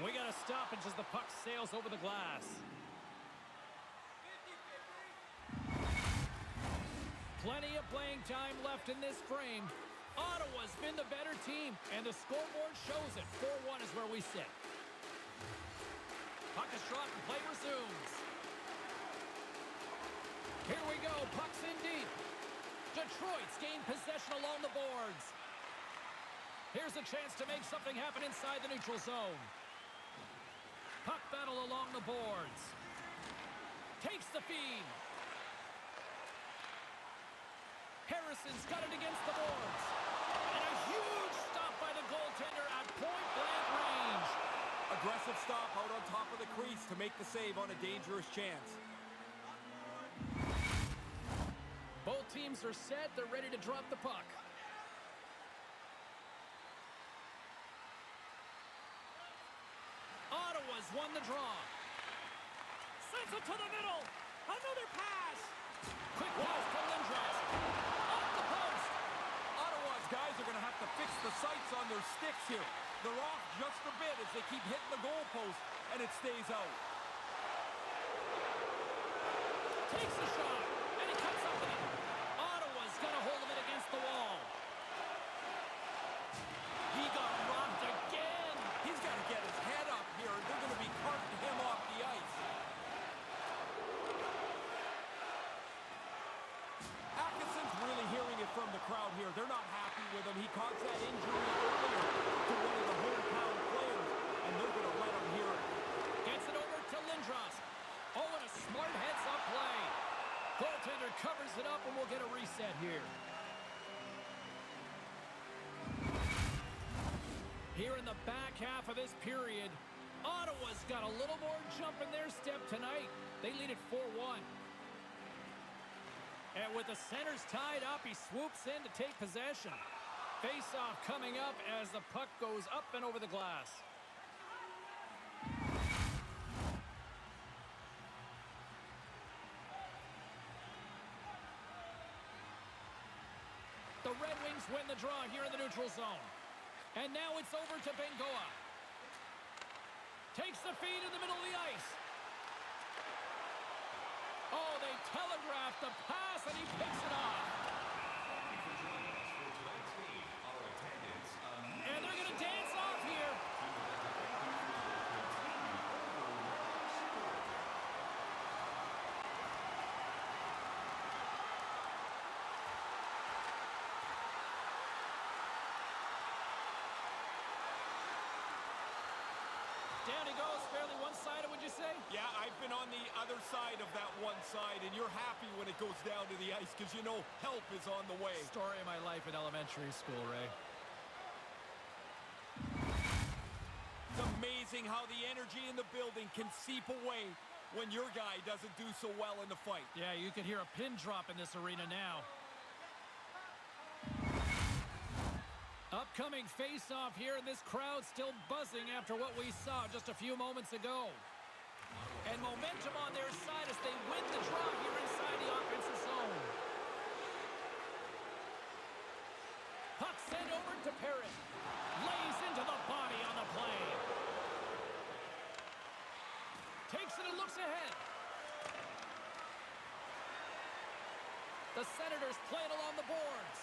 We got a stoppage as the puck sails over the glass. Plenty of playing time left in this frame. Ottawa's been the better team, and the scoreboard shows it. 4-1 is where we sit. Puck is dropped and play resumes. Here we go, puck's in deep. Detroit's gained possession along the boards. Here's a chance to make something happen inside the neutral zone. Puck battle along the boards. Takes the feed. Harrison's got it against the boards. And a huge stop by the goaltender at point-blank range. Aggressive stop out on top of the crease to make the save on a dangerous chance. Both teams are set. They're ready to drop the puck. Ottawa's won the draw. Sends it to the middle. Another pass. Quick pass from Lindros. Off the post. Ottawa's guys are going to have to fix the sights on their sticks here. They're off just a bit as they keep hitting the goalpost, and it stays out. Takes the shot, and he cuts up with it. Ottawa's got a hold of it against the wall. He got robbed again. He's got to get his head up here. They're going to be carting him off the ice. Atkinson's really hearing it from the crowd here. They're not happy with him. He caused that injury earlier to one of the hometown players, and they're going to let him hear it. Gets it over to Lindros. Oh, and a smart heads-up play. Goaltender covers it up, and we'll get a reset here. Here in the back half of this period, Ottawa's got a little more jump in their step tonight. They lead it 4-1. And with the centers tied up, he swoops in to take possession. Face-off coming up as the puck goes up and over the glass. The Red Wings win the draw here in the neutral zone. And now it's over to Bengoa. Takes the feed in the middle of the ice. Oh, they telegraphed the pass, and he picks it off. And they're going to dance off here. Down he goes, fairly one-sided, would you say? Yeah, I've been on the other side of that one side, and you're happy when it goes down to the ice because you know help is on the way. Story of my life in elementary school, Ray. It's amazing how the energy in the building can seep away when your guy doesn't do so well in the fight. Yeah, you can hear a pin drop in this arena now. Upcoming face-off here, and this crowd still buzzing after what we saw just a few moments ago. And momentum on their side as they win the draw here inside the offensive zone. Puck sent over to Perrin. Lays into the body on the play. Takes it and looks ahead. The Senators play it along the boards.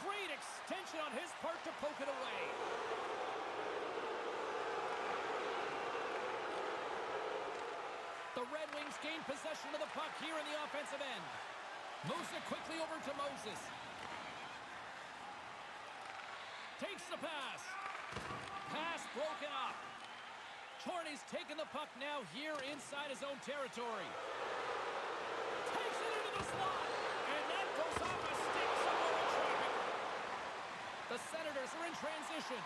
Great extension on his part to poke it away. The Red Wings gain possession of the puck here in the offensive end. Moves it quickly over to Moses. Takes the pass. Pass broken up. Chorney's taking the puck now here inside his own territory. Takes it into the slot. And that goes off a stick somewhere in traffic. The Senators are in transition.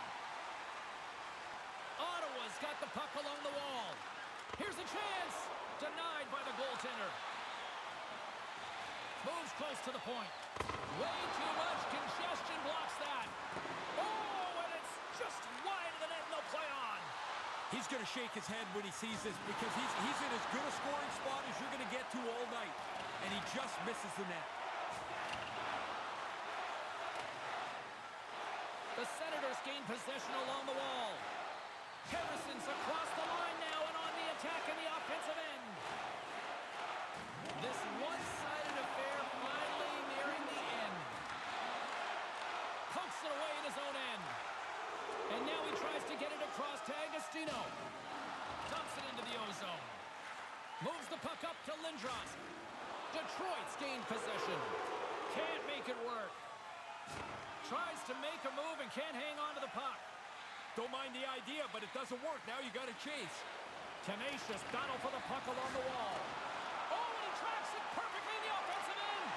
Ottawa's got the puck along the wall. Here's a chance. Denied by the goaltender. Moves close to the point. Way too much congestion blocks that. Oh, and it's just wide of the net. No play on. He's going to shake his head when he sees this because he's in as good a scoring spot as you're going to get to all night. And he just misses the net. The Senators gain possession along the wall. Harrison's across the line now and on the attack in the offensive end. This one-sided affair finally nearing the end. Pokes it away in his own end. And now he tries to get it across to Agostino. Dumps it into the ozone. Moves the puck up to Lindros. Detroit's gained possession. Can't make it work. Tries to make a move and can't hang on to the puck. Don't mind the idea, but it doesn't work. Now you got to chase. Tenacious battle for the puck along the wall. Oh, and he tracks it perfectly in the offensive end.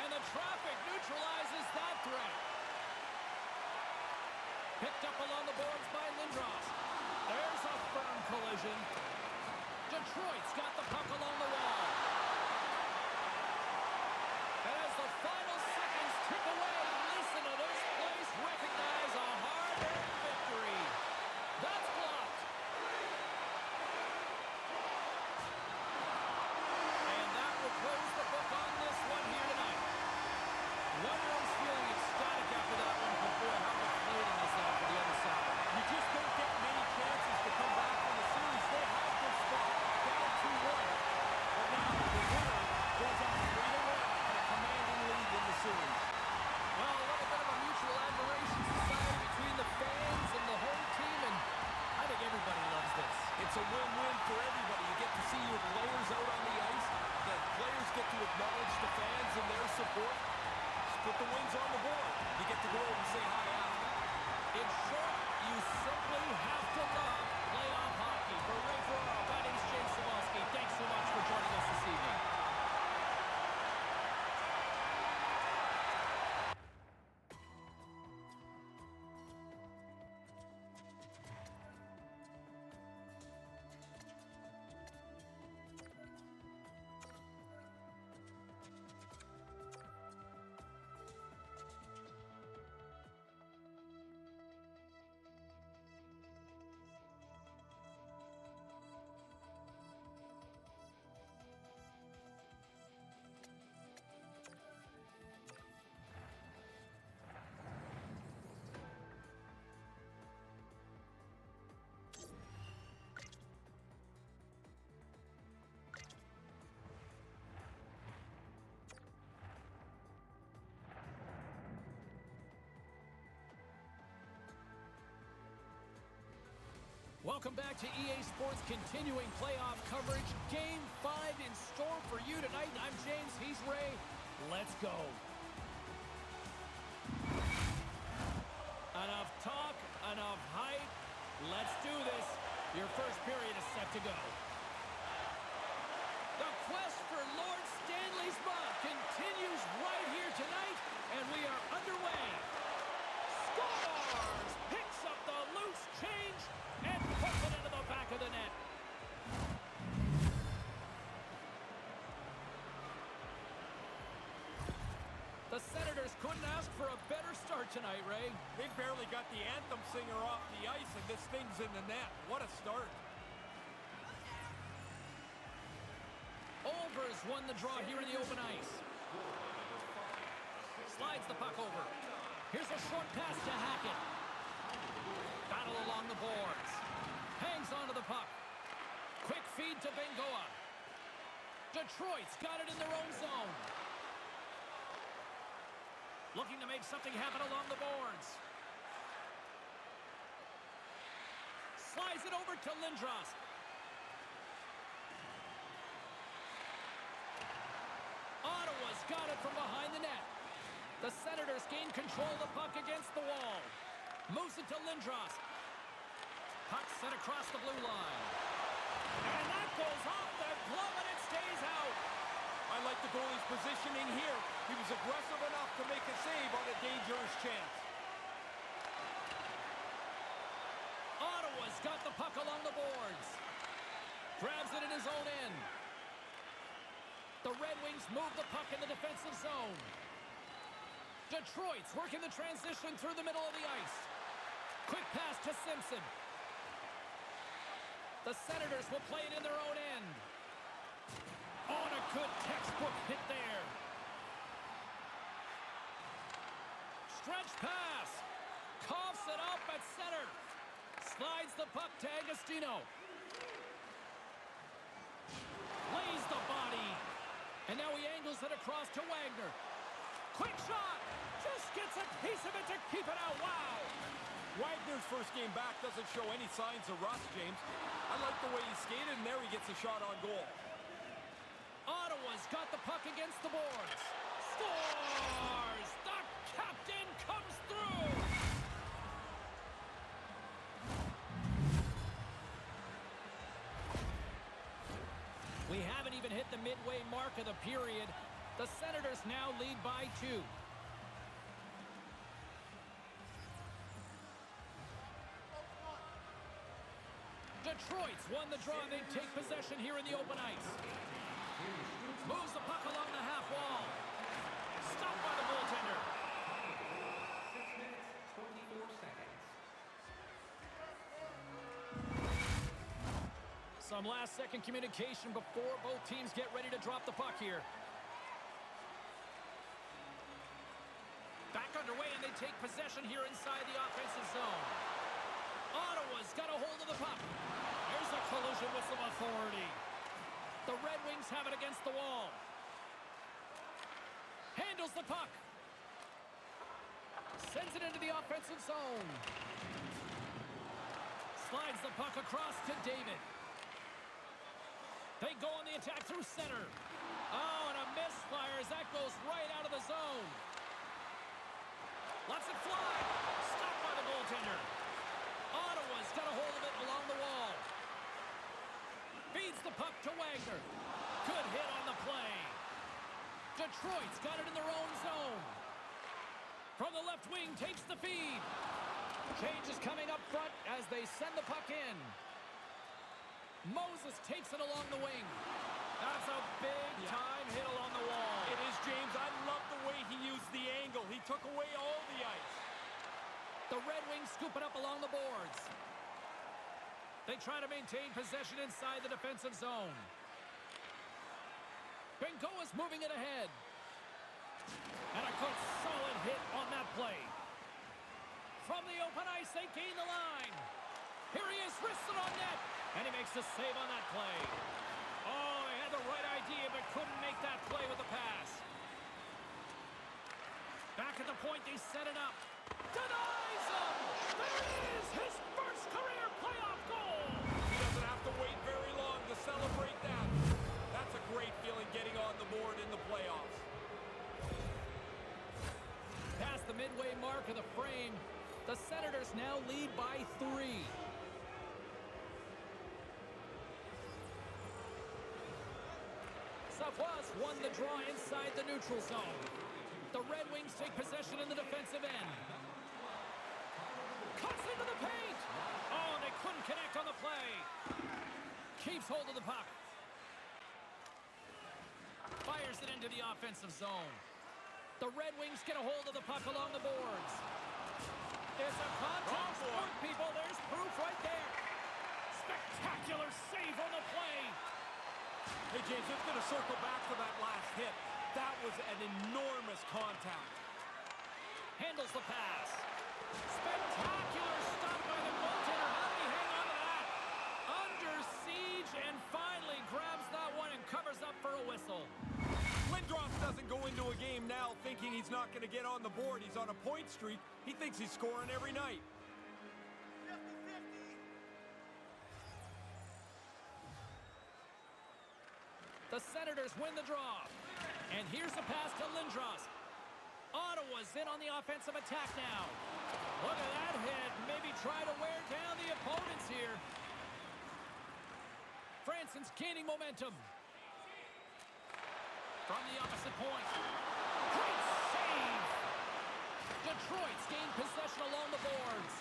And the traffic neutralizes that threat. Picked up along the boards by Lindros. There's a firm collision. Detroit's got the puck along the wall. And as the final seconds tick away, listen to this place recognize a hard-earned victory. That's blocked. And that will close the book on this one here tonight. One was feeling ecstatic after that one, but boy, how deflating is that for the other side. You just don't get many chances to come back from the series. They have their spot. Down 2-1. simply have to love playoff hockey. For Ray Ferraro, my name is James Cybulski. Thanks so much for joining us this evening. Welcome back to EA Sports continuing playoff coverage. Game 5 in store for you tonight. I'm James, he's Ray. Let's go. Enough talk, enough hype. Let's do this. Your first period is set to go. The quest for Lord Stanley's mug continues right here tonight, and we are underway. Scores! Picks up the loose change and puts it into the back of the net. The Senators couldn't ask for a better start tonight, Ray. They barely got the anthem singer off the ice, and this thing's in the net. What a start. Olvers won the draw here in the open ice. Slides the puck over. Here's a short pass to Hackett. Battle along the boards. Hangs onto the puck. Quick feed to Bengoa. Detroit's got it in their own zone. Looking to make something happen along the boards. Slides it over to Lindros. Ottawa's got it from behind the net. The Senators gain control of the puck against the wall. Moves it to Lindros. Puck sent across the blue line. And that goes off the glove and it stays out. I like the goalie's positioning here. He was aggressive enough to make a save on a dangerous chance. Ottawa's got the puck along the boards. Grabs it in his own end. The Red Wings move the puck in the defensive zone. Detroit's working the transition through the middle of the ice. Quick pass to Simpson. The Senators will play it in their own end. Oh, and a good textbook hit there. Stretch pass. Coughs it up at center. Slides the puck to Agostino. Lays the body. And now he angles it across to Wagner. Quick shot. Just gets a piece of it to keep it out. Wow. Wagner's first game back doesn't show any signs of rust, James. I like the way he skated, and there he gets a shot on goal. Ottawa's got the puck against the boards. Scores! The captain comes through! We haven't even hit the midway mark of the period. The Senators now lead by 2. Detroit's won the draw. They take possession here in the open ice. Moves the puck along the half wall. Stopped by the goaltender. 6 minutes, 24 seconds. Some last-second communication before both teams get ready to drop the puck here. Back underway, and they take possession here inside the offensive zone. Ottawa's got a hold of the puck. There's a collision with some authority. The Red Wings have it against the wall. Handles the puck. Sends it into the offensive zone. Slides the puck across to David. They go on the attack through center. Oh, and a misfire as that goes right out of the zone. Lets it fly. Stopped by the goaltender. Ottawa's corner. Good hit on the play. Detroit's got it in their own zone. From the left wing, takes the feed. Change is coming up front as they send the puck in. Moses takes it along the wing. That's a big-time hit along the wall. It is, James. I love the way he used the angle. He took away all the ice. The Red Wings scoop it up along the boards. They try to maintain possession inside the defensive zone. Bengoa's moving it ahead. And a good solid hit on that play. From the open ice, they gain the line. Here he is, wristed on net. And he makes the save on that play. Oh, he had the right idea, but couldn't make that play with the pass. Back at the point, they set it up. Denies him! There it is! His first career playoff goal! He doesn't have to wait very long to celebrate that. That's a great feeling getting on the board in the playoffs. Past the midway mark of the frame, the Senators now lead by 3. Savoie won the draw inside the neutral zone. The Red Wings take possession in the defensive end. Cuts into the paint! Oh, they couldn't connect on the play. Keeps hold of the puck. Fires it into the offensive zone. The Red Wings get a hold of the puck along the boards. It's a contact sport, people. There's proof right there. Spectacular save on the play. Hey, James, it's going to circle back to that last hit. That was an enormous contact. Handles the pass. Spectacular stop by the goaltender. How did he hang on to that? Under siege, and finally grabs that one and covers up for a whistle. Lindros doesn't go into a game now thinking he's not going to get on the board. He's on a point streak. He thinks he's scoring every night. The Senators win the draw. And here's the pass to Lindros. Ottawa's in on the offensive attack now. Look at that hit. Maybe try to wear down the opponents here. Franson's gaining momentum. From the opposite point. Great save! Detroit's gained possession along the boards.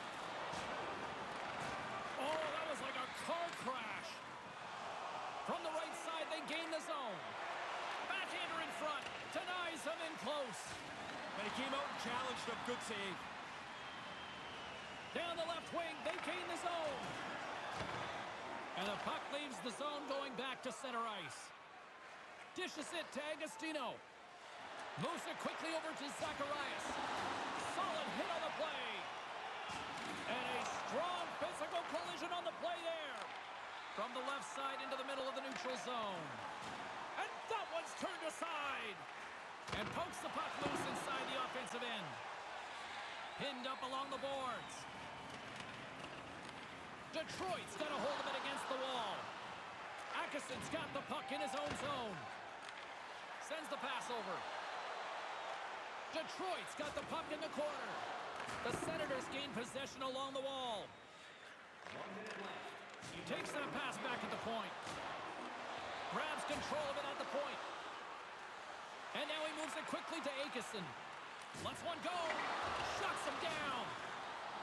Oh, that was like a car crash. From the right side, they gain the zone. Backhander in front. Denies him in close. And he came out and challenged him. Good save. Down the left wing, they gain the zone. And the puck leaves the zone going back to center ice. Dishes it to Agostino. Moves it quickly over to Zacharias. Solid hit on the play. And a strong physical collision on the play there. From the left side into the middle of the neutral zone. And that one's turned aside. And pokes the puck loose inside the offensive end. Pinned up along the boards. Detroit's got a hold of it against the wall. Atkinson's got the puck in his own zone. Sends the pass over. Detroit's got the puck in the corner. The Senators gain possession along the wall. 1 minute left. Takes that pass back at the point. Grabs control of it at the point. And now he moves it quickly to Akeson. Lets one go. Shuts him down.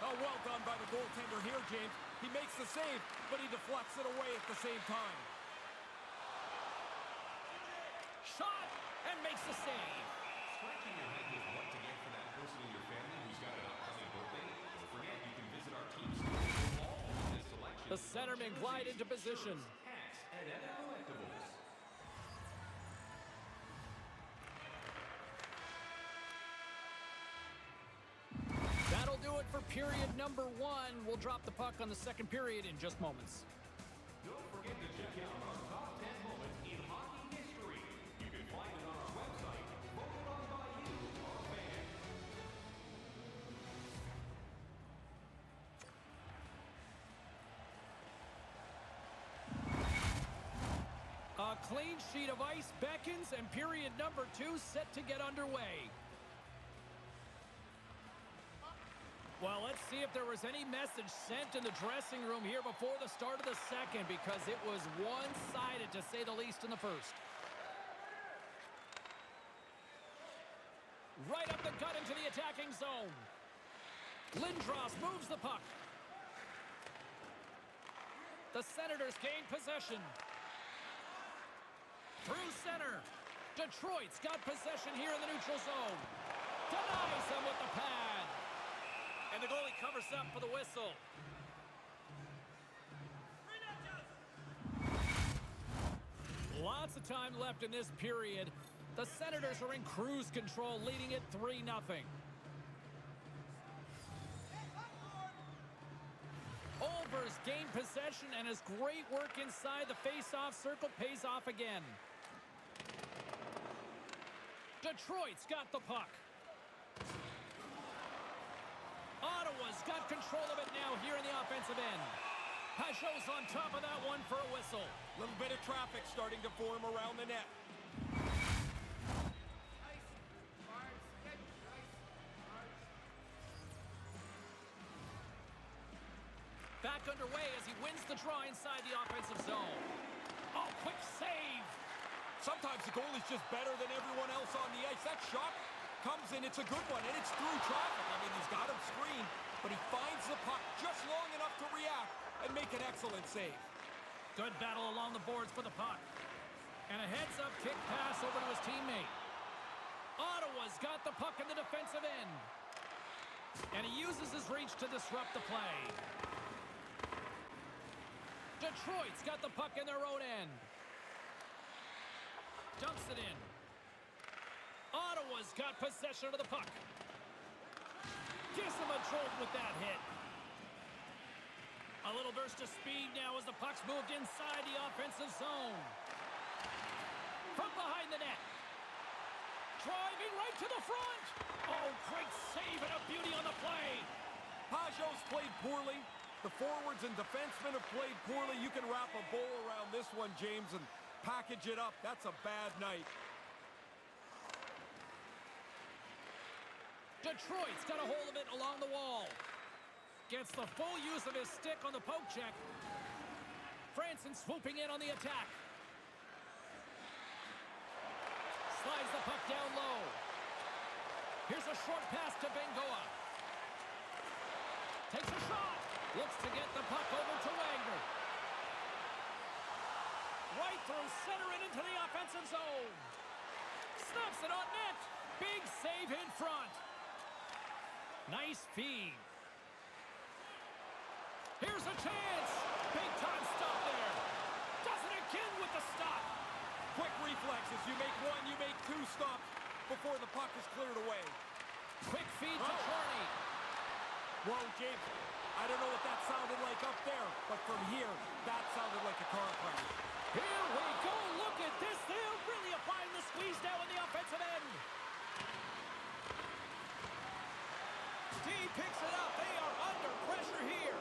Oh, well done by the goaltender here, James. He makes the save, but he deflects it away at the same time. Shot and makes the save. Scratching your head with what to get for that person in your family who's got an upcoming birthday? Don't forget, you can visit our team store for all of this selection. The centermen glide into position. Hats and other collectibles. That'll do it for period number 1. We'll drop the puck on the second period in just moments. Don't forget to check out our top 10 moments in hockey history. You can find it on our website, voted on by you, our fans. A clean sheet of ice beckons, and period number 2 set to get underway. Well, let's Let's see if there was any message sent in the dressing room here before the start of the second, because it was one-sided, to say the least, in the first. Right up the gut into the attacking zone. Lindros moves the puck. The Senators gain possession. Through center. Detroit's got possession here in the neutral zone. Denies him with the pad. And the goalie covers up for the whistle. Lots of time left in this period. The Senators are in cruise control, leading it 3-0. Olvers gained possession, and his great work inside the face-off circle pays off again. Detroit's got the puck. Ottawa's got control of it now here in the offensive end. Pajot's on top of that one for a whistle. Little bit of traffic starting to form around the net. Back underway as he wins the draw inside the offensive zone. Oh, quick save. Sometimes the goalie's just better than everyone else on the ice. That shot comes in, it's a good one, and it's through traffic. I mean, he's got him screened, but he finds the puck just long enough to react and make an excellent save. Good battle along the boards for the puck. And a heads-up kick pass over to his teammate. Ottawa's got the puck in the defensive end. And he uses his reach to disrupt the play. Detroit's got the puck in their own end. Dumps it in. Ottawa's got possession of the puck. Gives him a jolt with that hit. A little burst of speed now as the puck's moved inside the offensive zone. From behind the net. Driving right to the front. Oh, great save and a beauty on the play. Pajot's played poorly. The forwards and defensemen have played poorly. You can wrap a bow around this one, James, and package it up. That's a bad night. Detroit's got a hold of it along the wall. Gets the full use of his stick on the poke check. Franson swooping in on the attack. Slides the puck down low. Here's a short pass to Bengoa. Takes a shot. Looks to get the puck over to Wagner. Right through center and into the offensive zone. Snaps it on net. Big save in front. Nice feed. Here's a chance. Big time stop there. Does it again with the stop. Quick reflexes. You make one, you make two stops before the puck is cleared away. Quick feed to Carney. Whoa, James. I don't know what that sounded like up there, but from here, that sounded like a car crash. Here we go. Look at this. They're really applying the squeeze now in the offensive end. D picks it up. They are under pressure here.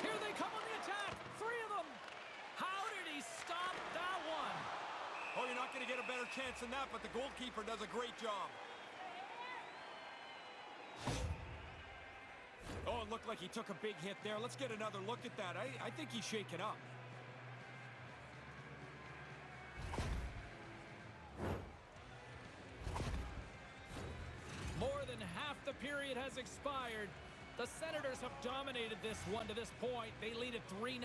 Here they come on the attack. Three of them. How did he stop that one? Oh, you're not going to get a better chance than that, but the goalkeeper does a great job. Oh, it looked like he took a big hit there. Let's get another look at that. I think he's shaken up. More than half the period has expired. The Senators have dominated this one to this point. They lead it 3-0.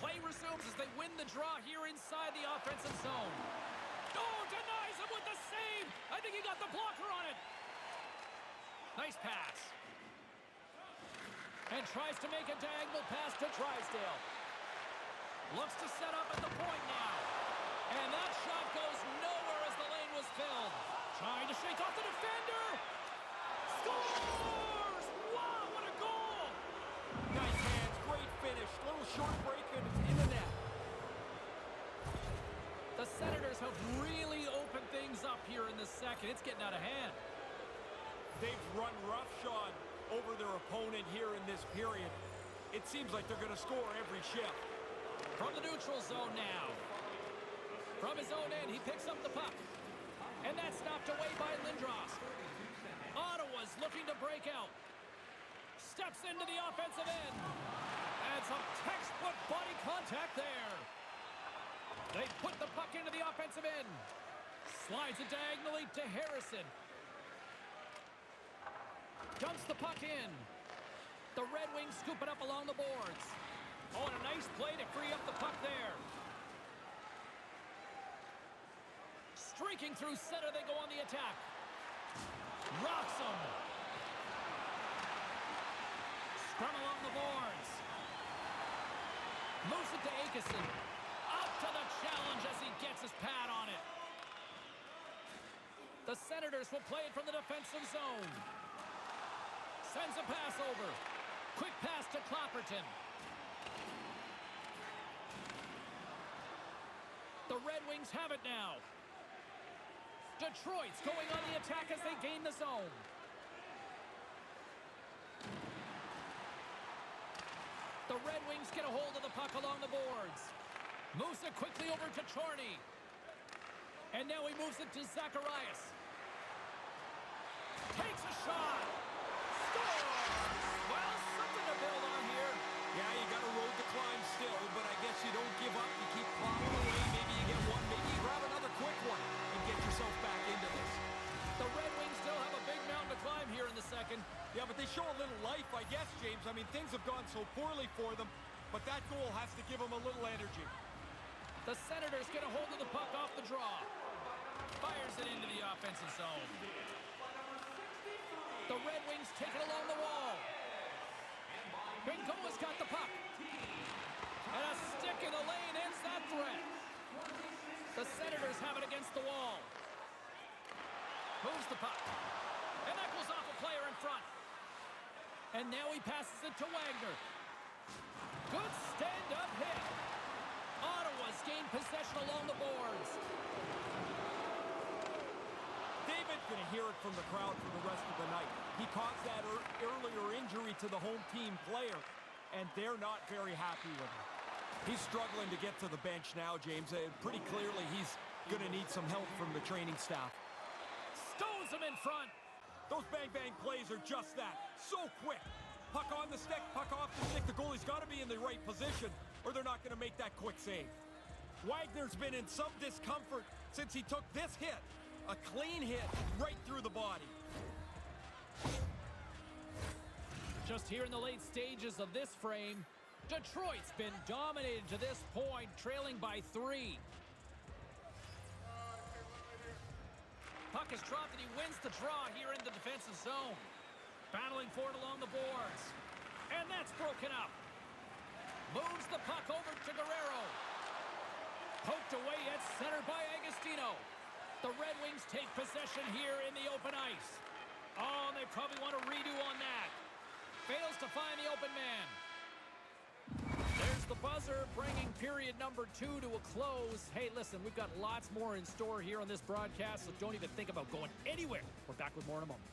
Play resumes as they win the draw here inside the offensive zone. Oh, denies him with the save. I think he got the blocker on it. Nice pass. And tries to make a diagonal pass to Drysdale. Looks to set up at the point now. And that shot goes nowhere as the lane was filled. Trying to shake off the defender. Scores! Wow, what a goal! Nice hands, great finish. Little short break and it's in the net. The Senators have really opened things up here in the second. It's getting out of hand. They've run roughshod over their opponent here in this period. It seems like they're going to score every shift. From the neutral zone now. From his own end, he picks up the puck. And that's knocked away by Lindros. Ottawa's looking to break out. Steps into the offensive end. And some textbook body contact there. They put the puck into the offensive end. Slides it diagonally to Harrison. Dumps the puck in. The Red Wings scoop it up along the boards. Oh, and a nice play to free up the puck there. Streaking through center, they go on the attack. Rocks them. Scrum along the boards. Moves it to Akeson. Up to the challenge as he gets his pad on it. The Senators will play it from the defensive zone. Sends a pass over. Quick pass to Clapperton. The Red Wings have it now. Detroit's going on the attack as they gain the zone. The Red Wings get a hold of the puck along the boards. Moves it quickly over to Chorney. And now he moves it to Zacharias. Takes a shot. Scores! Well, something to build on here. Yeah, you got a road to climb still, but I guess you don't give up. You keep plowing away. Maybe you get one. Maybe you grab another quick one and get yourself back into this. The Red Wings still have a big mountain to climb here in the second. Yeah, but they show a little life, I guess, James. I mean, things have gone so poorly for them, but that goal has to give them a little energy. The Senators get a hold of the puck off the draw. Fires it into the offensive zone. The Red Wings take it along the wall. Bengoa's got the puck. And a stick in the lane ends that threat. The Senators have it against the wall. Moves the puck. And that goes off a player in front. And now he passes it to Wagner. Good stand-up hit. Ottawa's gained possession along the boards. David's going to hear it from the crowd for the rest of the night. He caused that earlier injury to the home team player, and they're not very happy with him. He's struggling to get to the bench now, James. Pretty clearly he's going to need some help from the training staff. Stones him in front. Those bang-bang plays are just that. So quick. Puck on the stick, puck off the stick. The goalie's got to be in the right position, or they're not going to make that quick save. Wagner's been in some discomfort since he took this hit. A clean hit right through the body. Just here in the late stages of this frame, Detroit's been dominated to this point, trailing by 3. Puck is dropped and he wins the draw here in the defensive zone. Battling for it along the boards. And that's broken up. Moves the puck over to Guerrero. Poked away at center by Agostino. The Red Wings take possession here in the open ice. Oh, they probably want a redo on that. Fails to find the open man. There's the buzzer, bringing period number 2 to a close. Hey, listen, we've got lots more in store here on this broadcast, so don't even think about going anywhere. We're back with more in a moment.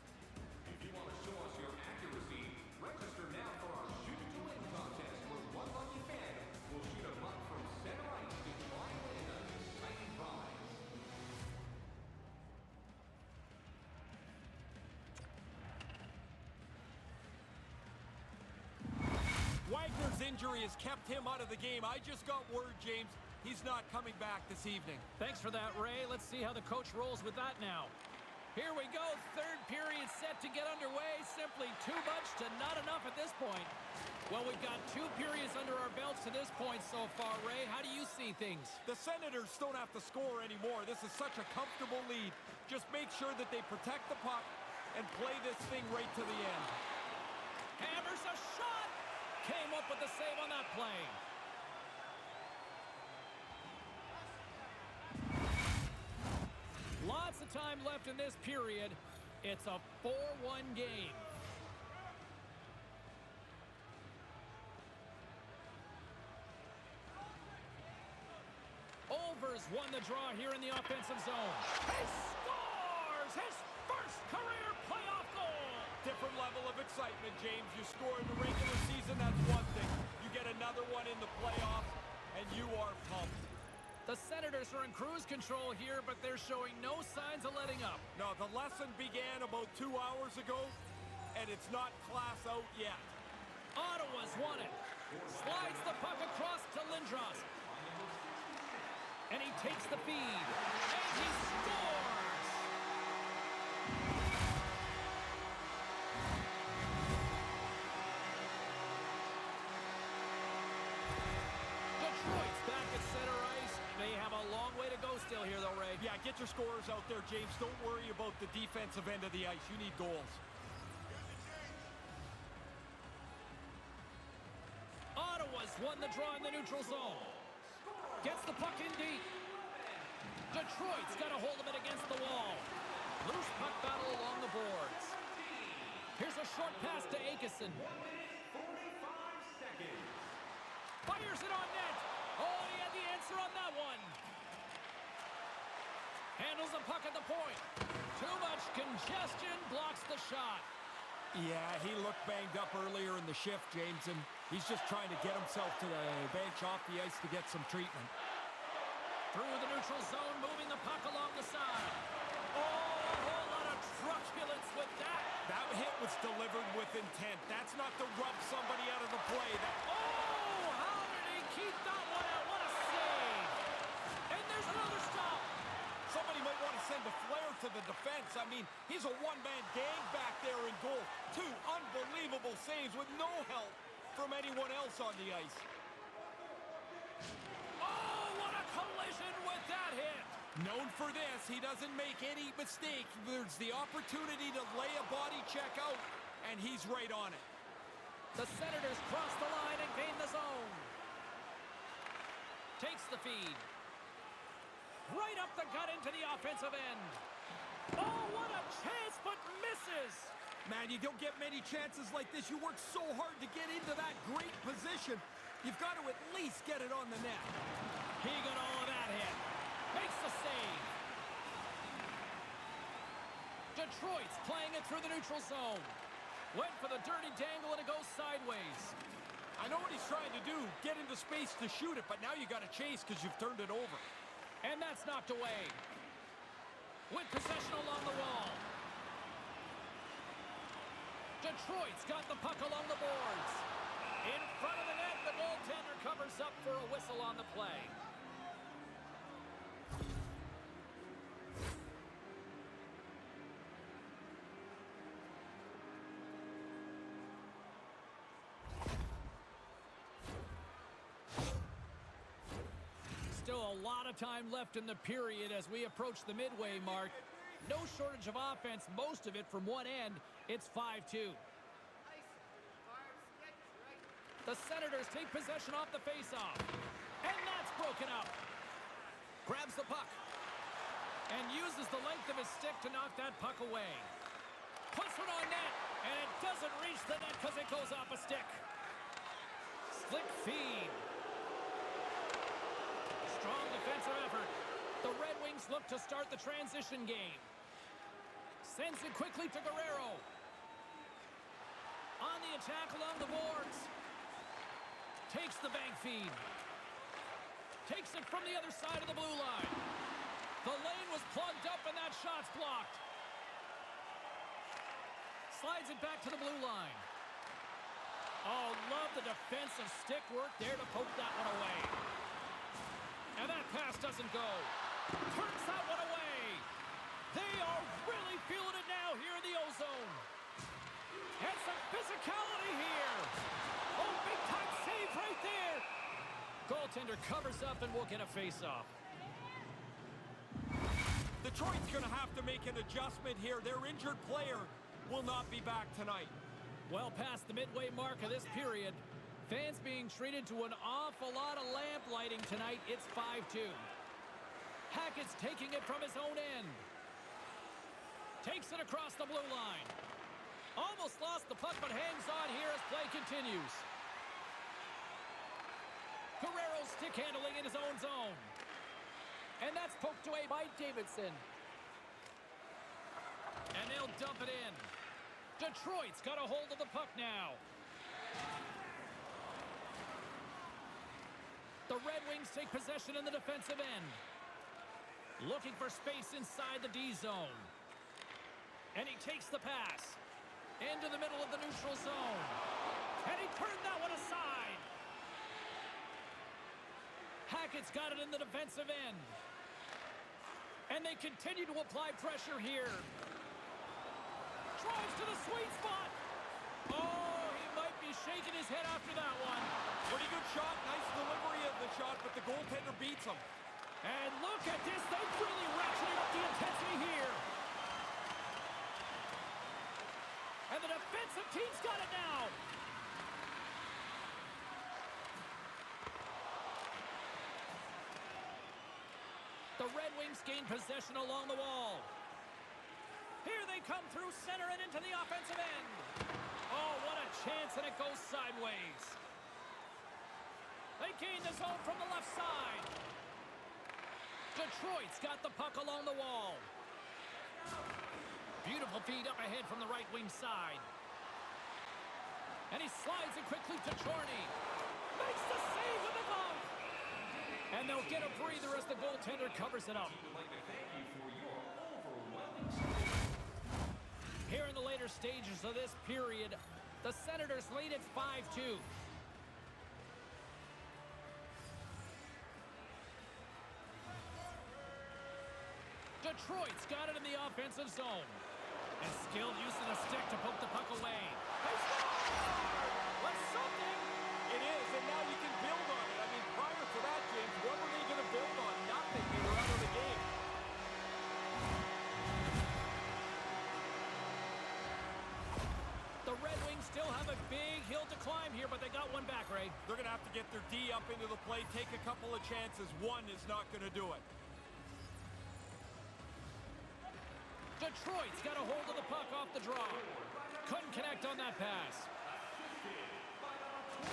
If you want to show us your accuracy, register now for our Shoot to Win contest, where one lucky fan will shoot a puck from center ice to try and win an exciting prize. Wagner's injury has kept him out of the game. I just got word, James, he's not coming back this evening. Thanks for that, Ray. Let's see how the coach rolls with that now. Here we go. Third period set to get underway. Simply too much to not enough at this point. Well, we've got 2 periods under our belts to this point so far, Ray. How do you see things? The Senators don't have to score anymore. This is such a comfortable lead. Just make sure that they protect the puck and play this thing right to the end. Hammers a shot. Came up with the save on that play. Lots of time left in this period. It's a 4-1 game. Overs won the draw here in the offensive zone. He scores his first career playoff goal. Different level of excitement, James. You score in the regular season, that's one thing. You get another one in the playoffs, and you are pumped. The Senators are in cruise control here, but they're showing no signs of letting up. No, the lesson began about 2 hours ago, and it's not class out yet. Ottawa's won it. Slides the puck across to Lindros. And he takes the feed. And he scores! Detroit's back at center ice. They have a long way to go still here, though, Ray. Yeah, get your scorers out there, James. Don't worry about the defensive end of the ice. You need goals. Ottawa's won the draw in the neutral zone. Gets the puck in deep. Detroit's got a hold of it against the wall. Loose puck battle along the boards. Here's a short pass to Akeson. 45 seconds. Fires it on net. Oh, he had the answer on that one. Handles the puck at the point. Too much congestion, blocks the shot. Yeah, he looked banged up earlier in the shift, James, and he's just trying to get himself to the bench off the ice to get some treatment. Through the neutral zone, moving the puck along the side. Oh, a whole lot of truculence with that. That hit was delivered with intent. That's not to rub somebody out of the play. Oh, how did he keep that one out? What a save. And there's another stop. Somebody might want to send a flare to the defense. I mean, he's a one-man gang back there in goal. Two unbelievable saves with no help from anyone else on the ice. Oh, what a collision with that hit. Known for this, he doesn't make any mistake. There's the opportunity to lay a body check out, and he's right on it. The Senators cross the line and gain the zone. Takes the feed. Right up the gut into the offensive end. Oh, what a chance, but misses. Man, you don't get many chances like this. You work so hard to get into that great position. You've got to at least get it on the net. He got all of that hit. Makes the save. Detroit's playing it through the neutral zone. Went for the dirty dangle and it goes sideways. I know what he's trying to do, get into space to shoot it, but now you got to chase because you've turned it over. And that's knocked away. With possession along the wall. Detroit's got the puck along the boards. In front of the net, the goaltender covers up for a whistle on the play. Still a lot of time left in the period as we approach the midway mark. No shortage of offense, most of it from one end. It's 5-2. The Senators take possession off the faceoff. And that's broken up. Grabs the puck. And uses the length of his stick to knock that puck away. Puts it on net. And it doesn't reach the net because it goes off a stick. Slick feed. Strong defensive effort. The Red Wings look to start the transition game. Sends it quickly to Guerrero. On the attack along the boards. Takes the bank feed. Takes it from the other side of the blue line. The lane was plugged up and that shot's blocked. Slides it back to the blue line. Oh, love the defensive stick work there to poke that one away. And that pass doesn't go. Turns that one away. They are really feeling it now here in the O-Zone. And some physicality here. Oh, big-time save right there. Goaltender covers up and will get a face-off. Detroit's going to have to make an adjustment here. Their injured player will not be back tonight. Well past the midway mark of this period. Fans being treated to an awful lot of lamp lighting tonight. It's 5-2. Hackett's taking it from his own end. Takes it across the blue line. Almost lost the puck, but hangs on here as play continues. Guerrero's stick handling in his own zone. And that's poked away by Davidson. And they'll dump it in. Detroit's got a hold of the puck now. The Red Wings take possession in the defensive end. Looking for space inside the D zone. And he takes the pass. Into the middle of the neutral zone. And he turned that one aside. Hackett's got it in the defensive end. And they continue to apply pressure here. Drives to the sweet spot. Oh, he might be shaking his head after that one. Pretty good shot. Nice delivery of the shot, but the goaltender beats him. And look at this. They've really ratcheted up the intensity here. And the defensive team's got it now. The Red Wings gain possession along the wall. Here they come through center and into the offensive end. Oh, what a chance, and it goes sideways. They gain the zone from the left side. Detroit's got the puck along the wall. Beautiful feed up ahead from the right wing side. And he slides it quickly to Chorney. Makes the save with the glove. And they'll get a breather as the goaltender covers it up. We'd like to thank you for your overwhelming support. Here in the later stages of this period, the Senators lead at 5-2. Detroit's got it in the offensive zone. And skilled use of the stick to poke the puck away. They score! That's something! It is, and now you can build on it. I mean, prior to that, James, what were they going to build on? Nothing. They were out of the game. The Red Wings still have a big hill to climb here, but they got one back, Ray. They're going to have to get their D up into the play, take a couple of chances. One is not going to do it. Detroit's got a hold of the puck off the draw. Couldn't connect on that pass.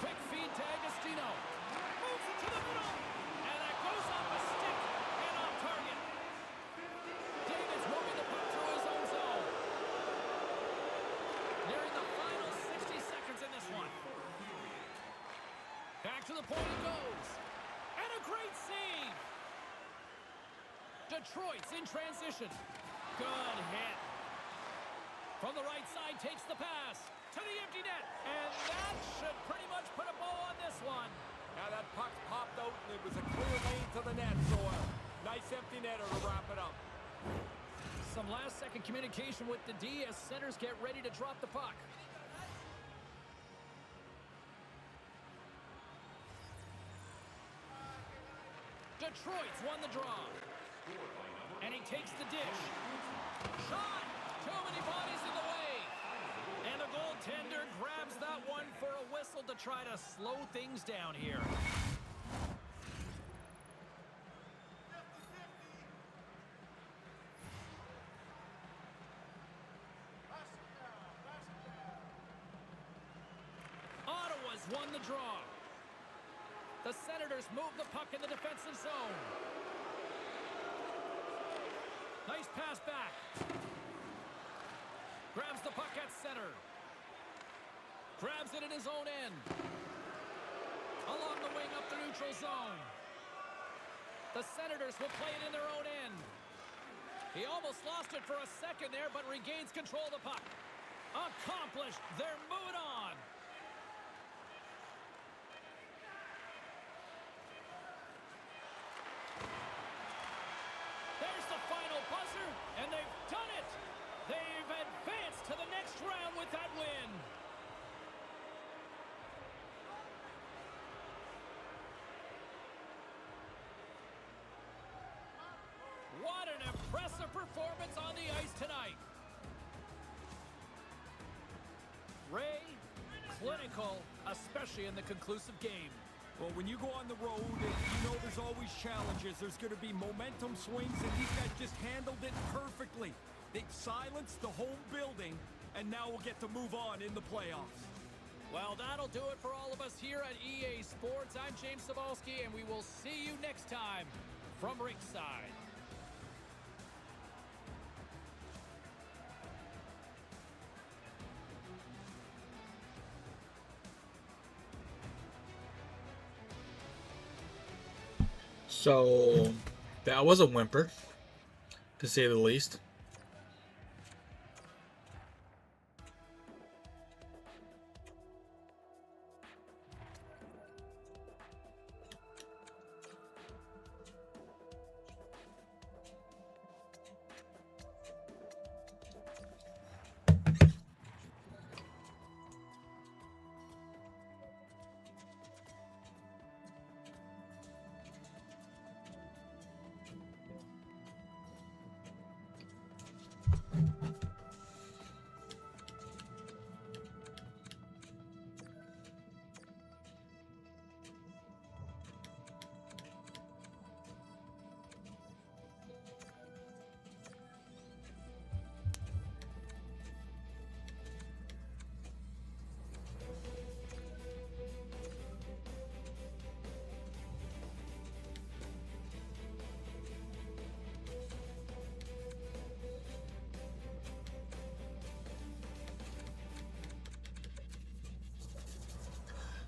Quick feed to Agostino. Moves it to the middle. And that goes off a stick and off target. David's moving the puck through his own zone. Nearing the final 60 seconds in this one. Back to the point he goes. And a great save. Detroit's in transition. Good hit. From the right side, takes the pass to the empty net. And that should pretty much put a bow on this one. Now that puck popped out, and it was a clear lane to the net. So a nice empty netter to wrap it up. Some last-second communication with the D as centers get ready to drop the puck. Detroit's won the draw. And he takes the dish. Shot! Too many bodies in the way. And the goaltender grabs that one for a whistle to try to slow things down here. Ottawa's won the draw. The Senators move the puck in the defensive zone. Nice pass back. Grabs the puck at center. Grabs it in his own end. Along the wing up the neutral zone. The Senators will play it in their own end. He almost lost it for a second there, but regains control of the puck. Accomplished. They're moving on. There's the final buzzer, and they've done it. They've advanced to the next round with that win. What an impressive performance on the ice tonight. Ray, clinical, especially in the conclusive game. Well, when you go on the road, you know there's always challenges. There's going to be momentum swings, and these guys just handled it perfectly. They've silenced the home building, and now we'll get to move on in the playoffs. Well, that'll do it for all of us here at EA Sports. I'm James Cebulski, and we will see you next time from Ringside. So that was a whimper, to say the least.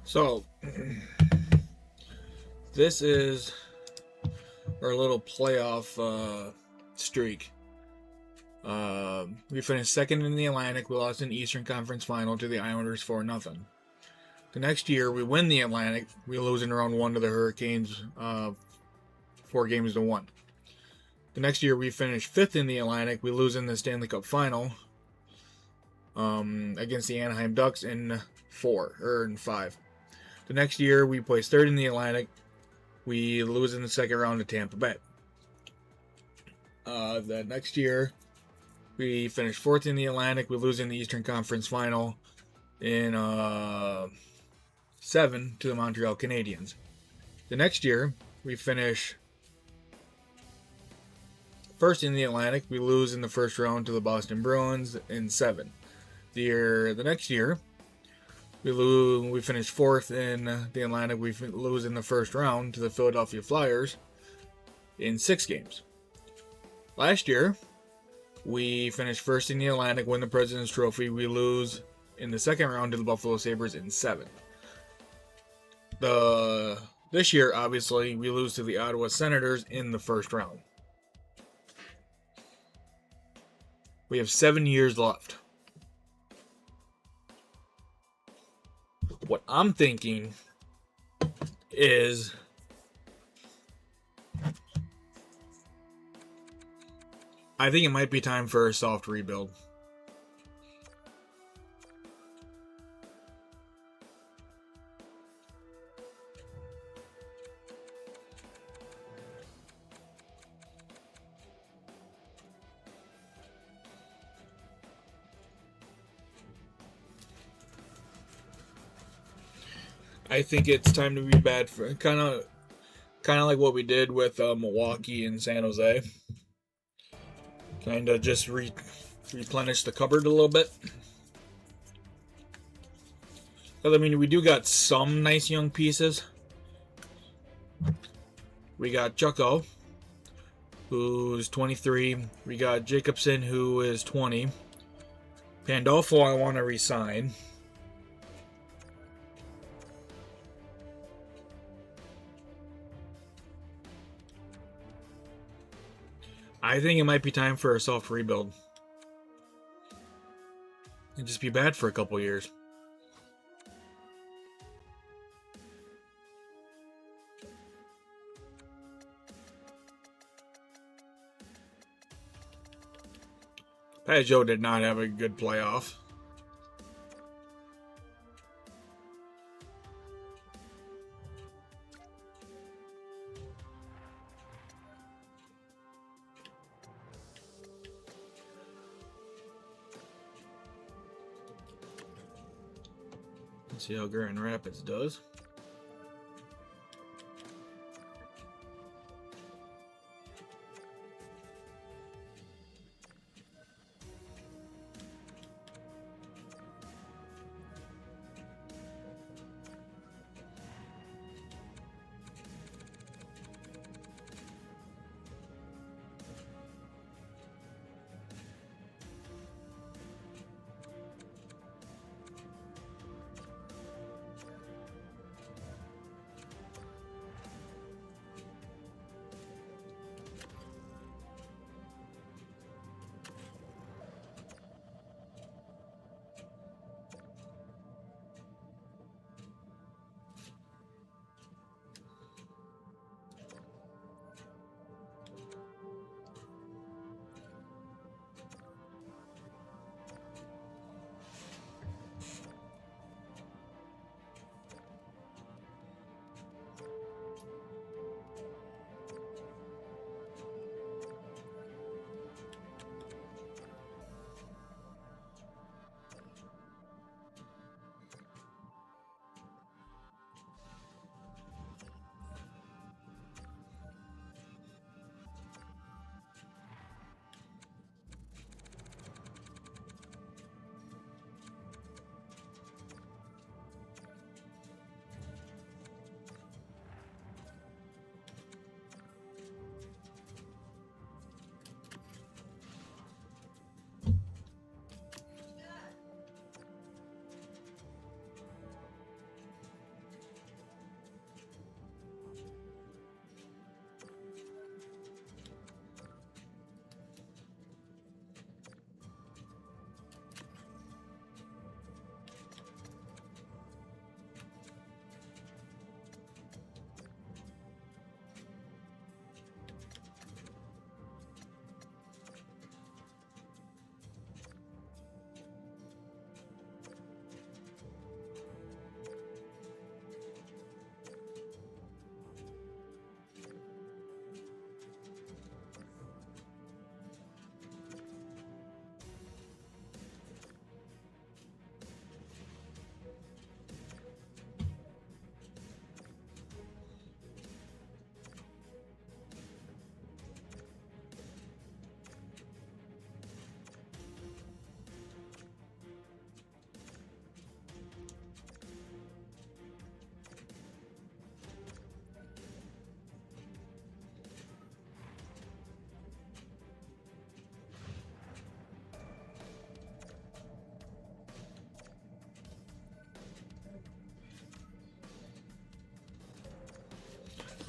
So this is our little playoff streak. We finished second in the Atlantic. We lost an Eastern Conference Final to the Islanders 4-0. The next year, we win the Atlantic. We lose in round 1 to the Hurricanes, 4-1. The next year, we finish 5th in the Atlantic. We lose in the Stanley Cup Final against the Anaheim Ducks in 5. The next year, we place 3rd in the Atlantic. We lose in the second round to Tampa Bay. The next year, we finish 4th in the Atlantic. We lose in the Eastern Conference Final in 7 to the Montreal Canadiens. The next year, we finish 1st in the Atlantic. We lose in the first round to the Boston Bruins in 7. The next year, we finish 4th in the Atlantic. We lose in the first round to the Philadelphia Flyers in 6 games. Last year, we finished 1st in the Atlantic, win the President's Trophy. We lose in the second round to the Buffalo Sabres in 7. This year, obviously, we lose to the Ottawa Senators in the first round. We have 7 years left. What I'm thinking is I think it might be time for a soft rebuild. I think it's time to be bad for kind of like what we did with Milwaukee and San Jose. Kind of just replenish the cupboard a little bit. Because, I mean, we do got some nice young pieces. We got Chucko, who's 23. We got Jacobson, who is 20. Pandolfo, I want to resign. I think it might be time for a soft rebuild. And just be bad for a couple years. Pajot did not have a good playoff. Let's see how Grand Rapids does.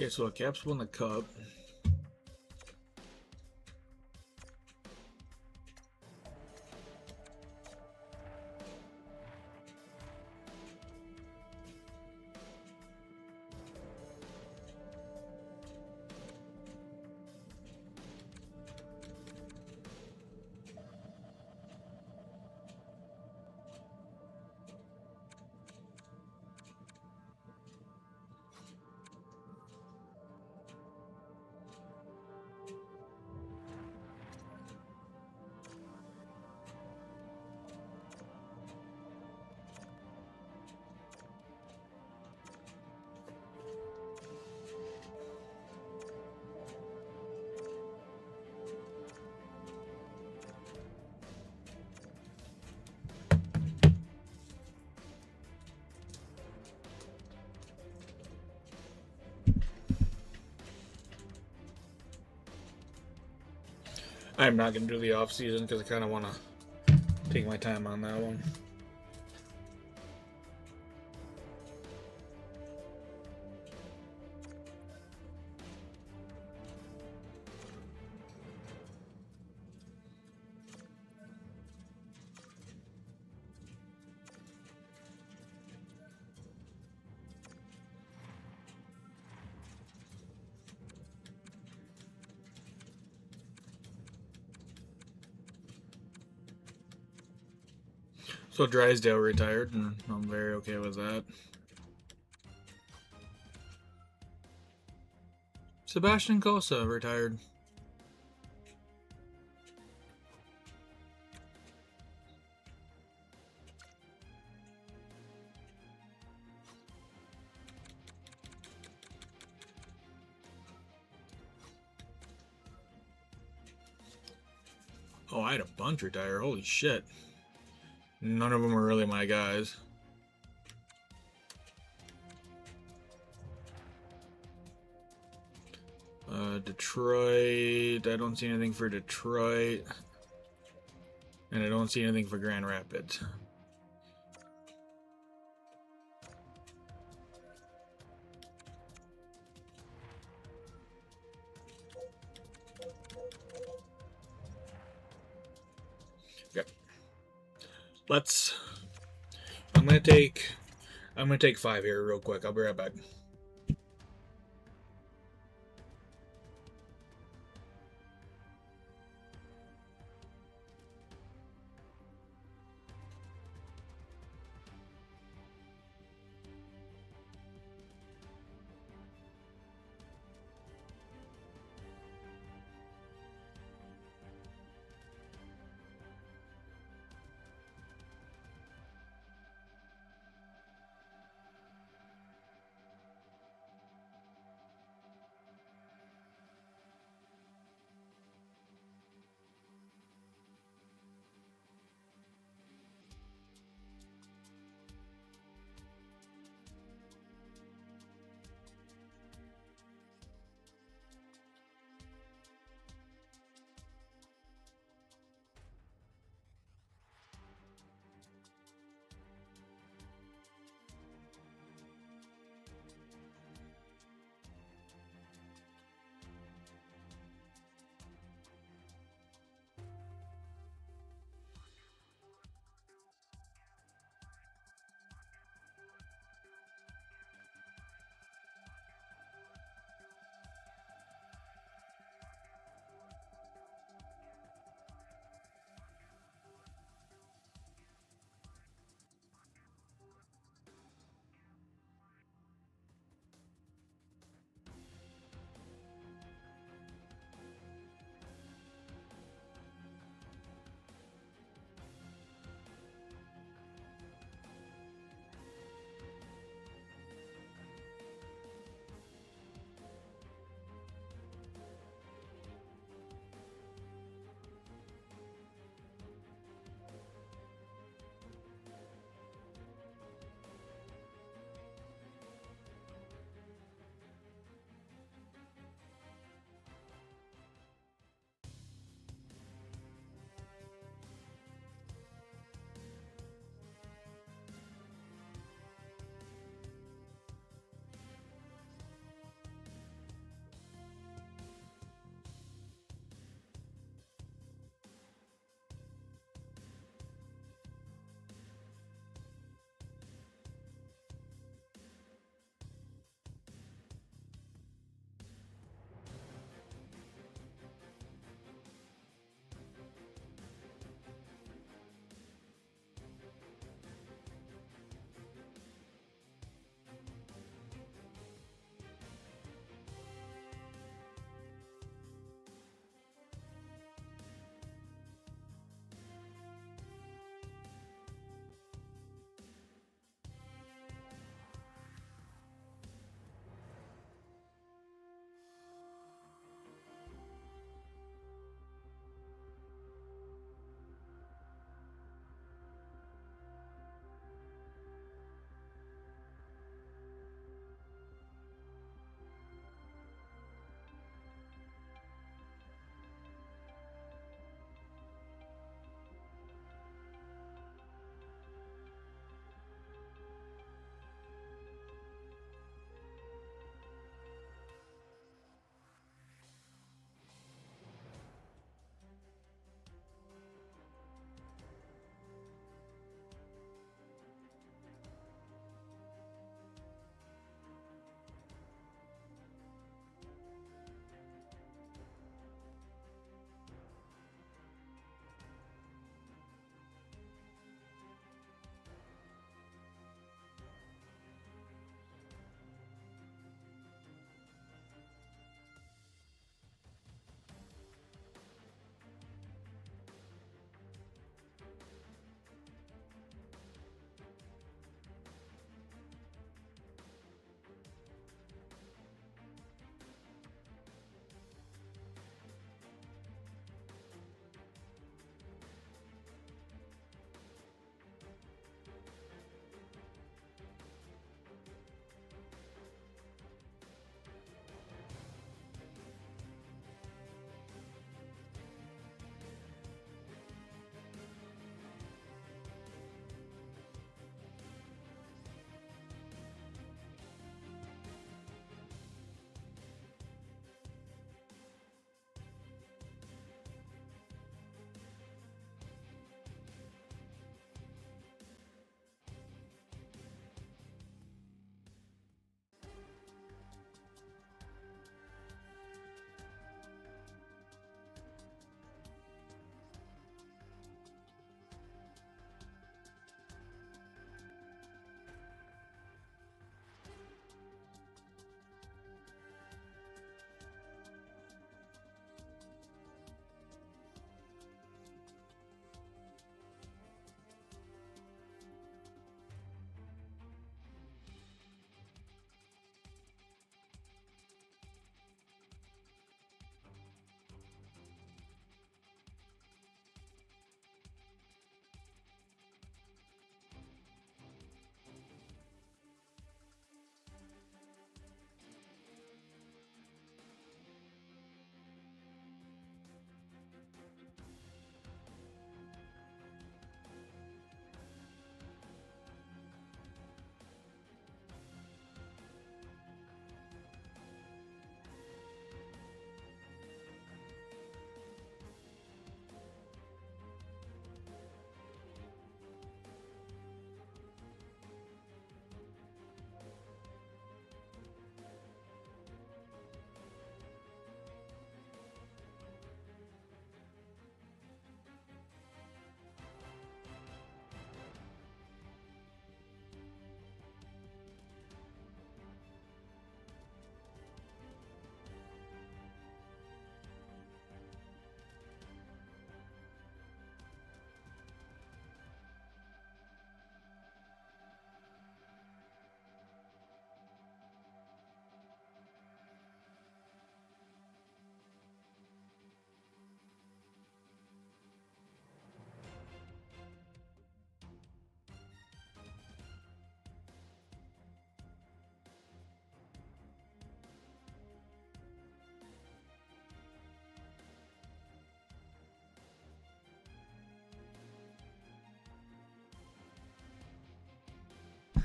Okay, so a Caps won the Cup. I'm not going to do the off season because I kind of want to take my time on that one. So Drysdale retired, and I'm very okay with that. Sebastian Cosa retired. Oh, I had a bunch retire. Holy shit. None of them are really my guys. Detroit. I don't see anything for Detroit. And I don't see anything for Grand Rapids. Okay. I'm gonna take 5 here real quick. I'll be right back.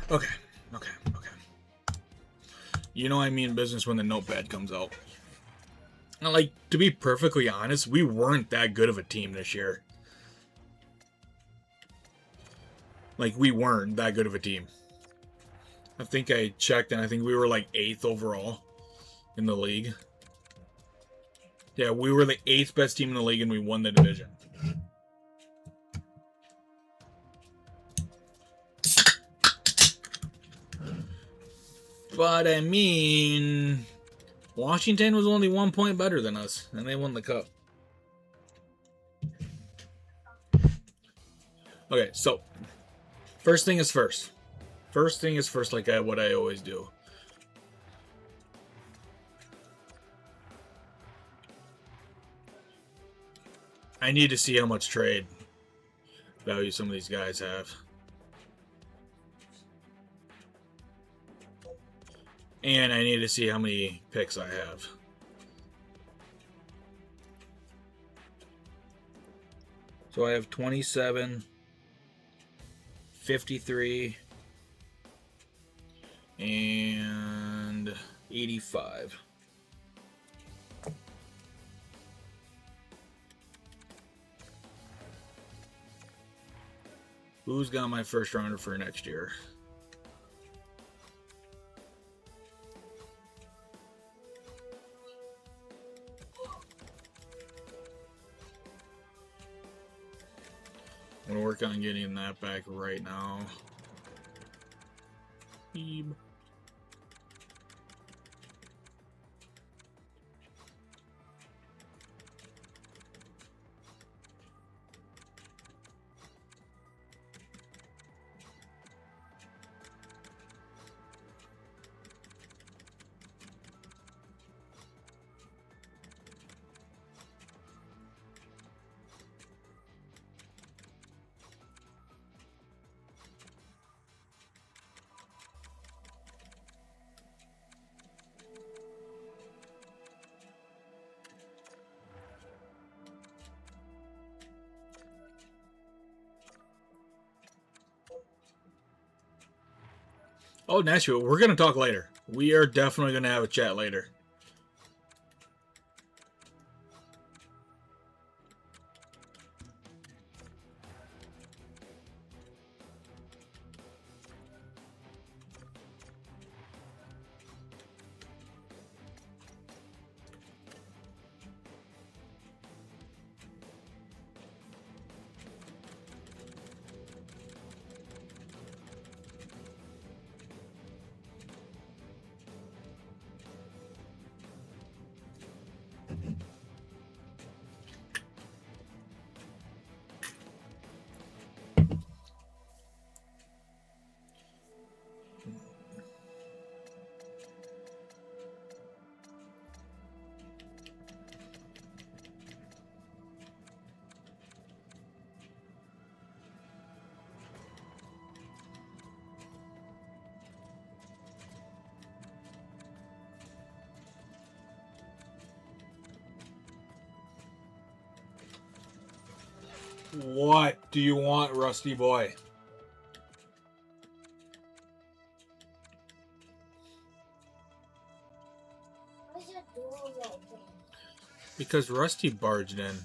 Okay. You know I mean business when the notepad comes out. And like, to be perfectly honest, we weren't that good of a team this year. Like, we weren't that good of a team. I think I checked and I think we were like 8th overall in the league. Yeah, we were the 8th best team in the league and we won the division. But I mean, Washington was only 1 point better than us, and they won the cup. Okay, so first thing is first. First thing is first, like what I always do. I need to see how much trade value some of these guys have. And I need to see how many picks I have. So I have 27, 53, and 85. Who's got my first rounder for next year? I'm gonna work on getting that back right now. Beep. Oh, Nashville, we're going to talk later. We are definitely going to have a chat later. What do you want, Rusty Boy? Where's your door open? Because Rusty barged in.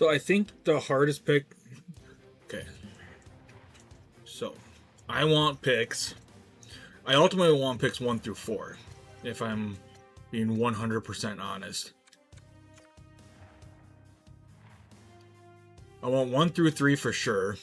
So I think the hardest pick. Okay. So I want picks. I ultimately want picks 1 through 4, if I'm being 100% honest. I want 1 through 3 for sure.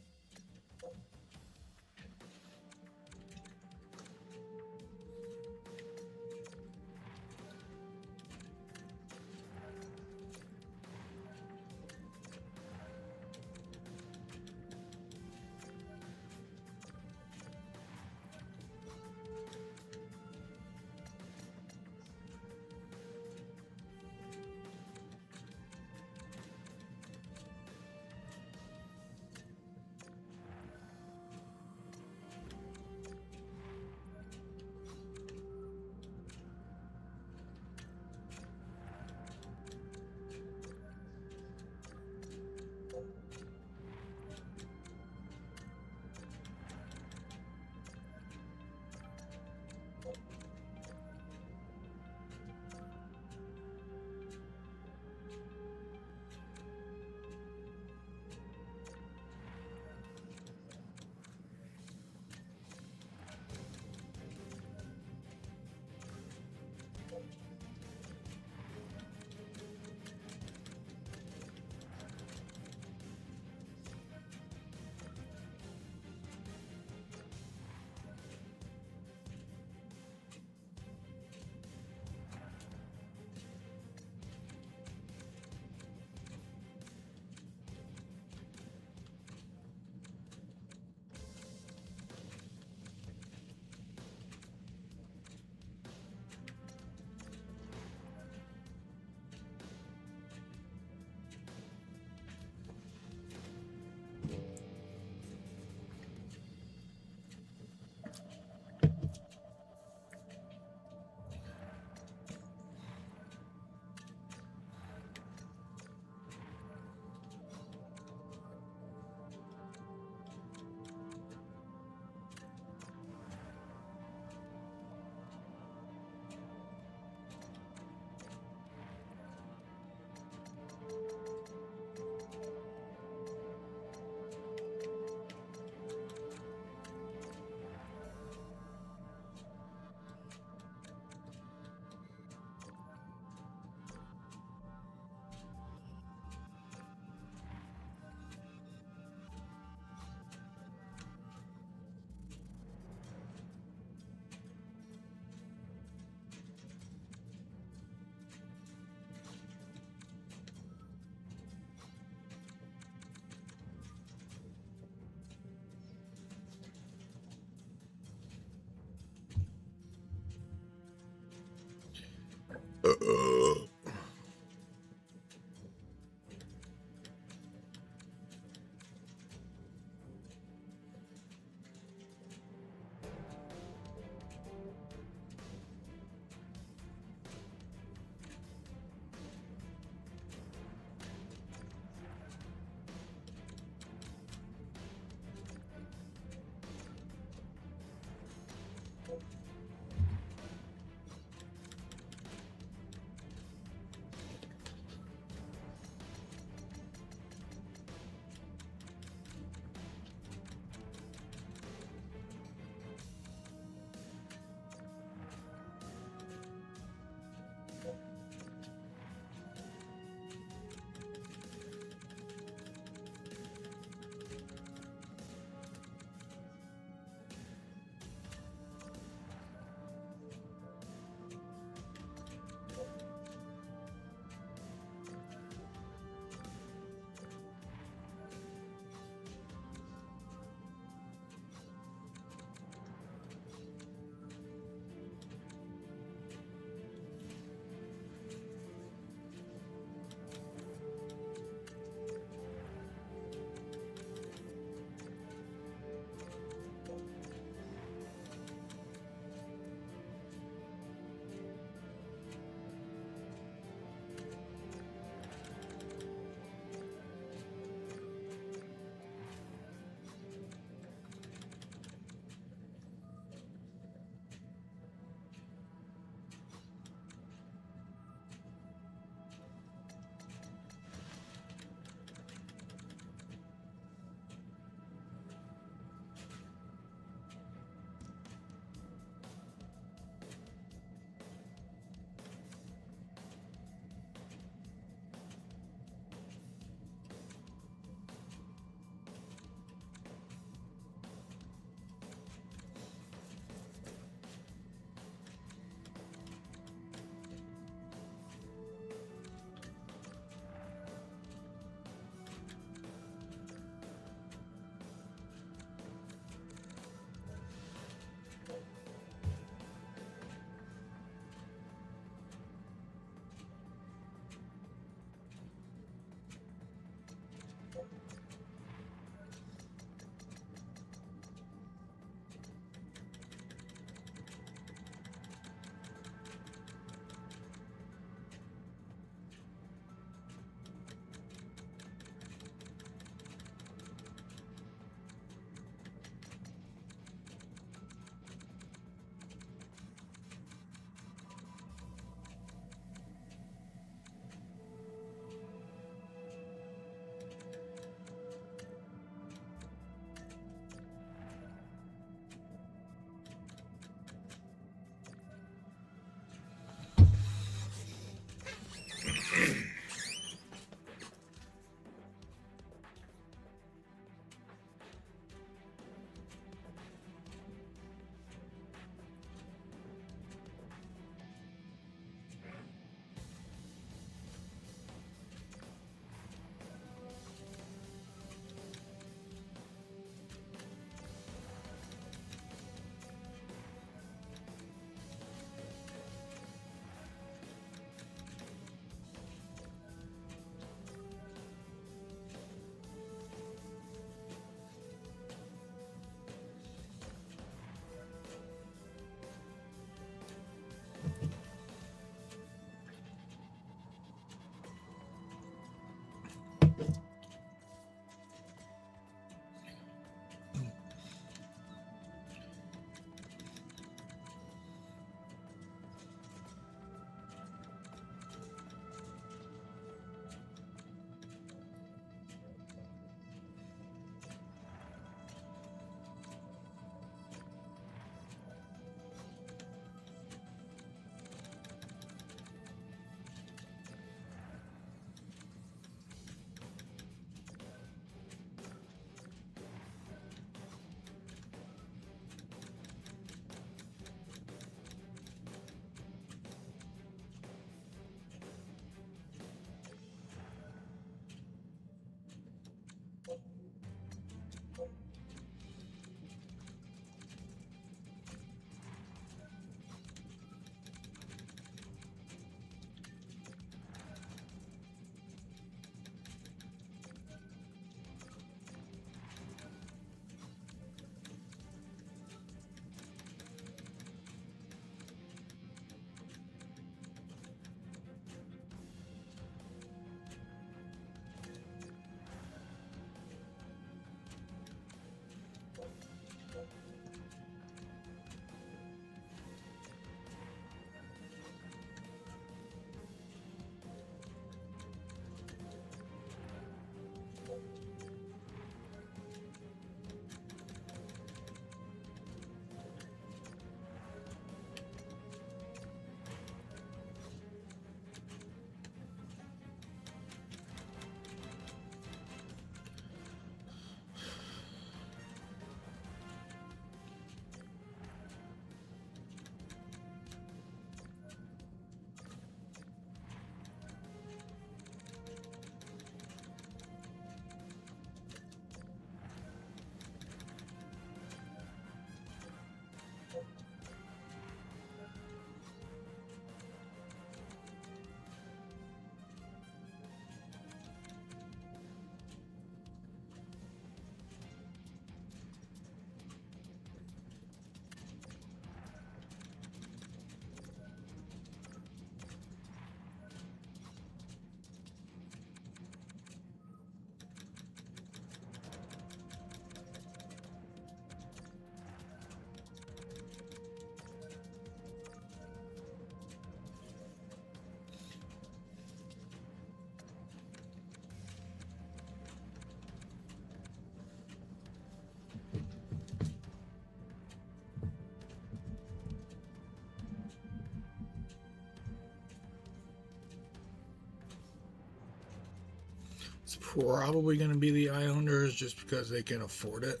It's probably going to be the Islanders just because they can afford it.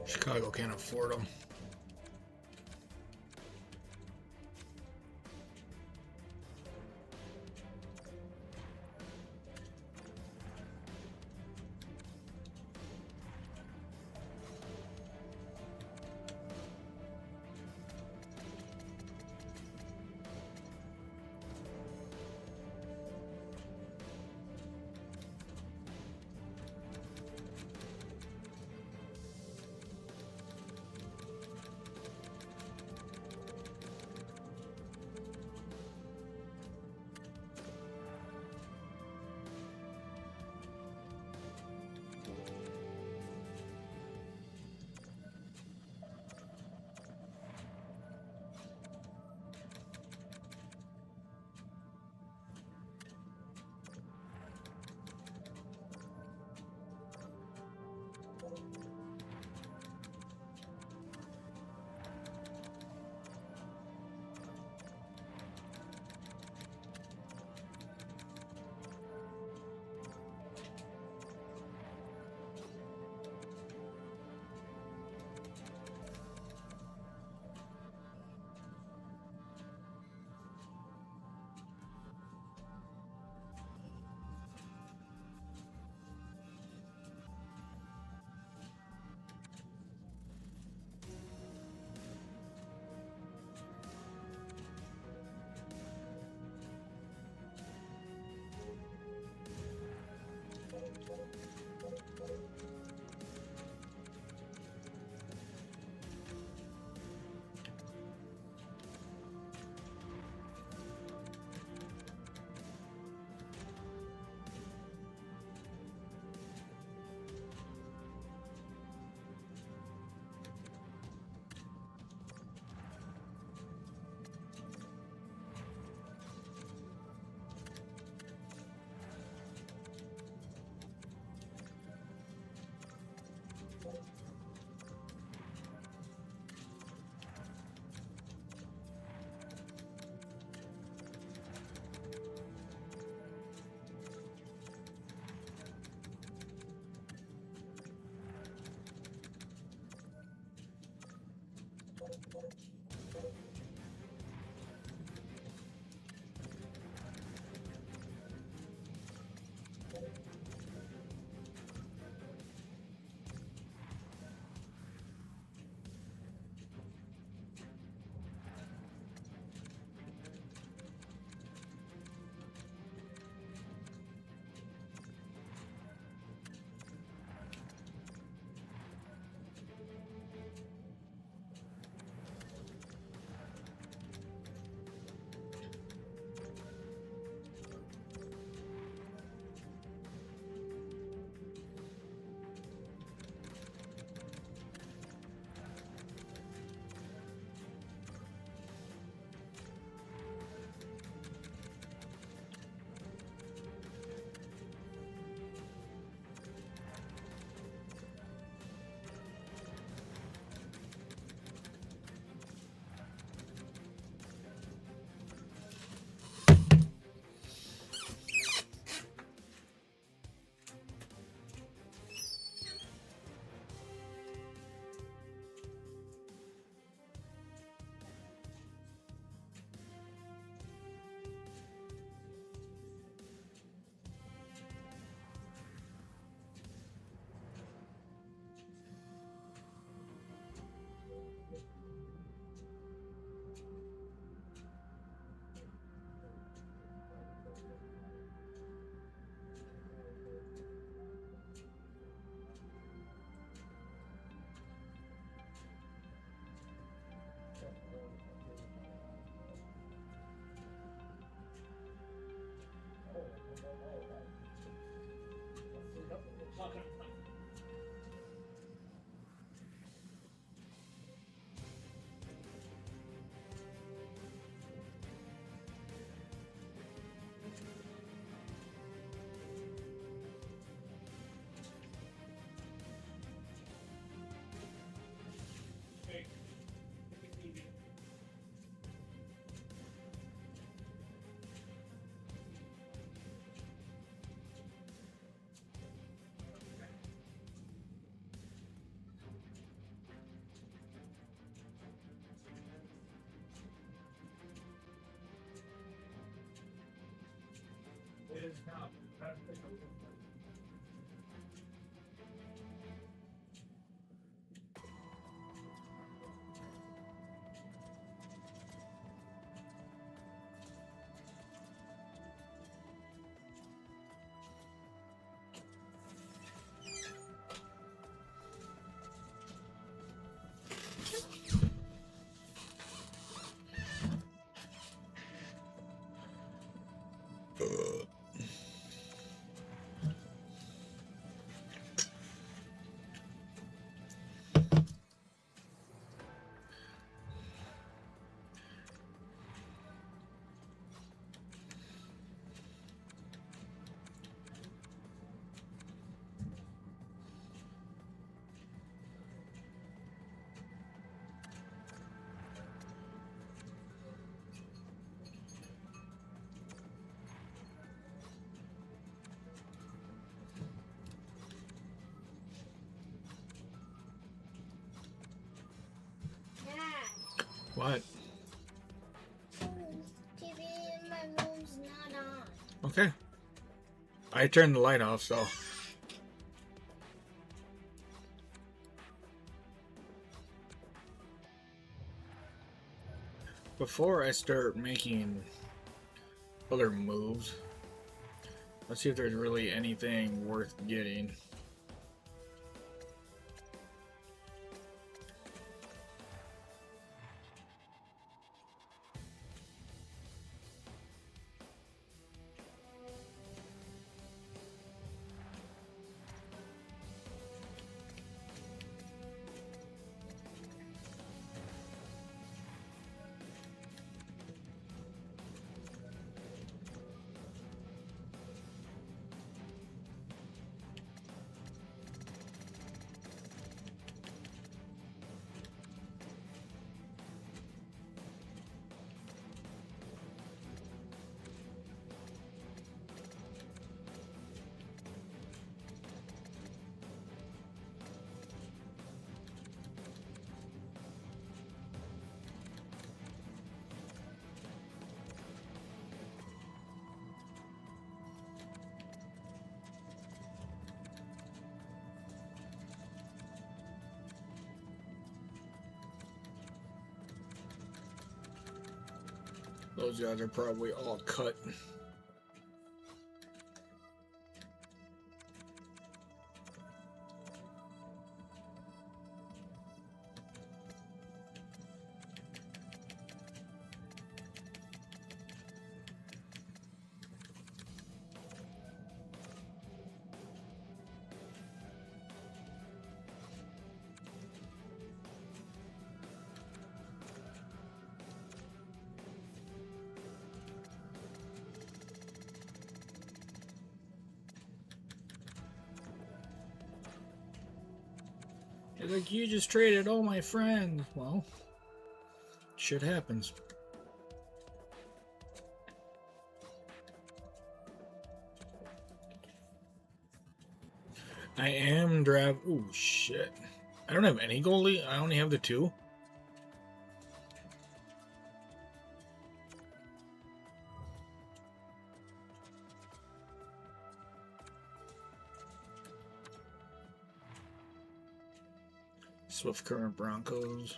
Chicago can't afford them. Dad, What? TV in my room's not on. Okay. I turned the light off, so. Before I start making other moves, let's see if there's really anything worth getting. Those guys are probably all cut. It's like, you just traded all my friends. Well, shit happens. I am draft. Oh shit! I don't have any goalie. I only have the two. Swift Current Broncos.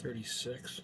$36.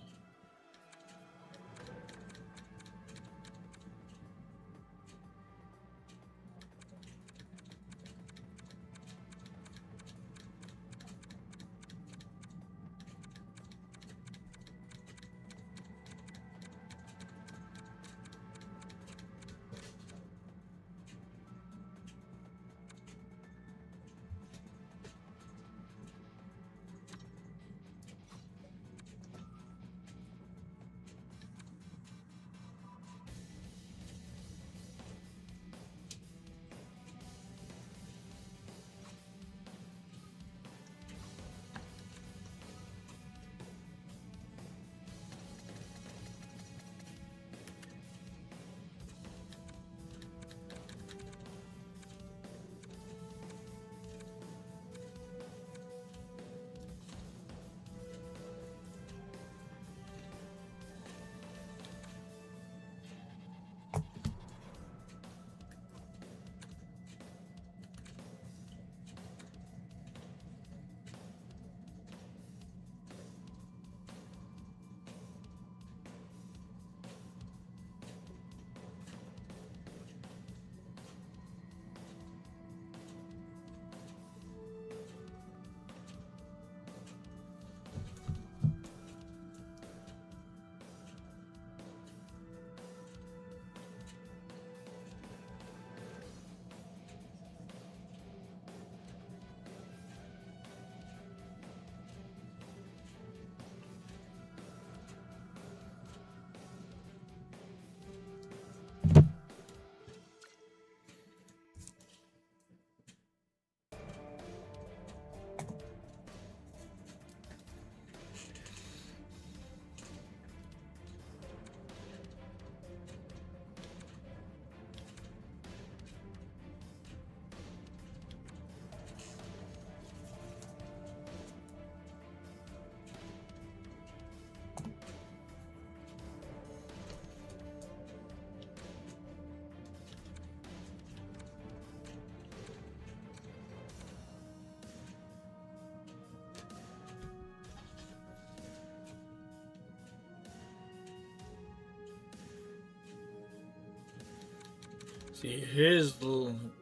See, his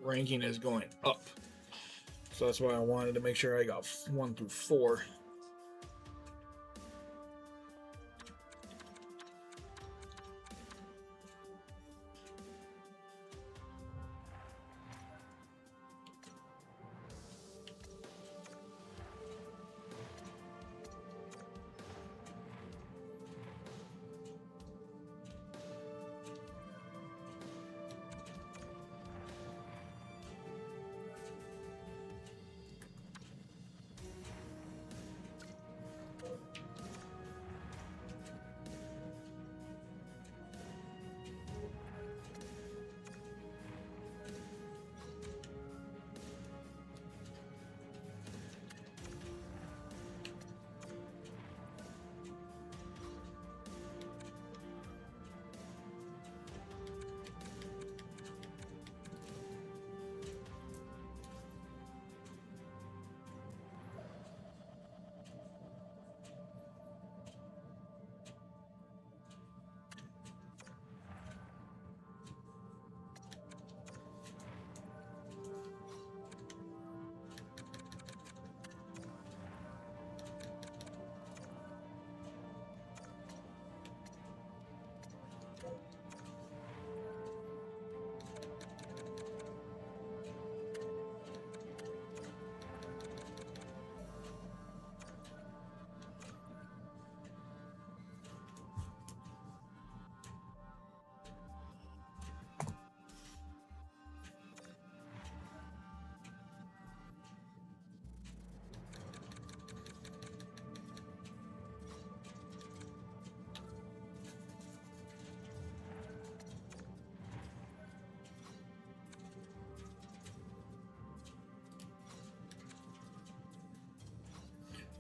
ranking is going up. So that's why I wanted to make sure I got 1 through 4.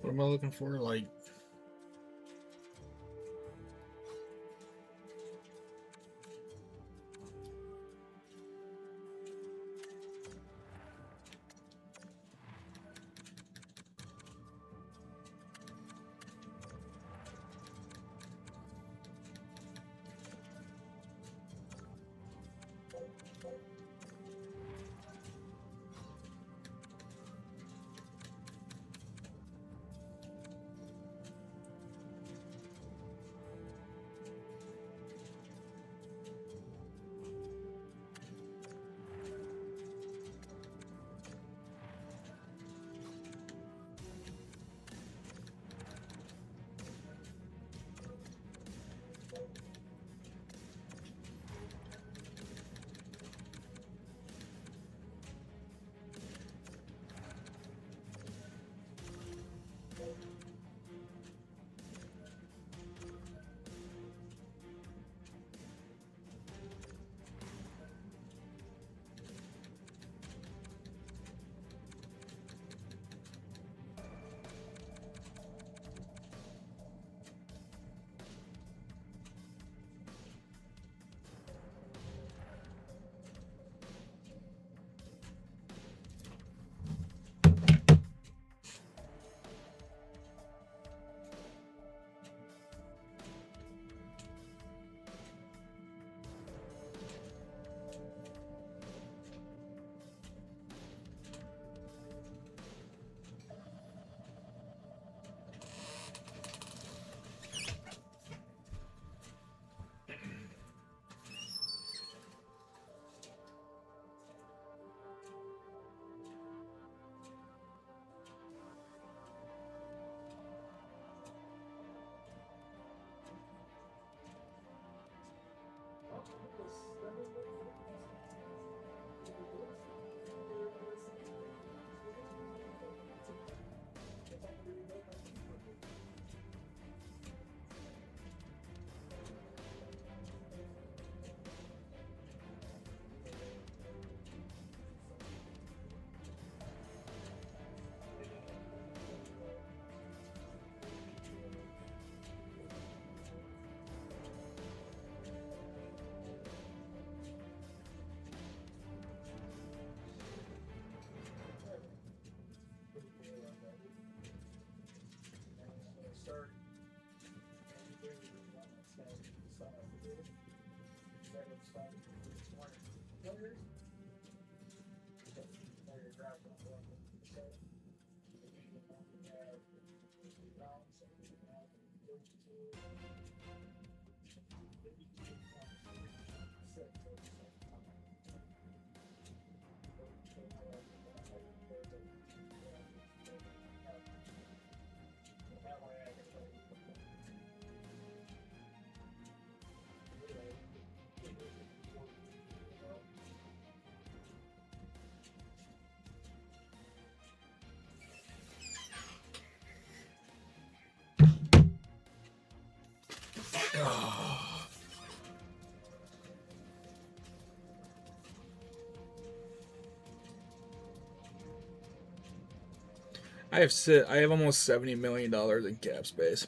What am I looking for? Like, I have almost $70 million in cap space.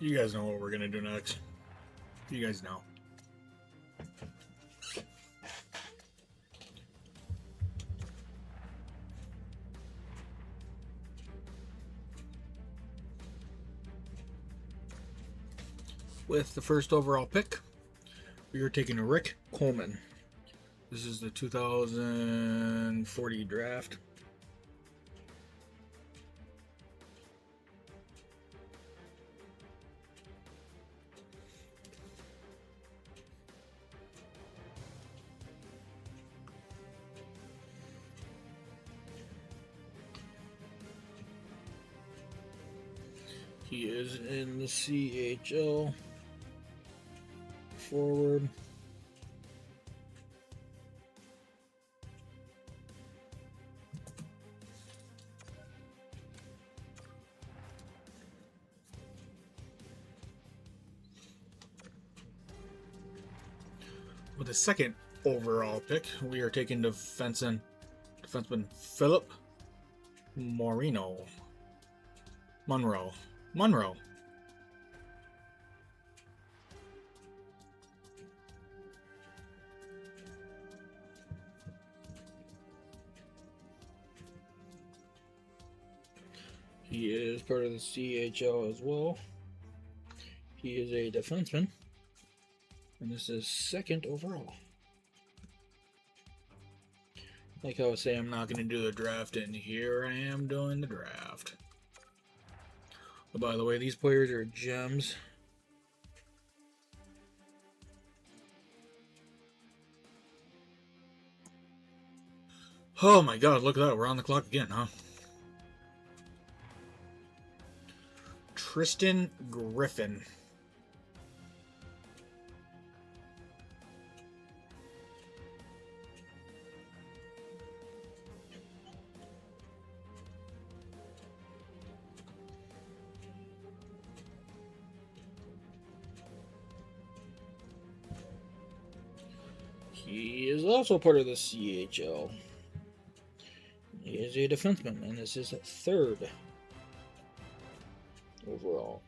You guys know what we're gonna do next. You guys know. With the first overall pick, we are taking Rick Coleman. This is the 2040 draft. He is in the CHL forward. With the second overall pick, we are taking defenseman Philip Monroe. He is part of the CHL as well. He is a defenseman. And this is second overall. Like I was saying, I'm not going to do the draft, and here I am doing the draft. Oh, by the way, these players are gems. Oh my god, look at that. We're on the clock again, huh? Tristan Griffin. He is also part of the CHL. He is a defenseman, and this is third overall.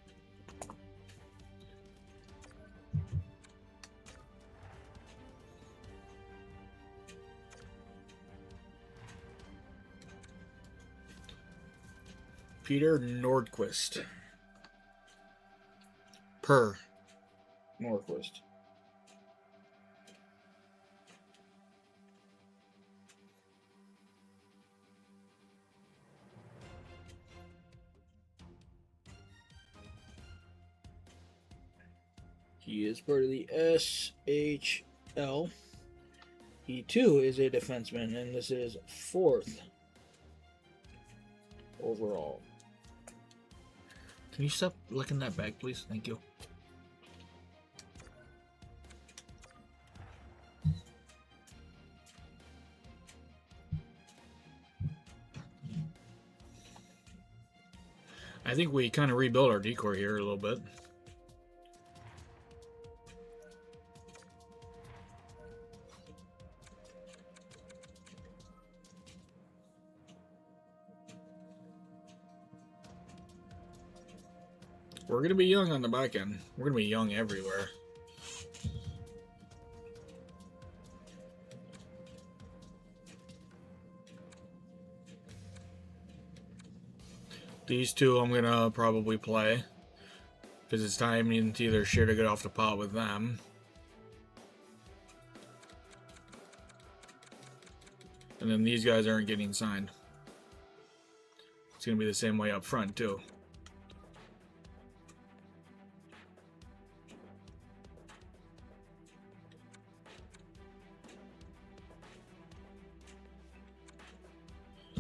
Peter Nordquist. Nordquist. He is part of the SHL. He too is a defenseman, and this is fourth overall. Can you stop licking that bag, please? Thank you. I think we kind of rebuilt our decor here a little bit. We're going to be young on the back end. We're going to be young everywhere. These two I'm going to probably play, because it's time to either share to get off the pot with them. And then these guys aren't getting signed. It's going to be the same way up front too.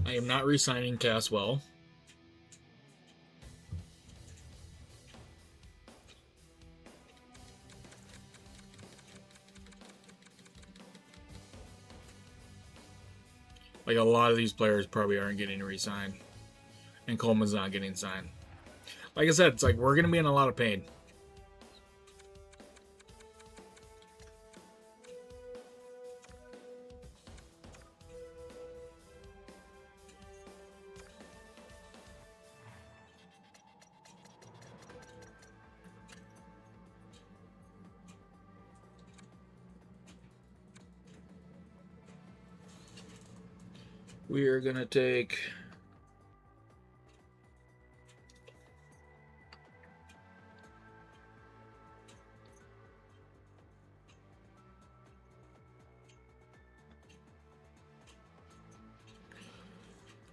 I am not re-signing Caswell. Like, a lot of these players probably aren't getting re-signed. And Coleman's not getting signed. Like I said, it's like we're going to be in a lot of pain. We are going to take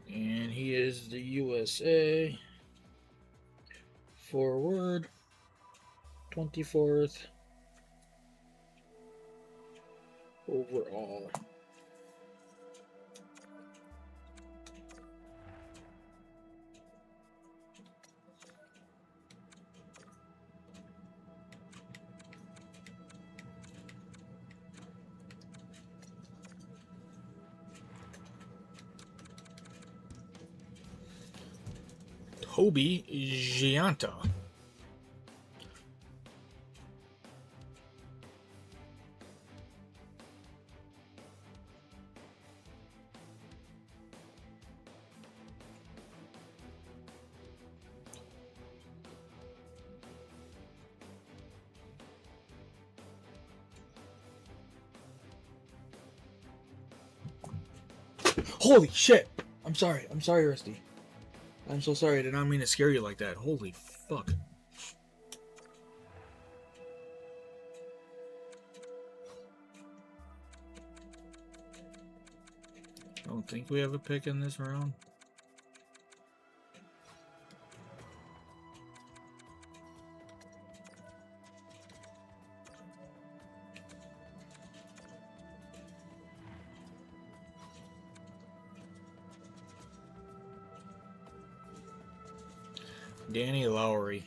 and he is the USA forward, 24th overall. Toby Gianta. Holy shit! I'm sorry, Rusty. I'm so sorry, I did not mean to scare you like that. Holy fuck. I don't think we have a pick in this round. Danny Lowry.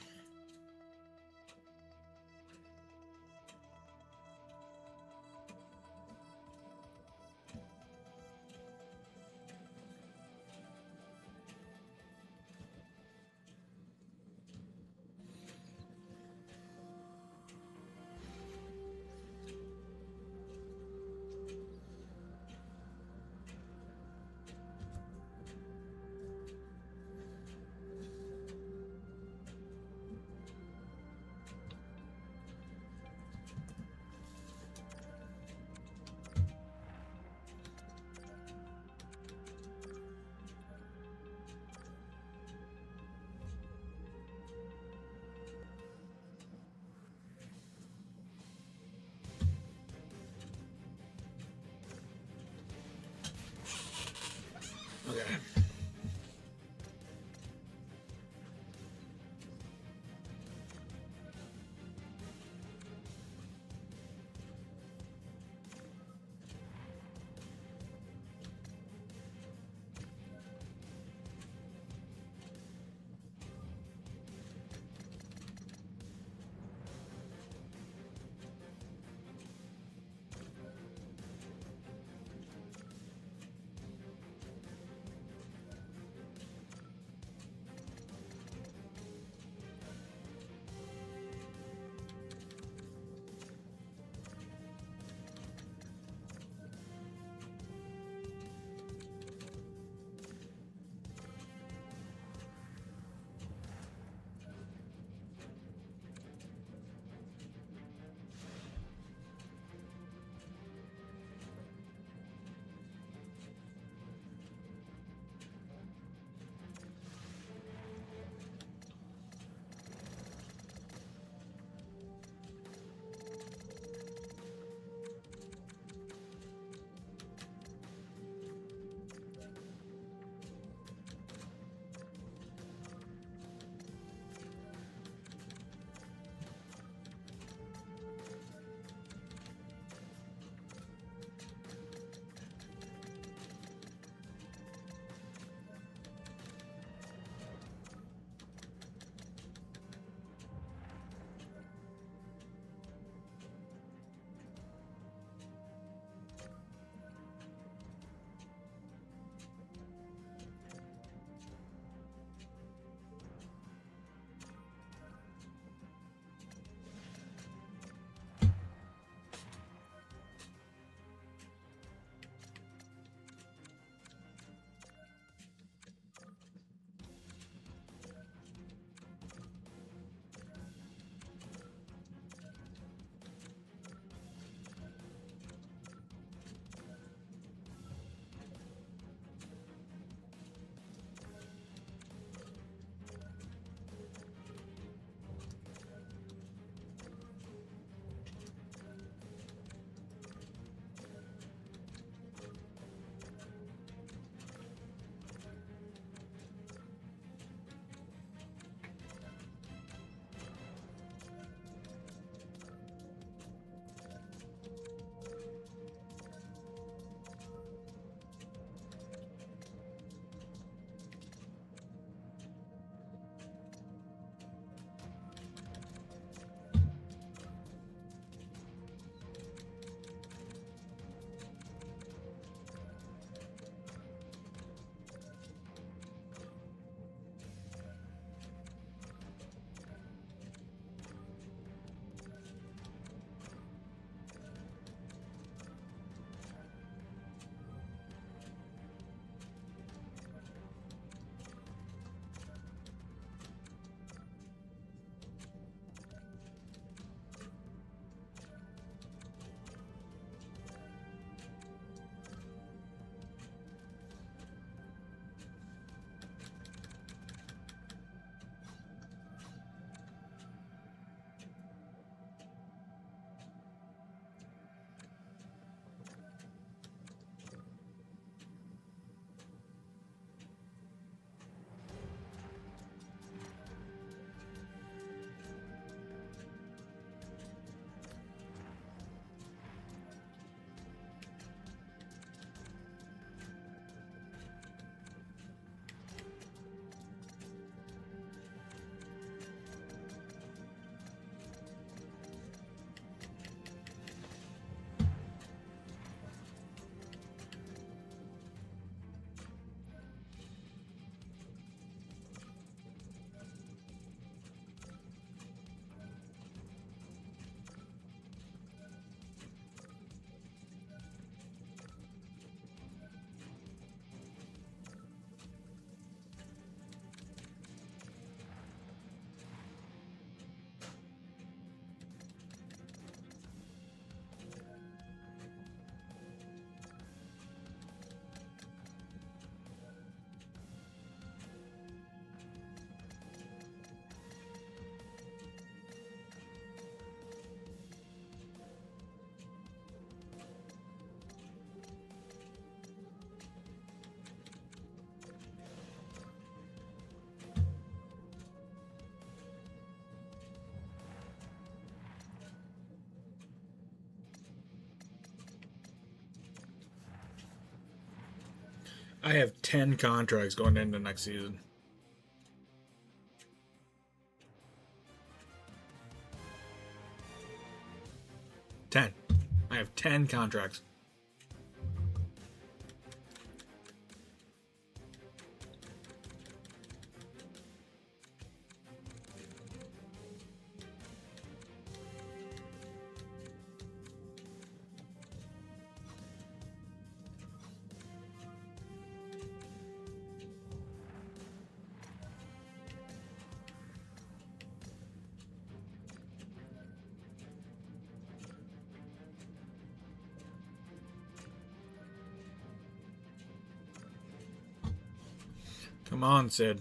I have 10 contracts going into next season. 10. I have 10 contracts. Come on, Sid.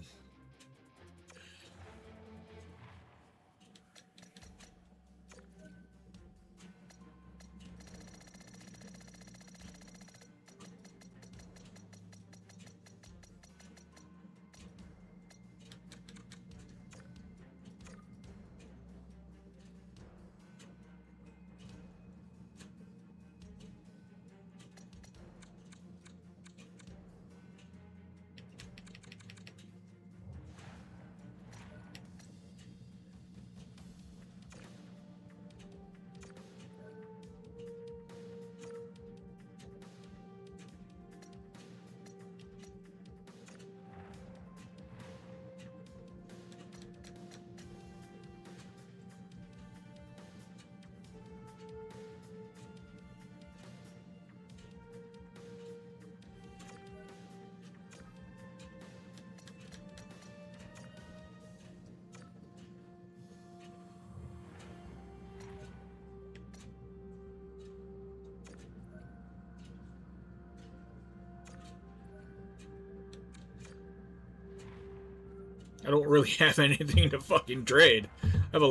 I don't really have anything to fucking trade. I have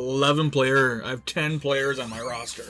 I have 10 players on my roster.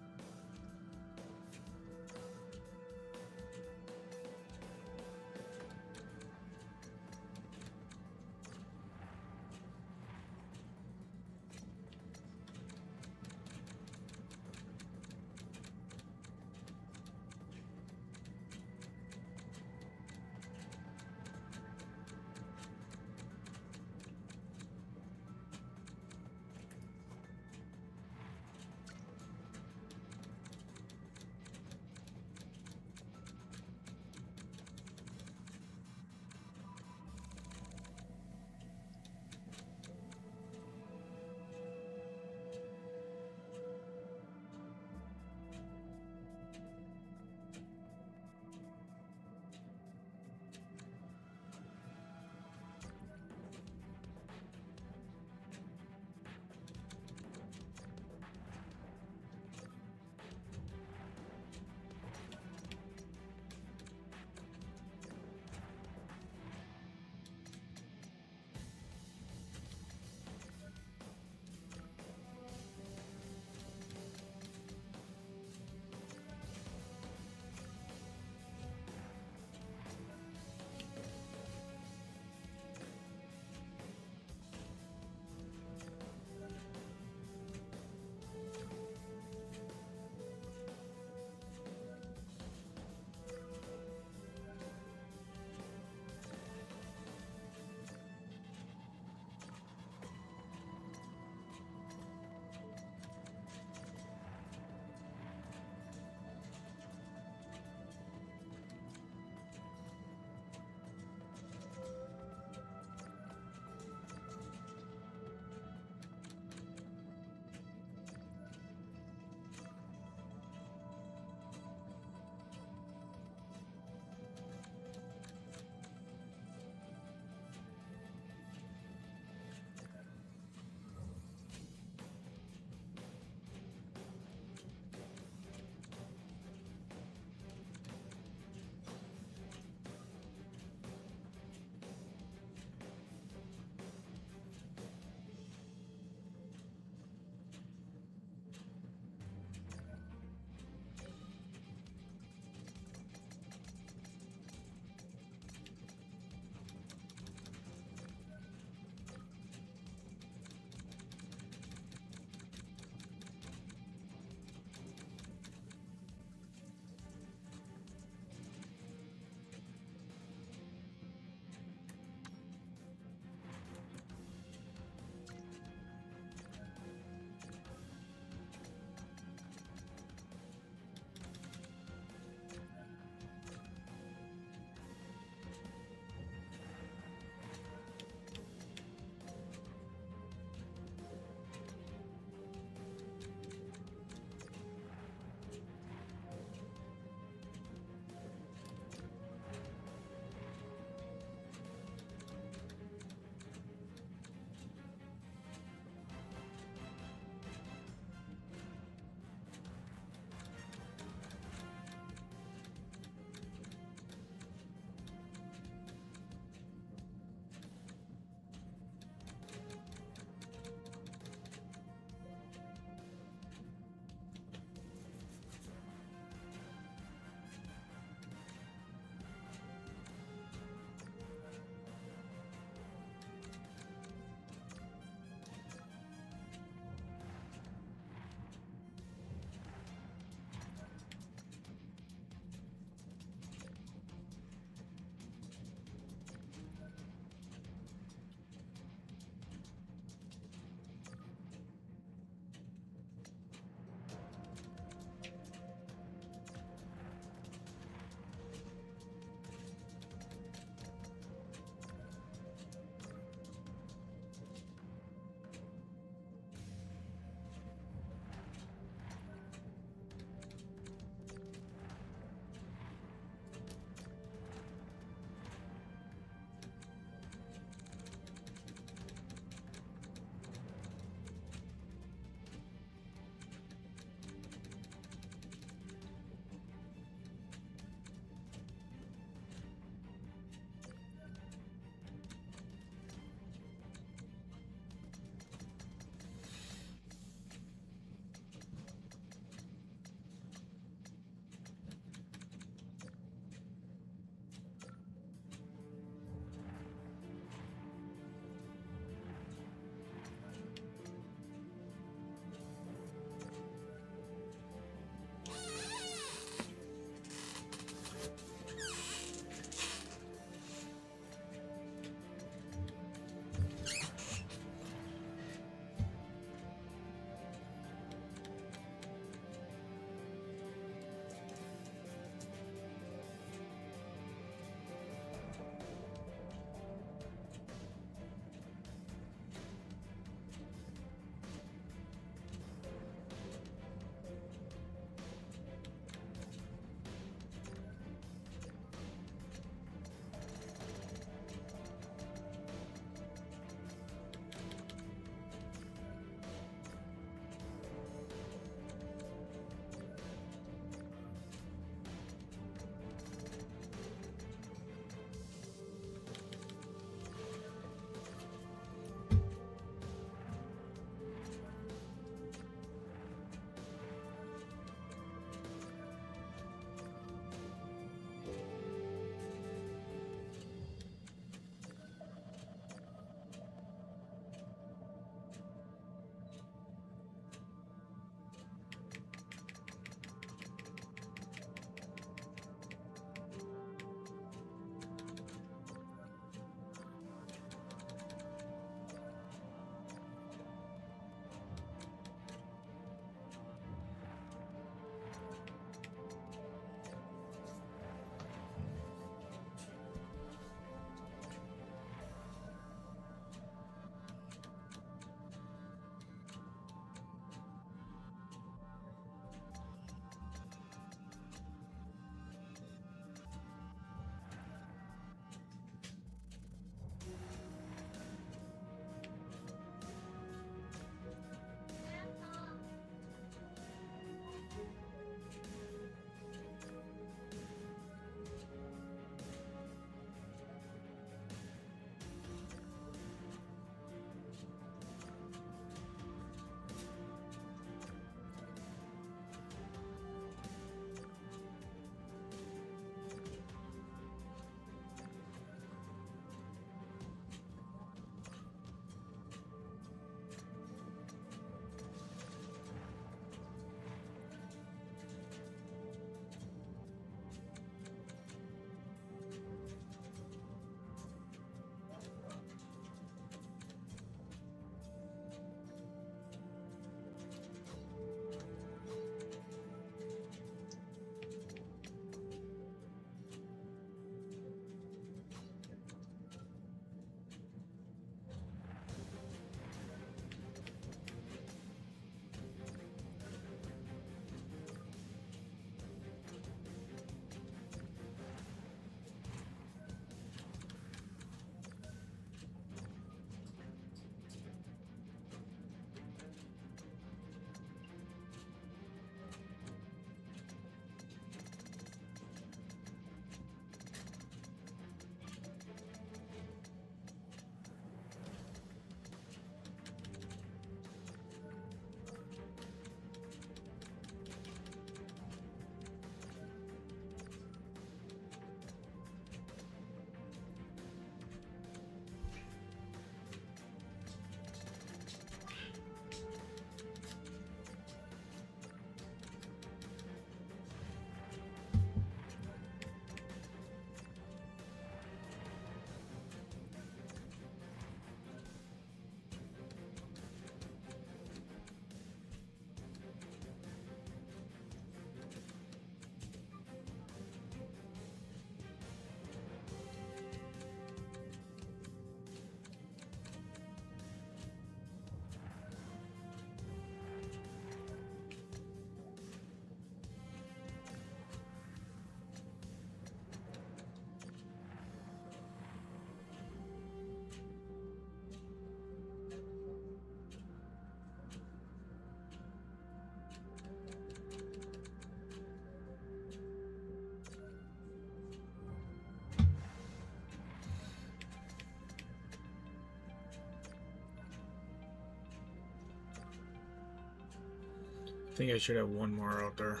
think I should have one more out there.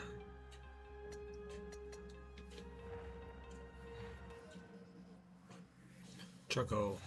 Choco.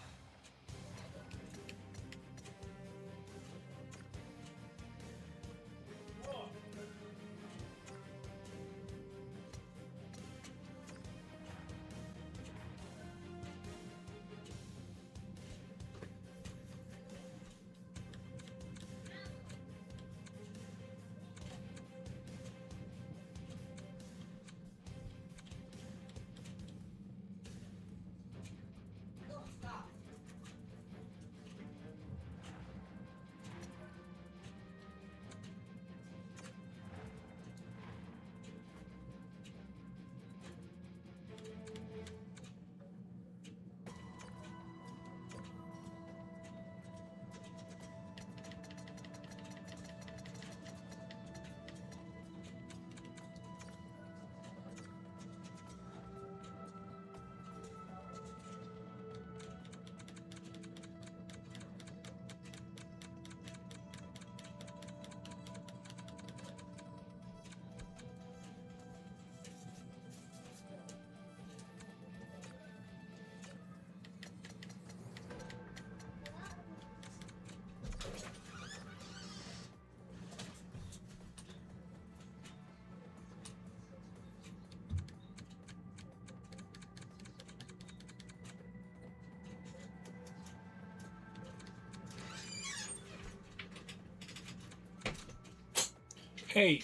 Hey.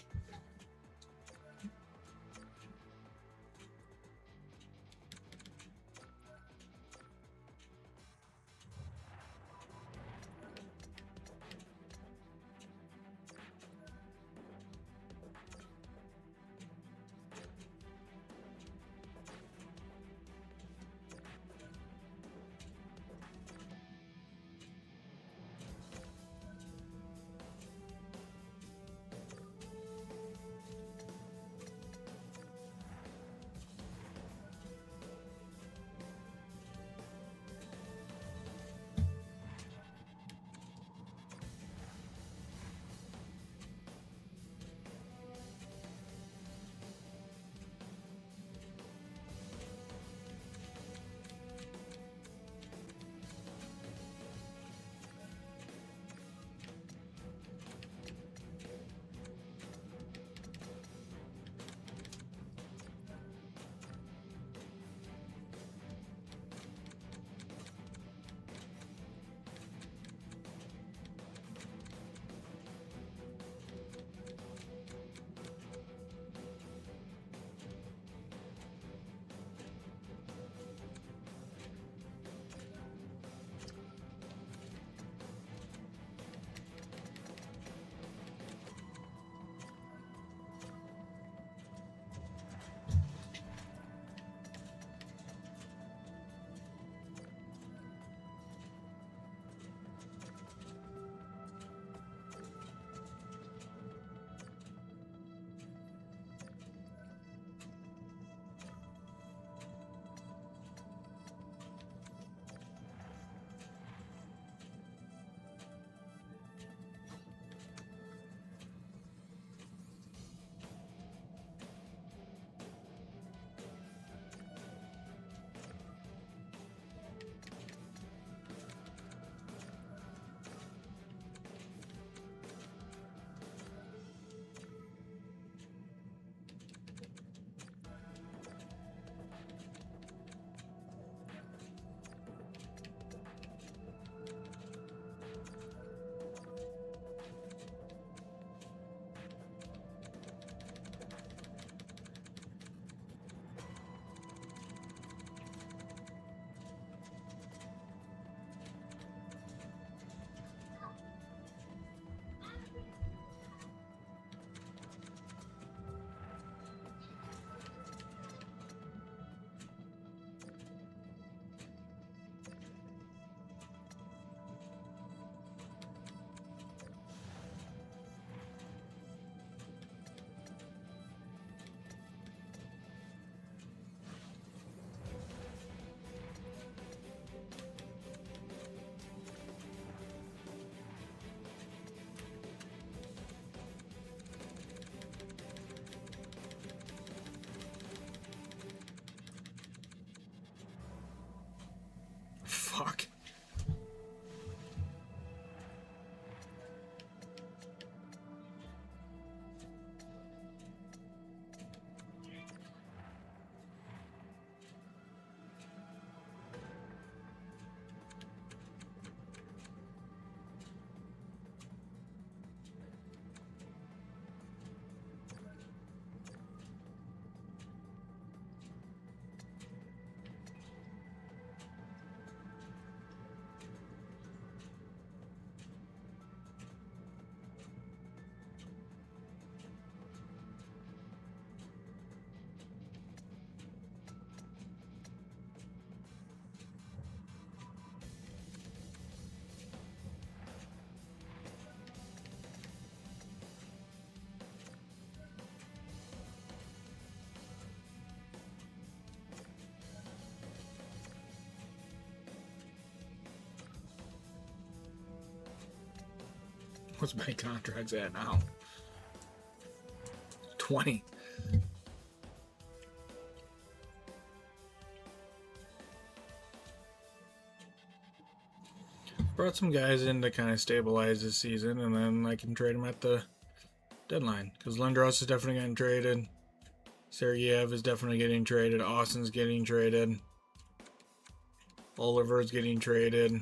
fuck? What's my contracts at now? 20. Brought some guys in to kind of stabilize this season, and then I can trade them at the deadline. Because Lindros is definitely getting traded. Sergeyev is definitely getting traded. Austin's getting traded. Oliver's getting traded.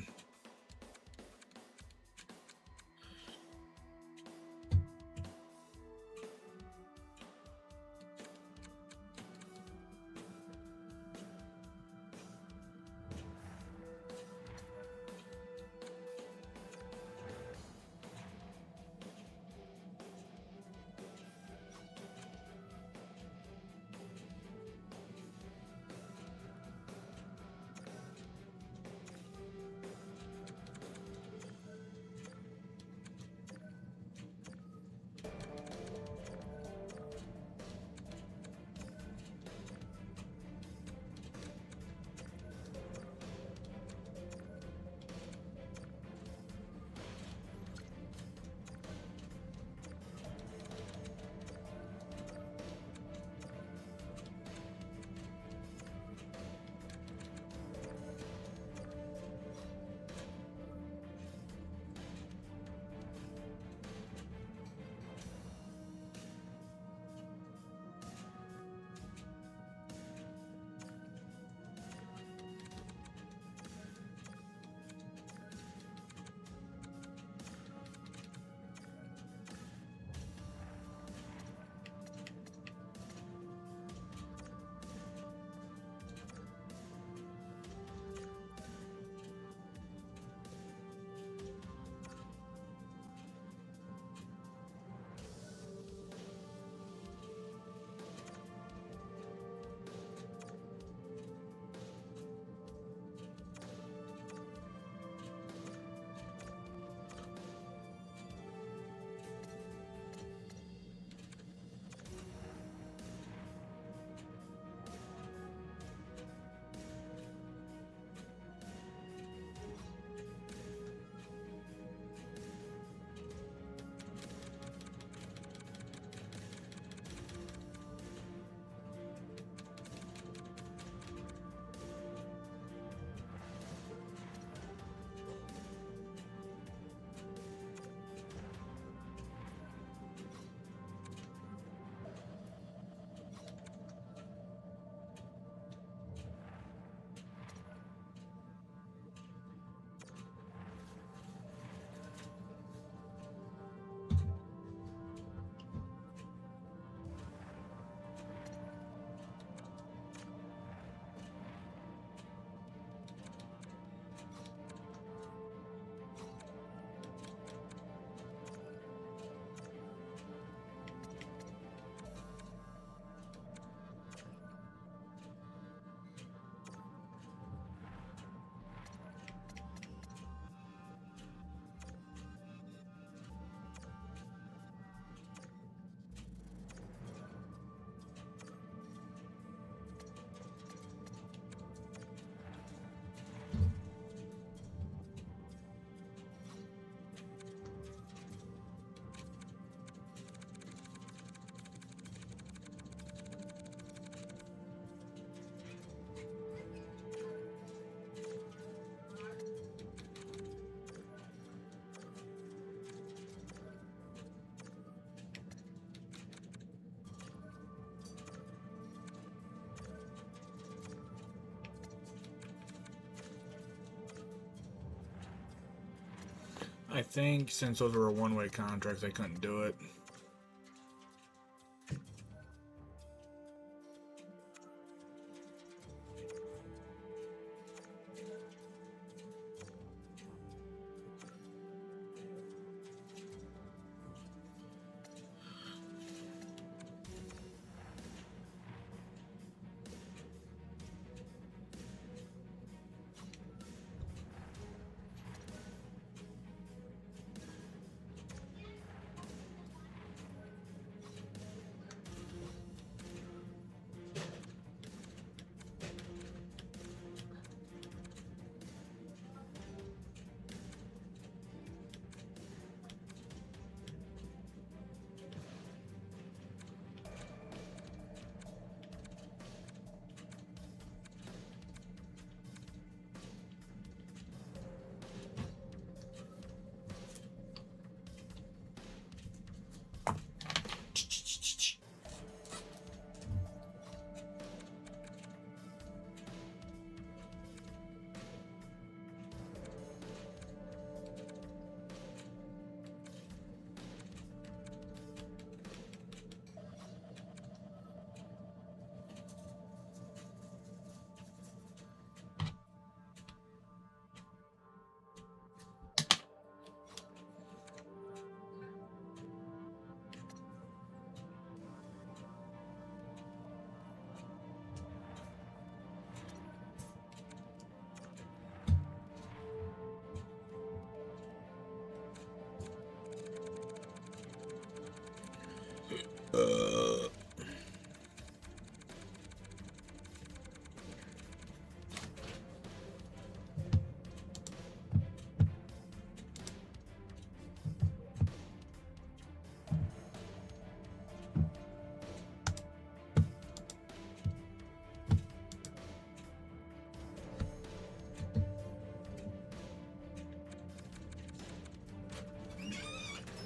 I think since those were one-way contracts, I couldn't do it.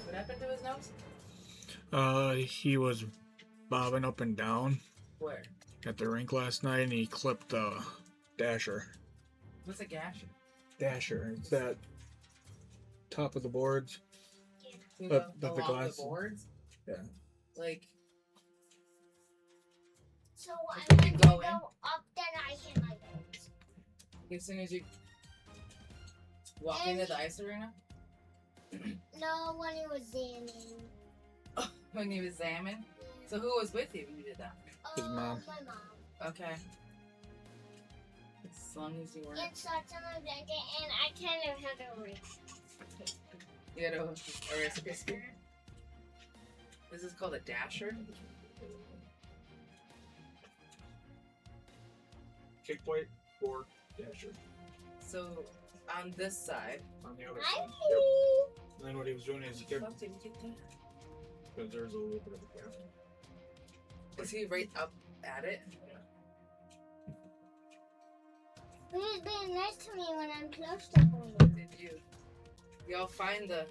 What happened to his nose? He was bobbing up and down Where? at the rink last night, and he clipped the dasher. What's a gash? Dasher. It's that top of the boards. To But the, the along glass- the boards? Yeah. Like, So Can when you you go go in? up, then I hit my bones. as soon as you walk into the ice arena? No, when he was zamming. When you was zamming? So who was with you when you did that? His mom. My mom. Okay. As long as you weren't. And sat on my blanket, and I kind of had a ring. You had a wrist biscuit? This is called a dasher? Kick plate, board, dasher. So, on this side. On the other Hi. side. Yep. And then what he was doing is he kept, Oh, did you get that? because there's a little bit of a gap. Is he right up at it? Please be nice to me when I'm close to home. Did you? Y'all find the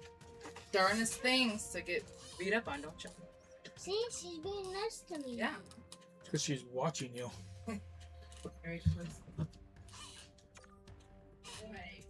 darnest things to get beat up on, don't you? See, she's being nice to me. Yeah. Because she's watching you. Very close. Right.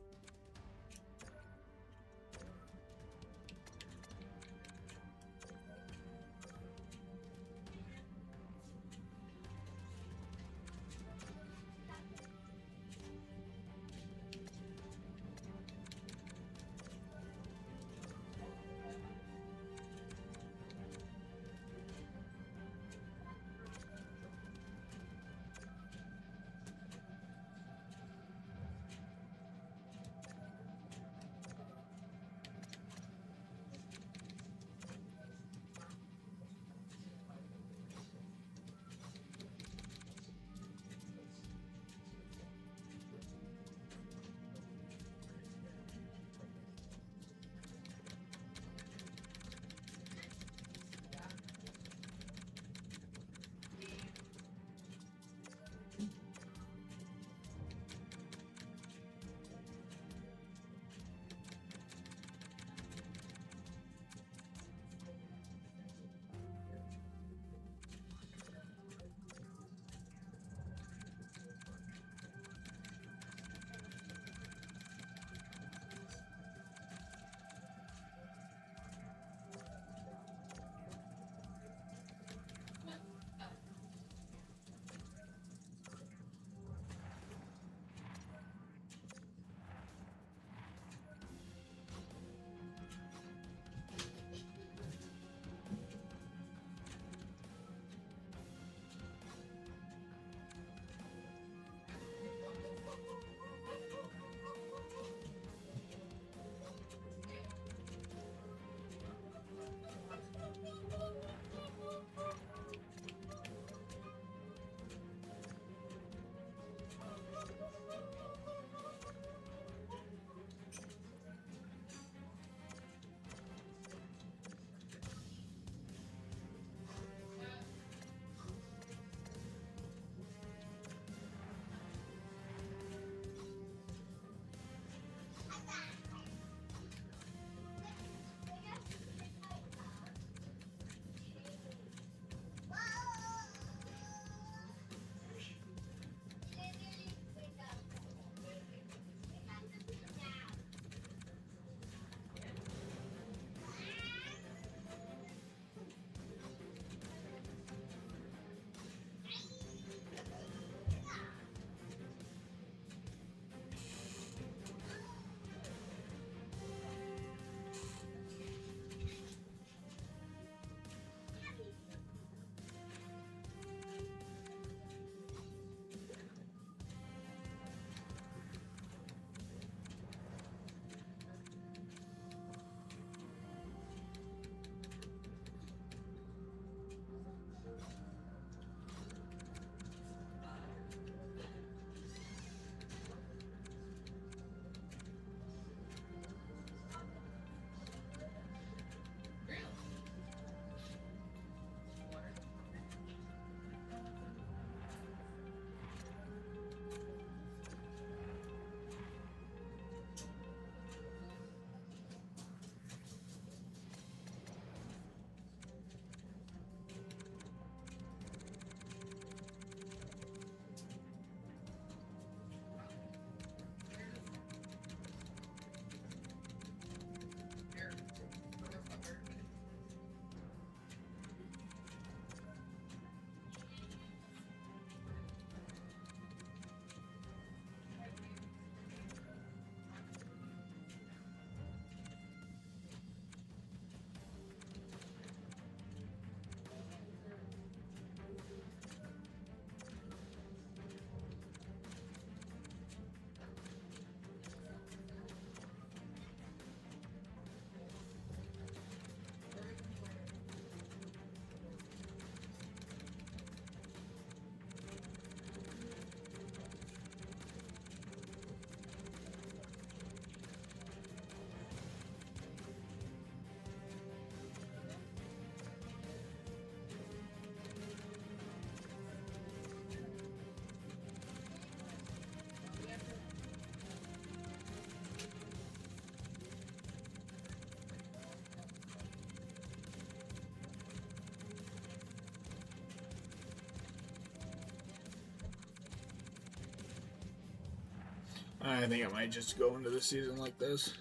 I think I might just go into the season like this.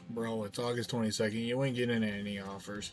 Bro, it's August 22nd. You ain't getting any offers.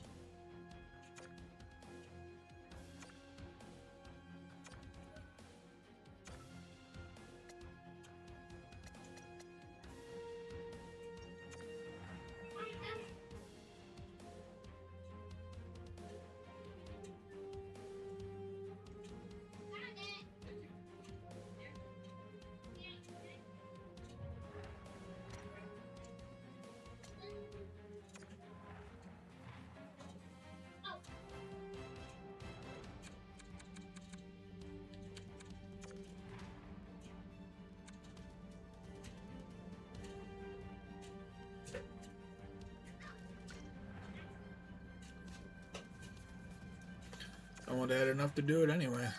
I won't add enough to do it anyway.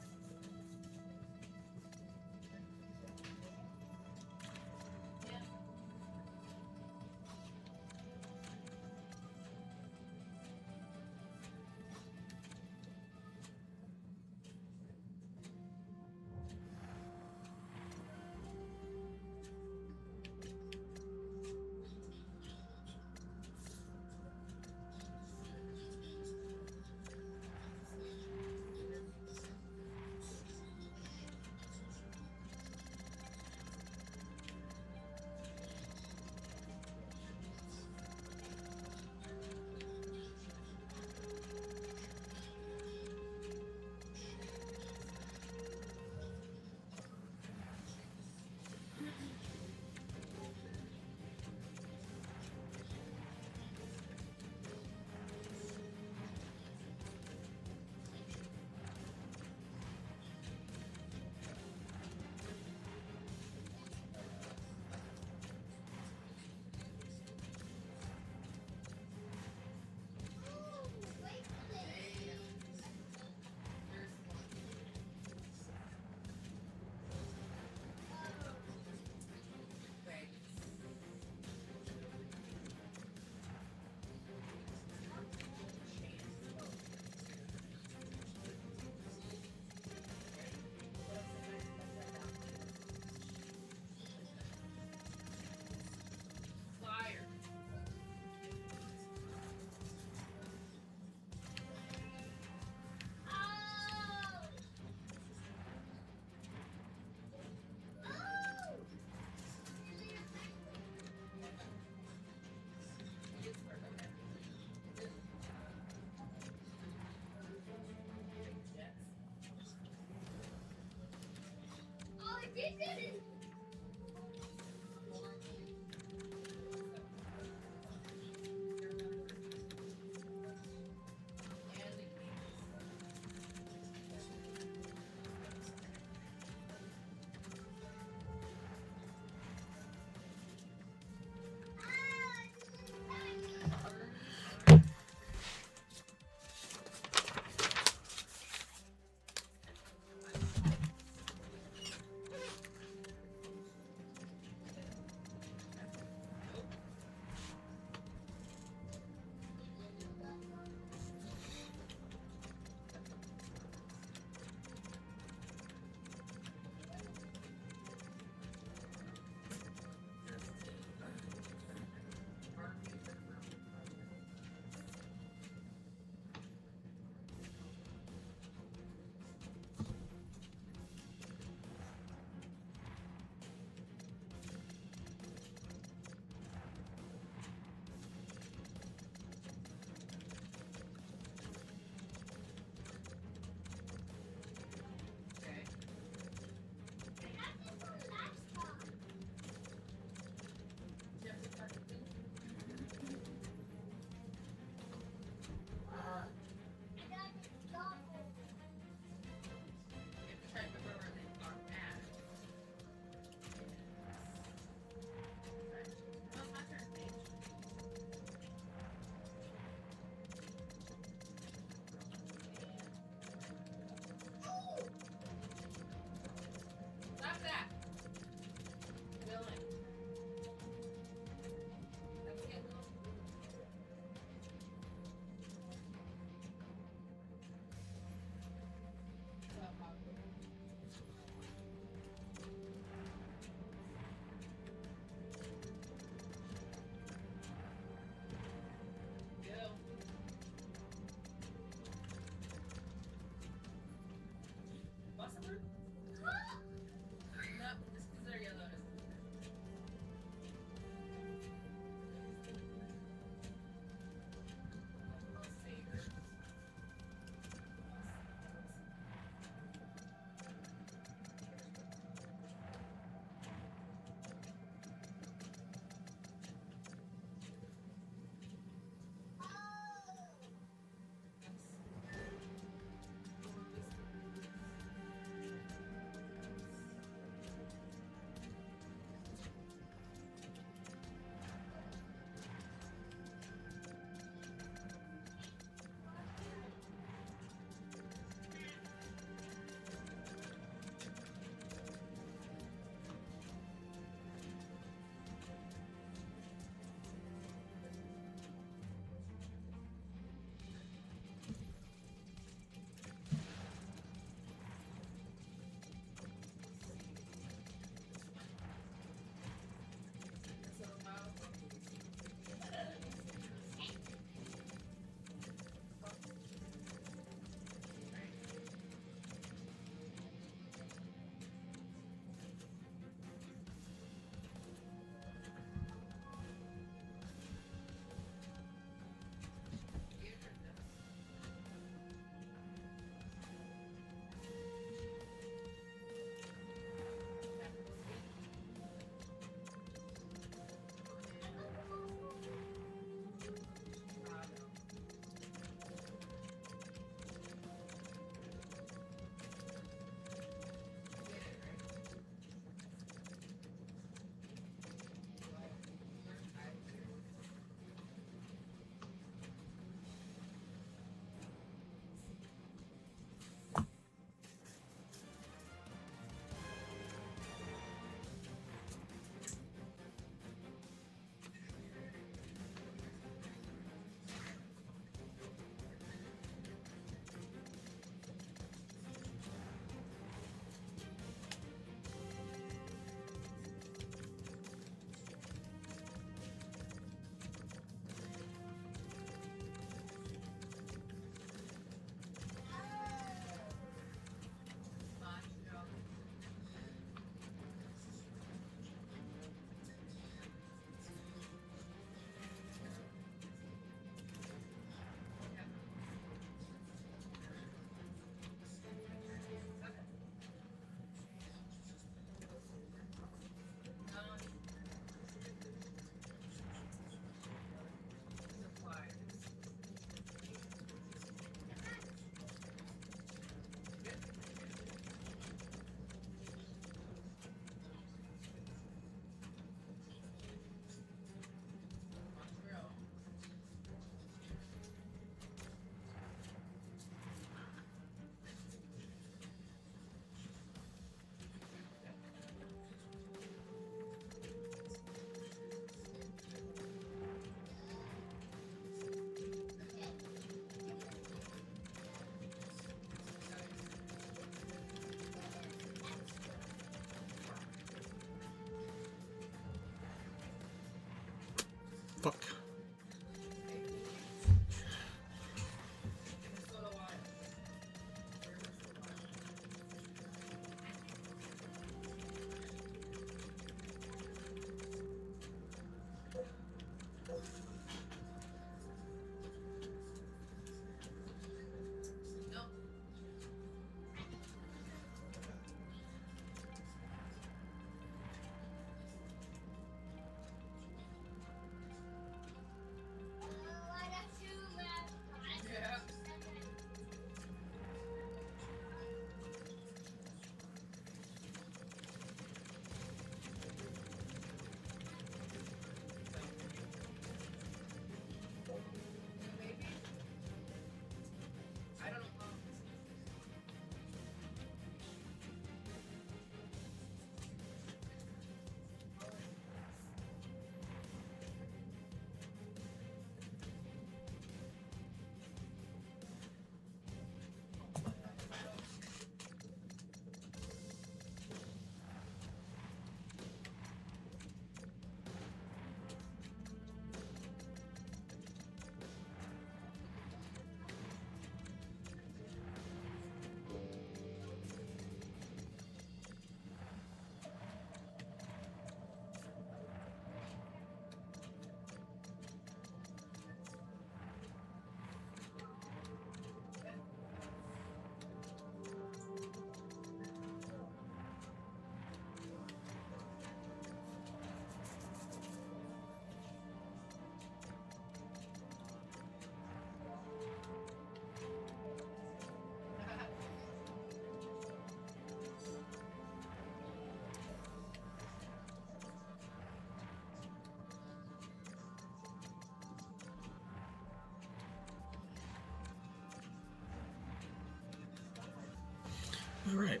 All right.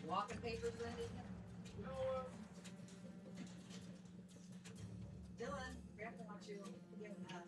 Walking papers ready? Dylan, grab want you to give him that.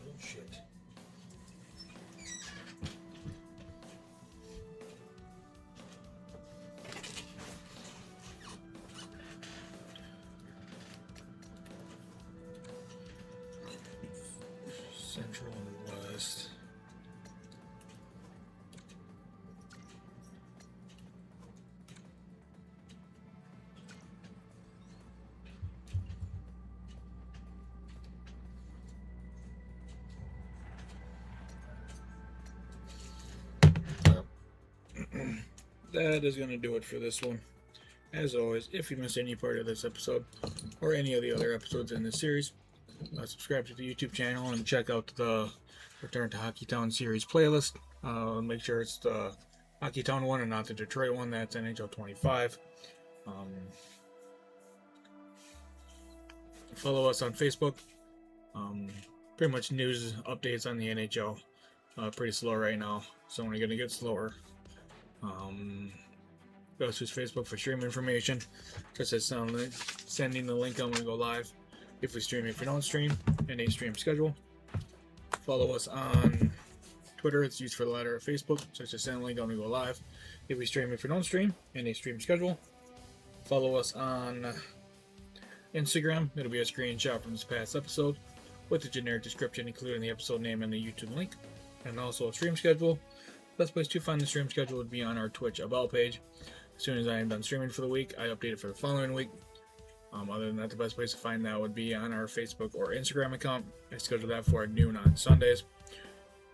Oh shit. Central and West. That is going to do it for this one. As always, if you missed any part of this episode or any of the other episodes in this series, subscribe to the YouTube channel and check out the Return to Hockeytown series playlist. Make sure it's the Hockeytown one and not the Detroit one. That's NHL 25. Follow us on Facebook. Pretty much news updates on the NHL. Pretty slow right now, so only going to get slower. Go to Facebook for stream information, just as sending the link when we go live. If we stream, if we don't stream, and a stream schedule. Follow us on Twitter. It's used for the latter of Facebook, such as send link when we go live. If we stream, if we don't stream, and a stream schedule. Follow us on Instagram. It'll be a screenshot from this past episode with the generic description, including the episode name and the YouTube link, and also a stream schedule. Best place to find the stream schedule would be on our Twitch About page. As soon as I am done streaming for the week, I update it for the following week. Other than that, the best place to find that would be on our Facebook or Instagram account. I schedule that for noon on Sundays.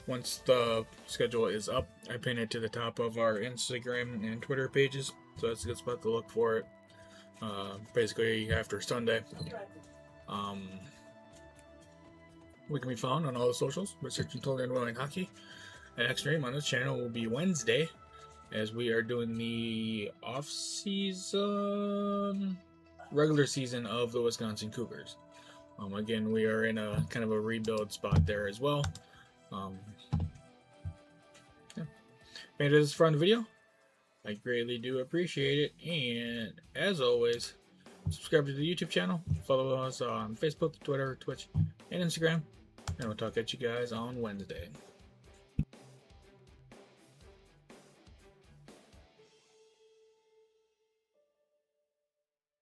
Once the schedule is up, I pin it to the top of our Instagram and Twitter pages, so that's a good spot to look for it. Basically after Sunday. We can be found on all the socials by searching Totally Unwilling Hockey. The next stream on this channel will be Wednesday, as we are doing the off-season, regular season of the Wisconsin Cougars. Again, we are in a kind of a rebuild spot there as well. Yeah. Made it this far in the video. I greatly do appreciate it, and as always, subscribe to the YouTube channel, follow us on Facebook, Twitter, Twitch, and Instagram, and we'll talk at you guys on Wednesday.